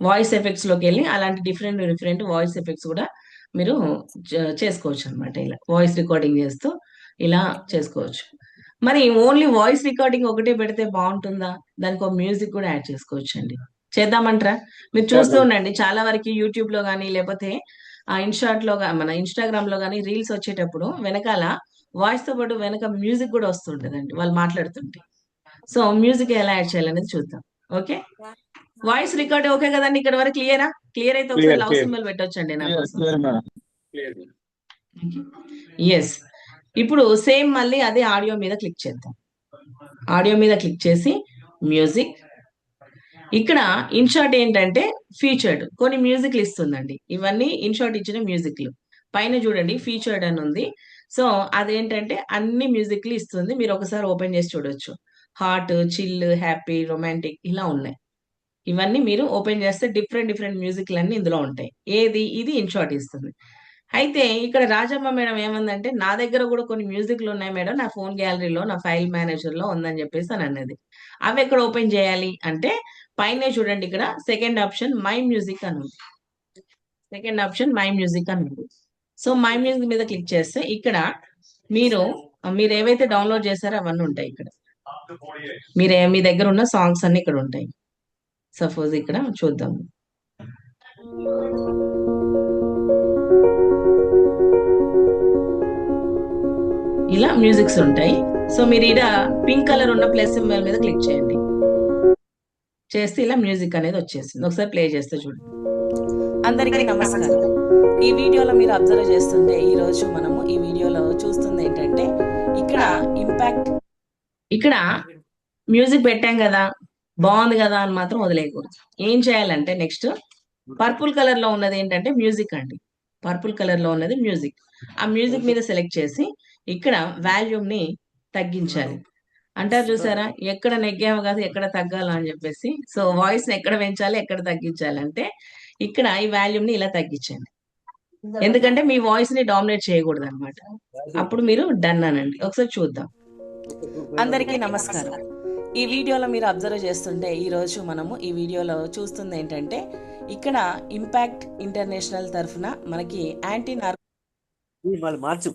వాయిస్ ఎఫెక్ట్స్ లోకి వెళ్ళి అలాంటి డిఫరెంట్ వాయిస్ ఎఫెక్ట్స్ కూడా మీరు చేసుకోవచ్చు అన్నమాట. ఇలా వాయిస్ రికార్డింగ్ చేస్తూ ఇలా చేసుకోవచ్చు. మరి ఓన్లీ వాయిస్ రికార్డింగ్ ఒకటే పెడితే బాగుంటుందా? దానికి ఒక మ్యూజిక్ కూడా యాడ్ చేసుకోవచ్చు అండి. చేద్దామంటారా? మీరు చూస్తూ ఉండండి. చాలా వరకు యూట్యూబ్ లో కానీ లేకపోతే ఇన్షాట్ లో మన ఇన్స్టాగ్రామ్ లో కానీ రీల్స్ వచ్చేటప్పుడు వెనకాల వాయిస్ తో పాటు వెనక మ్యూజిక్ కూడా వస్తుంటదండి వాళ్ళు మాట్లాడుతుంటే. సో మ్యూజిక్ ఎలా యాడ్ చేయాలనేది చూద్దాం. ఓకే, వాయిస్ రికార్డ్ ఓకే కదండి? ఇక్కడ వరకు క్లియర్ అయితే ఒకసారి లవ్ సింబల్ పెట్టొచ్చండి నా కోసం. ఎస్, ఇప్పుడు సేమ్ మళ్ళీ అదే ఆడియో మీద క్లిక్ చేద్దాం. ఆడియో మీద క్లిక్ చేసి మ్యూజిక్, ఇక్కడ ఇన్షాట్ ఏంటంటే ఫీచర్డ్ కొన్ని మ్యూజిక్లు ఇస్తుందండి. ఇవన్నీ ఇన్షాట్ ఇచ్చిన మ్యూజిక్లు. పైన చూడండి ఫీచర్డ్ అని ఉంది. సో అదేంటంటే అన్ని మ్యూజిక్లు ఇస్తుంది. మీరు ఒకసారి ఓపెన్ చేసి చూడొచ్చు. హార్ట్, చిల్, హ్యాపీ, రొమాంటిక్ ఇలా ఉన్నాయి. ఇవన్నీ మీరు ఓపెన్ చేస్తే డిఫరెంట్ మ్యూజిక్లు అన్ని ఇందులో ఉంటాయి. ఇది ఇన్షాట్ ఇస్తుంది. అయితే ఇక్కడ రాజమ్మ మేడం ఏమందంటే నా దగ్గర కూడా కొన్ని మ్యూజిక్లు ఉన్నాయి మేడం, నా ఫోన్ గ్యాలరీలో నా ఫైల్ మేనేజర్ లో ఉందని చెప్పేసి అని అన్నది. అవి ఎక్కడ ఓపెన్ చేయాలి అంటే పైన చూడండి, ఇక్కడ సెకండ్ ఆప్షన్ మై మ్యూజిక్ అని ఉంది. సెకండ్ ఆప్షన్ మై మ్యూజిక్ అని ఉంది. సో మై మ్యూజిక్ మీద క్లిక్ చేస్తే ఇక్కడ మీరు ఏవైతే డౌన్లోడ్ చేశారో అవన్నీ ఉంటాయి. ఇక్కడ మీ దగ్గర ఉన్న సాంగ్స్ అన్ని ఇక్కడ ఉంటాయి. సపోజ్ ఇక్కడ చూద్దాం. ఇలా మ్యూజిక్స్ ఉంటాయి. సో మీరు ఇక్కడ పింక్ కలర్ ఉన్న ప్లస్ సింబల్ మీద క్లిక్ చేయండి. చేస్తే ఇలా మ్యూజిక్ అనేది వచ్చేసింది. ఒకసారి ప్లే చేస్తే చూడండి. అందరికీ నమస్కారం. ఈ వీడియోలో మీరు అబ్జర్వ్ చేస్తుంటే ఈ రోజు మనము ఈ వీడియోలో చూస్తుంది ఏంటంటే ఇక్కడ ఇంపాక్ట్, ఇక్కడ మ్యూజిక్ పెట్టాం కదా, బాగుంది కదా అని మాత్రం వదిలేయకూడదు. ఏం చేయాలంటే నెక్స్ట్ పర్పుల్ కలర్ లో ఉన్నది ఏంటంటే మ్యూజిక్ అండి. పర్పుల్ కలర్ లో ఉన్నది మ్యూజిక్. ఆ మ్యూజిక్ మీద సెలెక్ట్ చేసి ఇక్కడ వాల్యూమ్ ని తగ్గించాలి. అంటారు చూసారా, ఎక్కడ నెగ్గాము కాదు ఎక్కడ తగ్గాలా అని చెప్పేసి. సో వాయిస్ ని ఎక్కడ పెంచాలి ఎక్కడ తగ్గించాలి అంటే ఇక్కడ ఈ వాల్యూమ్ ని ఇలా తగ్గించండి. ఎందుకంటే మీ వాయిస్ ని డామినేట్ చేయకూడదు అనమాట. అప్పుడు మీరు డన్ అనండి. ఒకసారి చూద్దాం. అందరికీ నమస్కారం. ఈ వీడియోలో మీరు అబ్జర్వ్ చేస్తుంటే ఈ రోజు మనము ఈ వీడియోలో చూస్తుంది ఏంటంటే ఇక్కడ ఇంపాక్ట్ ఇంటర్నేషనల్ తరఫున మనకి యాంటీ మార్చు.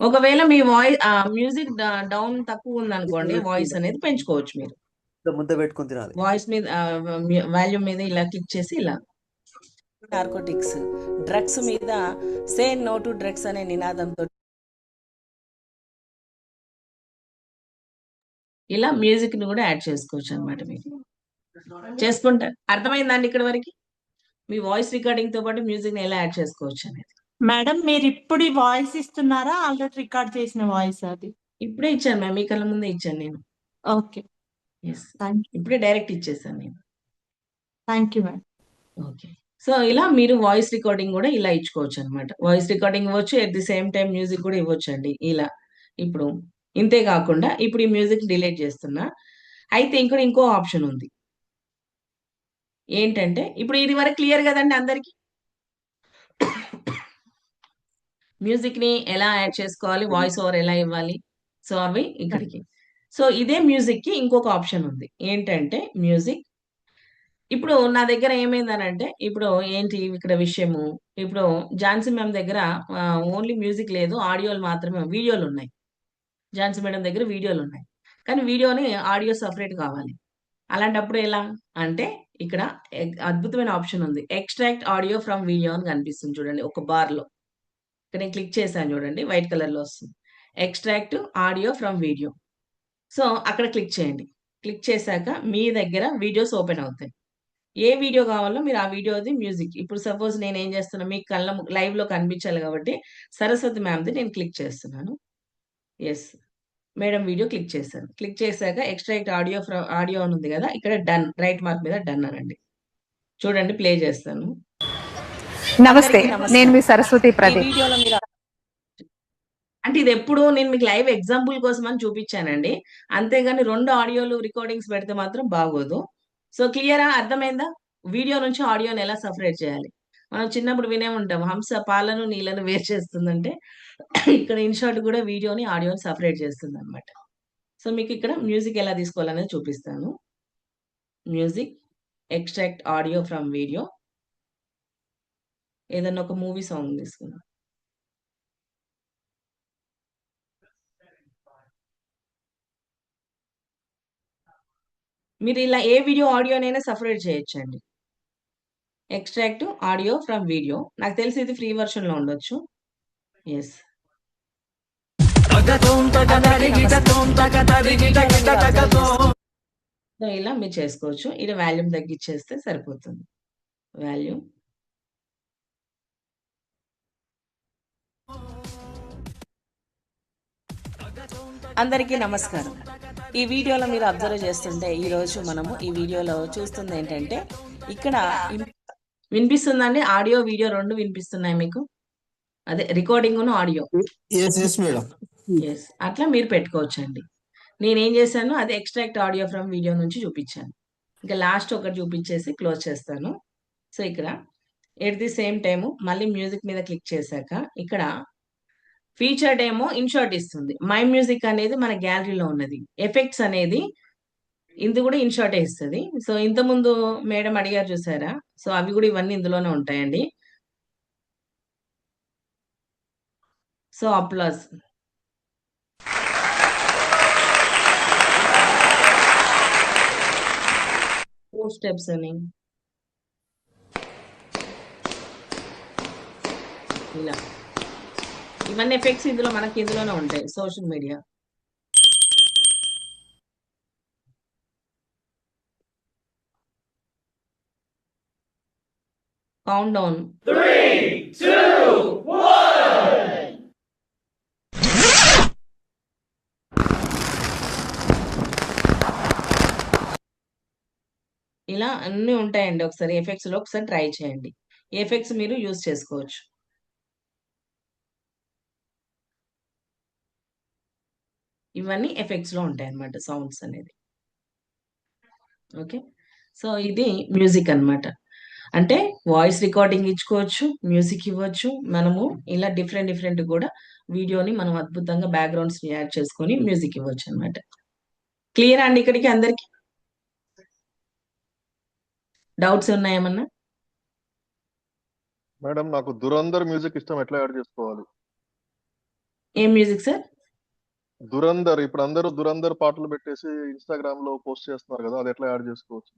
ఒకవేళ మీ వాయిస్ మ్యూజిక్ డౌన్ తక్కువ ఉంది అనుకోండి, వాయిస్ అనేది పెంచుకోవచ్చు. మీరు ముద్ద పెట్టుకుని తినాలి. వాయిస్ మీద వాల్యూమ్ మీద ఇలా క్లిక్ చేసి ఇలా నార్కోటిక్స్, డ్రగ్స్ మీద సే నో టు డ్రగ్స్ అనే నినాదంతో ఇలా మ్యూజిక్ ని కూడా యాడ్ చేసుకోవచ్చు అనమాట. మీరు చేసుకుంటారు. అర్థమైందండి ఇక్కడ వరకు? మీ వాయిస్ రికార్డింగ్ తో పాటు మ్యూజిక్ ని ఎలా యాడ్ చేసుకోవచ్చు అనేది. మేడం మీరు ఇప్పుడు వాయిస్ ఇస్తున్నారా? ఆల్రెడీ రికార్డ్ చేసిన వాయిస్ అది? ఇప్పుడే ఇచ్చాను మ్యామ్, మీ కళ్ళ ముందే ఇచ్చాను నేను. ఓకే, ఇప్పుడే డైరెక్ట్ ఇచ్చేసాను నేను. Thank you madam. Okay, so ఇలా మీరు వాయిస్ రికార్డింగ్ కూడా ఇలా ఇచ్చుకోవచ్చు అనమాట. వాయిస్ రికార్డింగ్ ఇవ్వచ్చు, at the same time music కూడా ఇవ్వచ్చు అండి ఇలా. ఇప్పుడు ఇంతే కాకుండా ఇప్పుడు ఈ మ్యూజిక్ డిలీట్ చేస్తున్నా. అయితే ఇంకో ఆప్షన్ ఉంది. ఏంటంటే ఇప్పుడు ఇది వరకు క్లియర్ కదండి అందరికి, మ్యూజిక్ ని ఎలా యాడ్ చేసుకోవాలి, వాయిస్ ఓవర్ ఎలా ఇవ్వాలి. సో అవి ఇక్కడికి. సో ఇదే మ్యూజిక్ కి ఇంకొక ఆప్షన్ ఉంది. ఏంటంటే మ్యూజిక్, ఇప్పుడు నా దగ్గర ఏమైందనంటే ఇప్పుడు ఏంటి ఇక్కడ విషయము, ఇప్పుడు ఝాన్సీ మ్యామ్ దగ్గర ఓన్లీ మ్యూజిక్ లేదు, ఆడియోలు మాత్రమే, వీడియోలు ఉన్నాయి. ఝాన్సీ మేడం దగ్గర వీడియోలు ఉన్నాయి, కానీ వీడియోని ఆడియో సపరేట్ కావాలి. అలాంటప్పుడు ఎలా అంటే ఇక్కడ అద్భుతమైన ఆప్షన్ ఉంది. ఎక్స్ట్రాక్ట్ ఆడియో ఫ్రమ్ వీడియో అని కనిపిస్తుంది చూడండి ఒక బార్ లో. ఇక్కడ నేను క్లిక్ చేశాను చూడండి, వైట్ కలర్ లో వస్తుంది. Extract audio from video. So అక్కడ క్లిక్ చేయండి. క్లిక్ చేశాక మీ దగ్గర వీడియోస్ ఓపెన్ అవుతాయి. ఏ వీడియో కావాలో మీరు ఆ వీడియోది మ్యూజిక్, ఇప్పుడు సపోజ్ నేను ఏం చేస్తున్నా, మీకు లైవ్ లో కనిపించాలి కాబట్టి సరస్వతి మ్యామ్ది నేను క్లిక్ చేస్తున్నాను. ఎస్ మేడం వీడియో క్లిక్ చేశాను. క్లిక్ చేశాక ఎక్స్ట్రాక్ట్ ఆడియో అని ఉంది కదా, ఇక్కడ డన్, రైట్ మార్క్ మీద డన్ అనండి. చూడండి, ప్లే చేస్తాను. నమస్తే, నేను మీ సరస్వతి ఈ ప్రదీప్. వీడియోలో మీరు అంటే ఇది ఎప్పుడు నేను మీకు లైవ్ ఎగ్జాంపుల్ కోసం అని చూపించానండి, అంతేగాని 2 ఆడియోలు రికార్డింగ్స్ పెడితే మాత్రం బాగోదు. సో క్లియరా, అర్థమైందా? వీడియో నుంచి ఆడియోని ఎలా సపరేట్ చేయాలి. మనం చిన్నప్పుడు వినే ఉంటాం, హంస పాలను నీళ్ళను వేరు చేస్తుందంటే ఇక్కడ ఇన్షార్ట్ కూడా వీడియోని ఆడియోని సపరేట్ చేస్తుంది అనమాట. సో మీకు ఇక్కడ మ్యూజిక్ ఎలా తీసుకోవాలనేది చూపిస్తాను. Music, extract audio from video, ఏదన్నా ఒక మూవీ సాంగ్ తీసుకుందాం. మీరు ఇలా ఏ వీడియో ఆడియోనైనా సపరేట్ చేయొచ్చండి. ఎక్స్ట్రాక్ట్ ఆడియో ఫ్రమ్ వీడియో, నాకు తెలిసి ఇది ఫ్రీ వర్షన్ లో ఉండొచ్చు. ఎస్, సో ఇలా మీరు చేసుకోవచ్చు. ఇలా వాల్యూమ్ తగ్గించేస్తే సరిపోతుంది. వాల్యూమ్ అందరికీ నమస్కారం. ఈ వీడియోలో మీరు అబ్జర్వ్ చేస్తుంటే ఈరోజు మనము ఈ వీడియోలో చూస్తుంది ఏంటంటే, ఇక్కడ వినిపిస్తుందండి ఆడియో వీడియో 2 వినిపిస్తున్నాయి మీకు, అదే రికార్డింగ్ ఆడియో. ఎస్, అట్లా మీరు పెట్టుకోవచ్చండి. నేనేం చేశాను, అది ఎక్స్ట్రాక్ట్ ఆడియో ఫ్రమ్ వీడియో నుంచి చూపించాను. ఇంకా లాస్ట్ ఒకటి చూపించేసి క్లోజ్ చేస్తాను. సో ఇక్కడ ఎట్ ది సేమ్ టైము మళ్ళీ మ్యూజిక్ మీద క్లిక్ చేశాక ఇక్కడ ఫీచర్డ్ ఏమో ఇన్షార్ట్ ఇస్తుంది. మై మ్యూజిక్ అనేది మన గ్యాలరీలో ఉన్నది. ఎఫెక్ట్స్ అనేది ఇది కూడా ఇన్షార్ట్ ఇస్తుంది. సో ఇంతకుముందు మేడం అడిగారు చూసారా, సో అవి కూడా ఇవన్నీ ఇందులోనే ఉంటాయండి. సో అప్లాజ్, స్టెప్స్ అని ఇలా ఇవన్నీ ఎఫెక్ట్స్ ఇందులోనే ఉంటాయి. Social media, count down, 3, 2, 1. ఇలా అన్ని ఉంటాయండి. ఒకసారి ఎఫెక్ట్స్ లో ఒకసారి ట్రై చేయండి. ఎఫెక్ట్స్ మీరు యూజ్ చేసుకోవచ్చు. ఇవన్నీ ఎఫెక్ట్స్ లో ఉంటాయి అన్నమాట, సౌండ్స్ అనేది. ఓకే, సో ఇది మ్యూజిక్ అన్నమాట. అంటే వాయిస్ రికార్డింగ్ ఇచ్చుకోవచ్చు, మ్యూజిక్ ఇవ్వచ్చు. మనము ఇలా డిఫరెంట్ కూడా వీడియోని మనం అద్భుతంగా బ్యాక్గ్రౌండ్స్ యాడ్ చేసుకొని మ్యూజిక్ ఇవ్వచ్చు అన్నమాట. క్లియర్ అండి ఇక్కడికి అందరికి? డౌట్స్ ఉన్నాయేమన్నా? మేడం, నాకు దురందర్ మ్యూజిక్ ఇష్టం, ఎట్లా యాడ్ చేసుకోవాలి? ఏం మ్యూజిక్ సార్? దురందర్, ఇప్పుడు అందరూ దురందర్ పాటలు పెట్టేసి ఇన్స్టాగ్రామ్ లో పోస్ట్ చేస్తున్నారు కదా, అది ఎట్లా యాడ్ చేసుకోవచ్చు?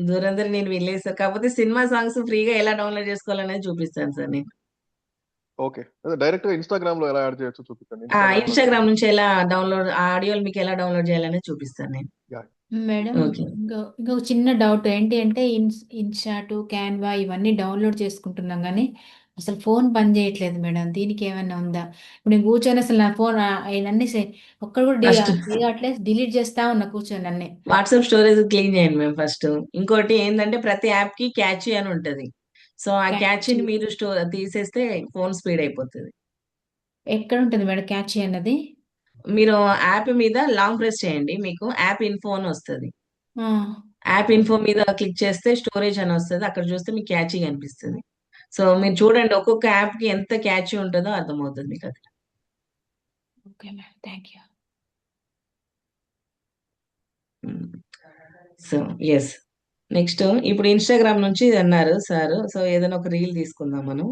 దురందర్ నేను వినలేదు సార్, కాకపోతే సినిమా సాంగ్స్ ఫ్రీగా ఎలా డౌన్లోడ్ చేసుకోవాలనేది చూపిస్తాను సార్ నేను. ఓకే, అదే డైరెక్ట్ గా ఇన్స్టాగ్రామ్ లో ఎలా యాడ్ చేయొచ్చు చూపిస్తాను. ఇన్స్టాగ్రామ్ నుంచి ఎలా డౌన్లోడ్, ఆడియోలు మీకు ఎలా డౌన్లోడ్ చేయాలనేది చూపిస్తాను నేను. మేడం, ఓకే, ఇంకొక చిన్న డౌట్ ఏంటి అంటే, ఇన్షాట్, క్యాన్వా ఇవన్నీ డౌన్లోడ్ చేసుకుంటున్నాం కానీ అసలు ఫోన్ పని చేయట్లేదు మేడం. దీనికి ఏమైనా ఉందా? ఇప్పుడు నేను కూర్చొని అసలు నా ఫోన్ ఇవన్నీ ఒక్కడు కూడా దిగట్లేదు, డిలీట్ చేస్తా ఉన్నా కూర్చొని అన్నీ. వాట్సాప్ స్టోరేజ్ క్లీన్ చేయండి మేము ఫస్ట్. ఇంకోటి ఏంటంటే ప్రతి యాప్ కి క్యాచీ అని ఉంటది. సో ఆ క్యాచీని మీరు తీసేస్తే ఫోన్ స్పీడ్ అయిపోతుంది. ఎక్కడ ఉంటుంది మేడం క్యాచీ అన్నది? మీరు యాప్ మీద లాంగ్ ప్రెస్ చేయండి, మీకు యాప్ ఇన్ఫో అని వస్తుంది. ఆ, యాప్ ఇన్ఫో మీద క్లిక్ చేస్తే స్టోరేజ్ అని వస్తుంది, అక్కడ చూస్తే మీకు క్యాచీ కనిపిస్తుంది. సో మీరు చూడండి, ఒక్కొక్క యాప్ కి ఎంత క్యాచీ ఉంటుందో అర్థమవుతుంది మీకు అది. Okay madam, thank you. So yes, next ఇప్పుడు ఇన్స్టాగ్రామ్ నుంచి అన్నారు సార్. సో ఏదైనా ఒక రీల్ తీసుకుందాం మనం.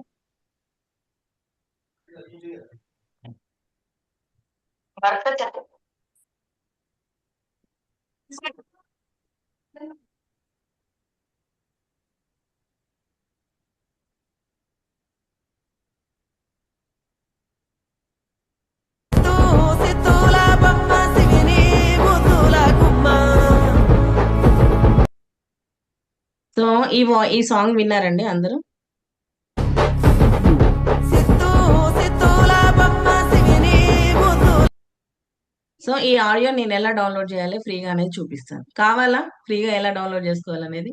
సో ఈ సాంగ్ విన్నారండి అందరూ? సో ఈ ఆడియో నేను ఎలా డౌన్లోడ్ చేయాలి ఫ్రీగా అనేది చూపిస్తాను. కావాలా ఫ్రీగా ఎలా డౌన్లోడ్ చేసుకోవాలనేది?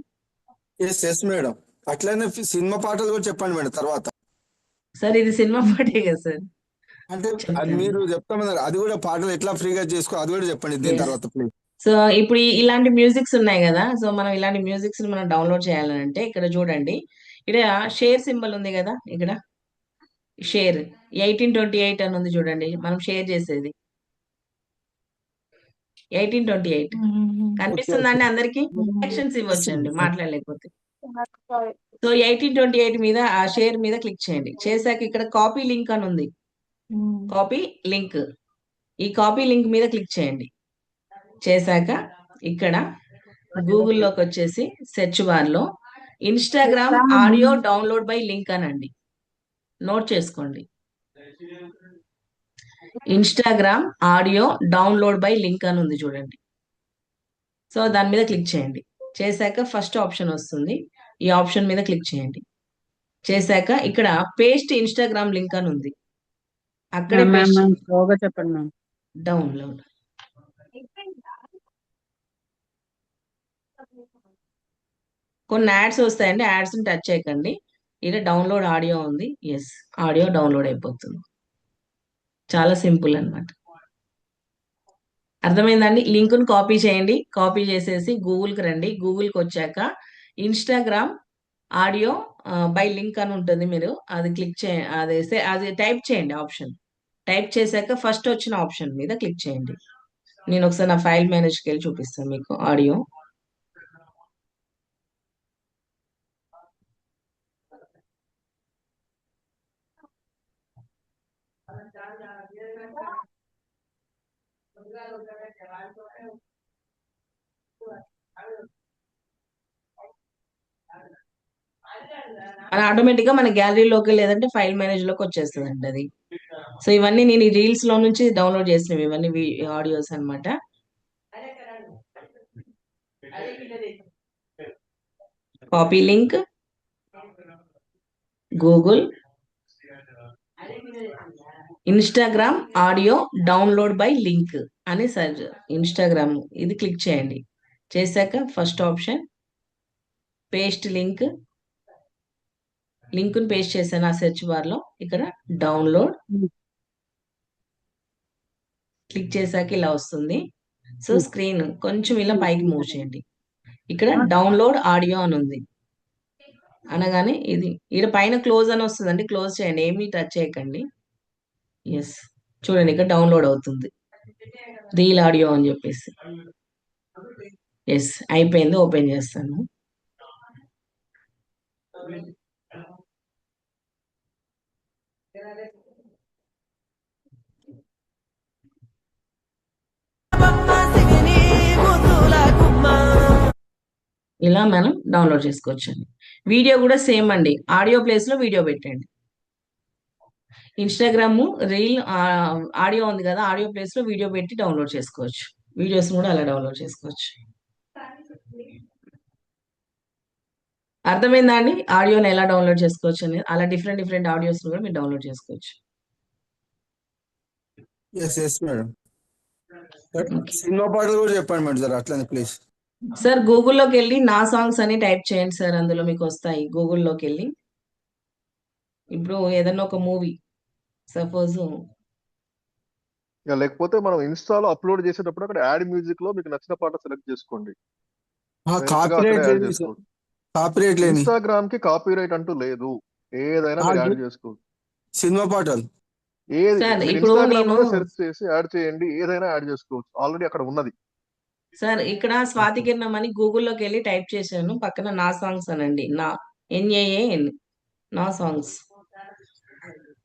Yes madam. అట్లనే సినిమా పాటలు కూడా చెప్పండి మేడం తర్వాత. సార్ ఇది సినిమా పాటే కదా సార్. అంటే అది మీరు చెప్తామన్నారు, అది కూడా పాటలు ఎట్లా ఫ్రీగా చేసుకో అది కూడా చెప్పండి దీని తర్వాత ప్లీజ్. సో ఇప్పుడు ఇలాంటి మ్యూజిక్స్ ఉన్నాయి కదా, సో మనం ఇలాంటి మ్యూజిక్స్ మనం డౌన్లోడ్ చేయాలంటే ఇక్కడ చూడండి, ఇక్కడ షేర్ సింబల్ ఉంది కదా, ఇక్కడ షేర్ 1828 అని ఉంది చూడండి, మనం షేర్ చేసేది 1828 కనిపిస్తుందండి అందరికి? యాక్షన్స్ ఇవ్వచ్చండి మాట్లాడలేకపోతే. సో 1828 మీద ఆ షేర్ మీద క్లిక్ చేయండి. చేశాక ఇక్కడ కాపీ లింక్ అని ఉంది, కాపీ లింక్, ఈ కాపీ లింక్ మీద క్లిక్ చేయండి. చేశాక ఇక్కడ గూగుల్లోకి వచ్చేసి సెర్చ్ బార్ లో Instagram audio download by link అనండి, నోట్ చేసుకోండి. Instagram audio download by link అని ఉంది చూడండి. సో దాని మీద క్లిక్ చేయండి. చేశాక ఫస్ట్ ఆప్షన్ వస్తుంది, ఈ ఆప్షన్ మీద క్లిక్ చేయండి. చేశాక ఇక్కడ పేస్ట్ ఇన్స్టాగ్రామ్ లింక్ అని ఉంది, అక్కడే చెప్పండి మ్యామ్. డౌన్లోడ్. కొన్ని యాడ్స్ వస్తాయండి, యాడ్స్ టచ్ చేయకండి. ఇక్కడ డౌన్లోడ్ ఆడియో ఉంది, ఎస్ ఆడియో డౌన్లోడ్ అయిపోతుంది. చాలా సింపుల్ అన్నమాట. అర్థమైందండి? లింకును కాపీ చేయండి, కాపీ చేసేసి గూగుల్కి రండి. గూగుల్కి వచ్చాక ఇన్స్టాగ్రామ్ ఆడియో బై లింక్ అని ఉంటుంది, మీరు అది క్లిక్ చేయండి, అది టైప్ చేయండి ఆప్షన్. టైప్ చేశాక ఫస్ట్ వచ్చిన ఆప్షన్ మీద క్లిక్ చేయండి. నేను ఒకసారి నా ఫైల్ మేనేజ్కి వెళ్ళి చూపిస్తాను మీకు ఆడియో. మన ఆటోమేటిక్ గా మన గ్యాలరీలోకి లేదంటే ఫైల్ మేనేజ్ లోకి వచ్చేస్తుంది అండి అది. సో ఇవన్నీ నేను ఈ రీల్స్ లో నుంచి డౌన్లోడ్ చేసినవి, ఇవన్నీ ఆడియోస్ అన్నమాట. Copy link, Google Instagram audio download by link అని సర్చ్, ఇన్స్టాగ్రామ్ ఇది క్లిక్ చేయండి. చేశాక first option paste link, link ను పేస్ట్ చేశాను ఆ సెర్చ్ బార్ లో. ఇక్కడ డౌన్లోడ్ క్లిక్ చేశాక ఇలా వస్తుంది. సో స్క్రీన్ కొంచెం ఇలా పైకి మూవ్ చేయండి. ఇక్కడ డౌన్లోడ్ ఆడియో అని ఉంది, అనగానే ఇది ఇక్కడ పైన క్లోజ్ అని వస్తుందండి, క్లోజ్ చేయండి, ఏమీ టచ్ చేయకండి. ఎస్ చూడండి ఇక్కడ డౌన్లోడ్ అవుతుంది రీల్ ఆడియో అని చెప్పేసి. ఎస్ అయిపోయింది, ఓపెన్ చేస్తాను. ఇలా మనం డౌన్లోడ్ చేసుకోవచ్చు అండి. వీడియో కూడా సేమ్ అండి, ఆడియో ప్లేస్ లో వీడియో పెట్టండి. ఇన్స్టాగ్రామ్ రీల్ ఆడియో ఉంది కదా, ఆడియో ప్లేస్ లో వీడియో పెట్టి డౌన్లోడ్ చేసుకోవచ్చు. వీడియోస్ కూడా అలా డౌన్లోడ్ చేసుకోవచ్చు. అర్థమైందా అండి? ఆడియోని ఎలా డౌన్లోడ్ చేసుకోవచ్చు అనేది, అలా డిఫరెంట్ డిఫరెంట్ ఆడియోస్ కూడా మీరు డౌన్లోడ్ చేసుకోవచ్చు. Yes madam. సినిమా పాటలు కూడా చెప్పండి మేడం సార్ అట్లనే ప్లీజ్. సార్ గూగుల్లోకి వెళ్ళి నా సాంగ్స్ అని టైప్ చేయండి సార్, అందులో మీకు వస్తాయి. గూగుల్లోకి వెళ్ళి ఇప్పుడు ఏదన్నా ఒక మూవీ సపోజ్, లేకపోతే మనం ఇన్స్టాలో అప్లోడ్ చేసేటప్పుడు అక్కడ యాడ్ మ్యూజిక్ లో మీకు నచ్చిన పాట సెలెక్ట్ చేసుకోండి. ఇన్స్టాగ్రామ్ కి కాపీ రైట్ అంటూ లేదు, ఏదైనా యాడ్ చేసుకోవచ్చు. సినిమా పాటలు ఏది ఇన్స్టాగ్రామ్ లో సెర్చ్ చేసి యాడ్ చేయండి, ఏదైనా యాడ్ చేసుకోవచ్చు, ఆల్రెడీ అక్కడ ఉన్నది. సార్ ఇక్కడ స్వాతి కిరణం అని గూగుల్లోకి వెళ్ళి టైప్ చేశాను, పక్కన నా సాంగ్స్ అనండి, నా NAAN నా సాంగ్స్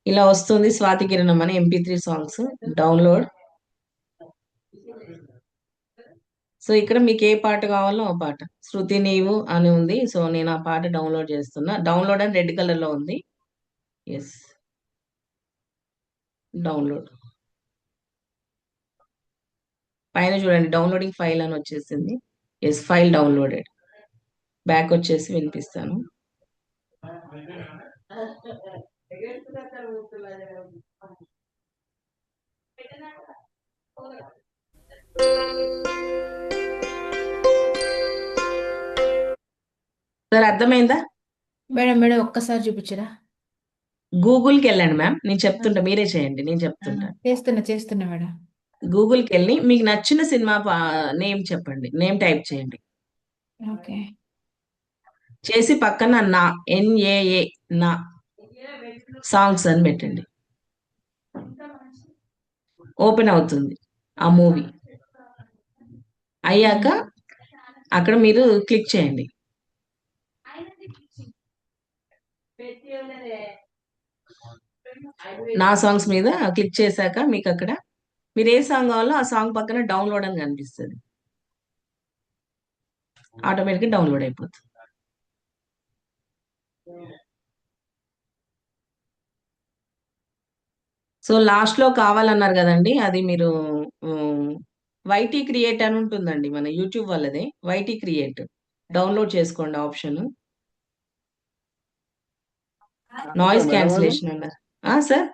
ఇలా వస్తుంది. స్వాతి కిరణం అని MP3 సాంగ్స్ డౌన్లోడ్. సో ఇక్కడ మీకు ఏ పాట కావాలో ఆ పాట, శృతి నీవు అని ఉంది. సో నేను ఆ పాట డౌన్లోడ్ చేస్తున్నా. డౌన్లోడ్ అని రెడ్ కలర్ లో ఉంది. ఎస్ డౌన్లోడ్ పైన చూడండి డౌన్లోడింగ్ ఫైల్ అని వచ్చేసింది. Yes file downloaded. బ్యాక్ వచ్చేసి వినిపిస్తాను. సార్ అర్థమైందా? మేడం ఒక్కసారి చూపించరా? గూగుల్కి వెళ్ళండి మ్యామ్, నేను చెప్తుంటా, మీరే చేయండి, నేను చెప్తుంటా. చేస్తున్నా మేడం. గూగుల్కి వెళ్ళి మీకు నచ్చిన సినిమా నేమ్ చెప్పండి, నేమ్ టైప్ చేయండి. ఓకే. చేసి పక్కన నా NAA నా సాంగ్స్ అని పెట్టండి. ఓపెన్ అవుతుంది ఆ మూవీ. అయ్యాక అక్కడ మీరు క్లిక్ చేయండి. నా సాంగ్స్ మీద క్లిక్ చేశాక మీకు అక్కడ మీరు ఏ సాంగ్ కావాలో ఆ సాంగ్ పక్కన డౌన్లోడ్ అని కనిపిస్తుంది. ఆటోమేటిక్గా డౌన్లోడ్ అయిపోతుంది. సో లాస్ట్ లో కావాలన్నారు కదండి, అది మీరు వైటీ క్రియేట్ అని ఉంటుందండి, మన యూట్యూబ్ వాళ్ళదే. వైటీ క్రియేట్ డౌన్లోడ్ చేసుకోండి ఆప్షన్. నాయిస్ క్యాన్సిలేషన్ అన్నారు సార్.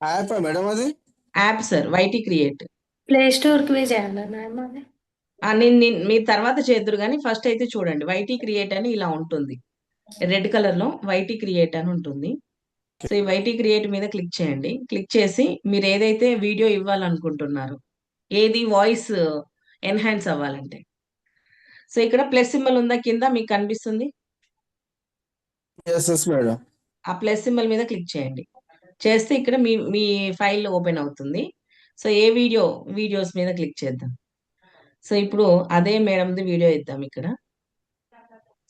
యాప్ మేడం అది? App sir, YT create. Play store కి చేయాలా మ్యామ్ అది? మీరు తర్వాత చేద్దరు కానీ ఫస్ట్ అయితే చూడండి. వైటీ క్రియేట్ అని ఇలా ఉంటుంది, రెడ్ కలర్ లో వైటీ క్రియేట్ అని ఉంటుంది. సో ఈ వైటీ క్రియేట్ మీద క్లిక్ చేయండి. క్లిక్ చేసి మీరు ఏదైతే వీడియో ఇవ్వాలనుకుంటున్నారు, ఏది వాయిస్ ఎన్హాన్స్ అవ్వాలంటే, సో ఇక్కడ ప్లస్ సింబల్ ఉందా కింద మీకు కనిపిస్తుంది, మేడం. ఆ ప్లస్ సింబల్ మీద క్లిక్ చేయండి. చేస్తే ఇక్కడ మీ ఫైల్ ఓపెన్ అవుతుంది. సో ఏ వీడియోస్ మీద క్లిక్ చేద్దాం. సో ఇప్పుడు అదే మేడంది వీడియో ఇద్దాం. ఇక్కడ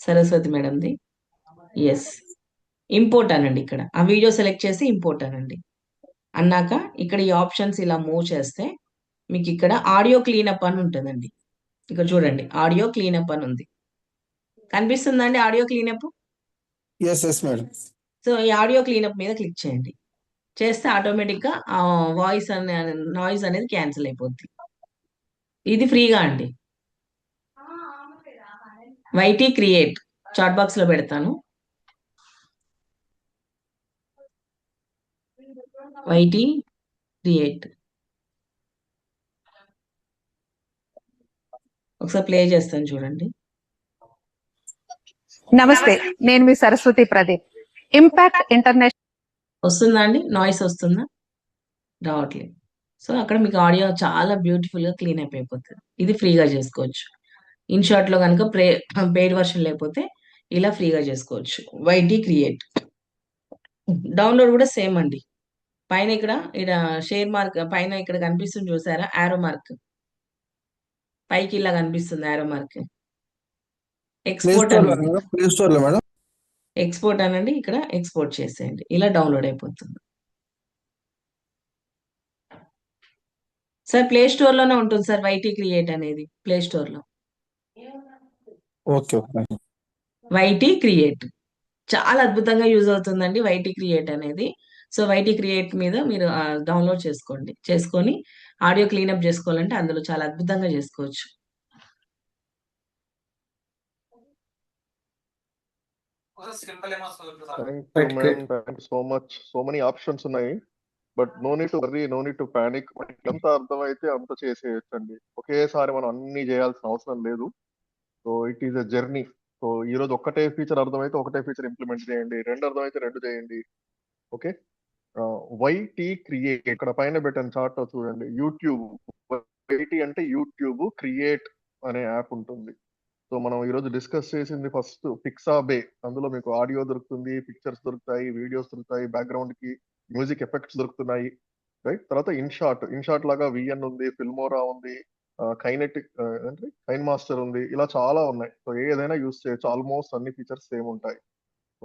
సరస్వతి మేడంది. ఎస్, ఇంపోర్ట్ అనండి. ఇక్కడ ఆ వీడియో సెలెక్ట్ చేసి ఇంపోర్ట్ అనండి. అన్నాక ఇక్కడ ఈ ఆప్షన్స్ ఇలా మూవ్ చేస్తే మీకు ఇక్కడ ఆడియో క్లీనప్ అని ఉంటుందండి. ఇక్కడ చూడండి, ఆడియో క్లీనప్ అని ఉంది, కనిపిస్తుందండి ఆడియో క్లీనప్. మేడం. సో ఈ ఆడియో క్లీనప్ మీద క్లిక్ చేయండి. చేస్తే ఆటోమేటిక్గా ఆ వాయిస్ నాయిస్ అనేది క్యాన్సిల్ అయిపోద్ది. ఇది ఫ్రీగా అండి. వైటీ క్రియేట్ చాట్ బాక్స్ లో పెడతాను. వైటీ క్రియేట్ ఒకసారి ప్లే చేస్తాను చూడండి. నమస్తే, నేను మీ సరస్వతి ప్రదీప్. ఇంపాక్ట్ ఇంటర్నేషనల్ వస్తుందా అండి? నాయిస్ వస్తుందా? రావట్లేదు. సో అక్కడ మీకు ఆడియో చాలా బ్యూటిఫుల్ గా క్లీన్ అయిపోతుంది. ఇది ఫ్రీగా చేసుకోవచ్చు. ఇన్షార్ట్ లో కనుక పెయిడ్ వర్షన్ లేకపోతే ఇలా ఫ్రీగా చేసుకోవచ్చు. వైటీ క్రియేట్ డౌన్లోడ్ కూడా సేమ్ అండి. పైన ఇక్కడ షేర్ మార్క్ పైన ఇక్కడ కనిపిస్తుంది చూసారా, ఆరో మార్క్ పైకి ఇలా కనిపిస్తుంది ఆరో మార్క్. Export madam. ఎక్స్పోర్ట్ అనండి, ఇక్కడ ఎక్స్పోర్ట్ చేసేయండి. ఇలా డౌన్లోడ్ అయిపోతుంది. సార్ ప్లే స్టోర్ లోనే ఉంటుంది సార్ వైటీ క్రియేట్ అనేది, ప్లే స్టోర్ లో. ఓకే. వైటీ క్రియేట్ చాలా అద్భుతంగా యూజ్ అవుతుందండి వైటీ క్రియేట్ అనేది. సో వైటీ క్రియేట్ మీద మీరు డౌన్లోడ్ చేసుకొని ఆడియో క్లీనప్ చేసుకోవాలంటే అందులో చాలా అద్భుతంగా చేసుకోవచ్చు. So much, so many options ఉన్నాయి. But no need to worry, no need to panic. ఎంత అర్థమైతే అంత చేసేయచ్చండి. ఒకేసారి మనం అన్ని చేయాల్సిన అవసరం లేదు. So it is a journey. So ఈ రోజు ఒకటే ఫీచర్ అర్థమైతే ఒకటే ఫీచర్ ఇంప్లిమెంట్ చేయండి, రెండు అర్థమైతే రెండు చేయండి. ఓకే. వైటీ క్రియేట్ ఇక్కడ పైన పెట్టిన చార్ట్ చూడండి. యూట్యూబ్ వైటీ అంటే యూట్యూబ్ క్రియేట్ అనే యాప్ ఉంటుంది. సో మనం ఈరోజు డిస్కస్ చేసింది ఫస్ట్ పిక్సాబే. అందులో మీకు ఆడియో దొరుకుతుంది, పిక్చర్స్ దొరుకుతాయి, వీడియోస్ దొరుకుతాయి, బ్యాక్గ్రౌండ్ కి మ్యూజిక్ ఎఫెక్ట్స్ దొరుకుతున్నాయి, రైట్. తర్వాత ఇన్షాట్ లాగా విఎన్ ఉంది, ఫిల్మోరా ఉంది, కైనెటిక్ అంటే కైన్ మాస్టర్ ఉంది, ఇలా చాలా ఉన్నాయి. సో ఏదైనా యూస్ చేయొచ్చు. ఆల్మోస్ట్ అన్ని ఫీచర్స్ సేమ్ ఉంటాయి.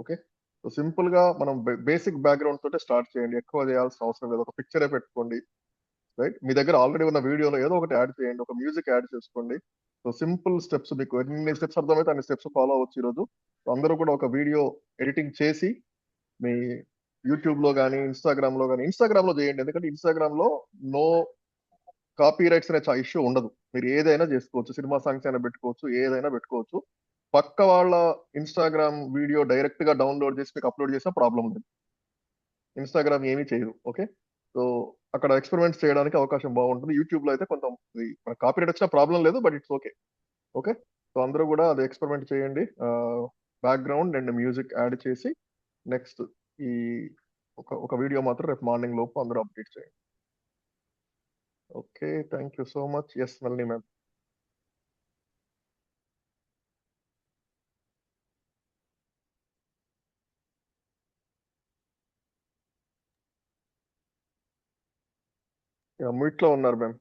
ఓకే. సో సింపుల్ గా మనం బేసిక్ బ్యాక్గ్రౌండ్ తోటే స్టార్ట్ చేయండి. ఎక్కువ చేయాల్సిన అవసరం లేదు. ఒక పిక్చరే పెట్టుకోండి, రైట్. మీ దగ్గర ఆల్రెడీ ఉన్న వీడియోలో ఏదో ఒకటి యాడ్ చేయండి, ఒక మ్యూజిక్ యాడ్ చేసుకోండి. సో సింపుల్ స్టెప్స్, మీకు ఎన్ని స్టెప్స్ అర్థమైతే అన్ని స్టెప్స్ ఫాలో అవ్వచ్చు ఈరోజు. సో అందరూ కూడా ఒక వీడియో ఎడిటింగ్ చేసి మీ యూట్యూబ్ లో కానీ ఇన్స్టాగ్రామ్ లో చేయండి. ఎందుకంటే ఇన్స్టాగ్రామ్ లో నో కాపీ రైట్స్ అనే ఇష్యూ ఉండదు. మీరు ఏదైనా చేసుకోవచ్చు. సినిమా సాంగ్స్ అయినా పెట్టుకోవచ్చు, ఏదైనా పెట్టుకోవచ్చు. పక్క వాళ్ళ ఇన్స్టాగ్రామ్ వీడియో డైరెక్ట్ గా డౌన్లోడ్ చేసి మీకు అప్లోడ్ చేసినా ప్రాబ్లం లేదు. ఇన్స్టాగ్రామ్ ఏమీ చేయదు. ఓకే, సో అక్కడ ఎక్స్పెరిమెంట్స్ చేయడానికి అవకాశం బాగుంటుంది. యూట్యూబ్ లో అయితే కొంత కాపీరైట్ వచ్చిన ప్రాబ్లం లేదు, but it's okay. Okay, so అందరూ కూడా అది ఎక్స్పెరిమెంట్ చేయండి. బ్యాక్గ్రౌండ్ అండ్ మ్యూజిక్ యాడ్ చేసి నెక్స్ట్ ఈ ఒక వీడియో మాత్రం రేపు మార్నింగ్ లోపు అందరూ అప్డేట్ చేయండి. Okay, thank you so much. Yes Nalini ma'am. Mute లో ఉన్నారు మ్యామ్.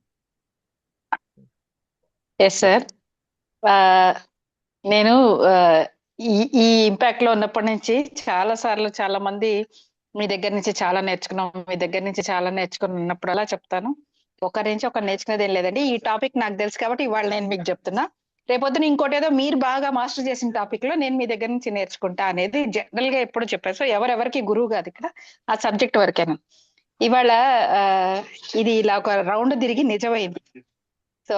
Yes sir. నేను ఈ ఈ ఇంపాక్ట్ లో ఉన్నప్పటి నుంచి చాలా సార్లు చాలా మంది మీ దగ్గర నుంచి చాలా నేర్చుకున్నప్పుడు అలా చెప్తాను. ఒకరి నుంచి ఒకరు నేర్చుకునేది ఏం లేదండి. ఈ టాపిక్ నాకు తెలుసు కాబట్టి ఇవాళ నేను మీకు చెప్తున్నా. రేపొద్దున ఇంకోటి ఏదో మీరు బాగా మాస్టర్ చేసిన టాపిక్ లో నేను మీ దగ్గర నుంచి నేర్చుకుంటా అనేది జనరల్ గా ఎప్పుడు చెప్పాను. సో ఎవరెవరికి గురువు కాదు ఇక్కడ, ఆ సబ్జెక్ట్ వరకేనా. ఇవాళ ఇది ఇలా ఒక రౌండ్ తిరిగి నిజమైంది. సో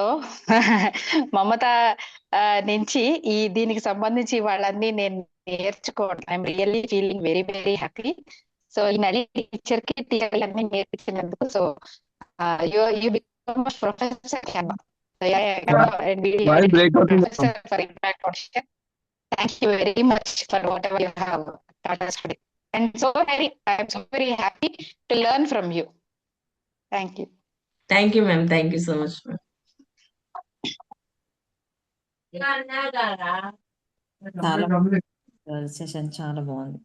మమత నుంచి దీనికి సంబంధించి వాళ్ళన్నీ నేను నేర్చుకోవడం, I'm really feeling very very happy. So ఈ నడి టీచర్ కి టీచర్ అన్ని నేర్పించినందుకు so you become professor for impact audition. Thank you very much for whatever you have taught us today. And I'm so very happy to learn from you. Thank you. Thank you, ma'am. Thank you so much, ma'am. Session చాలా బాగుంది.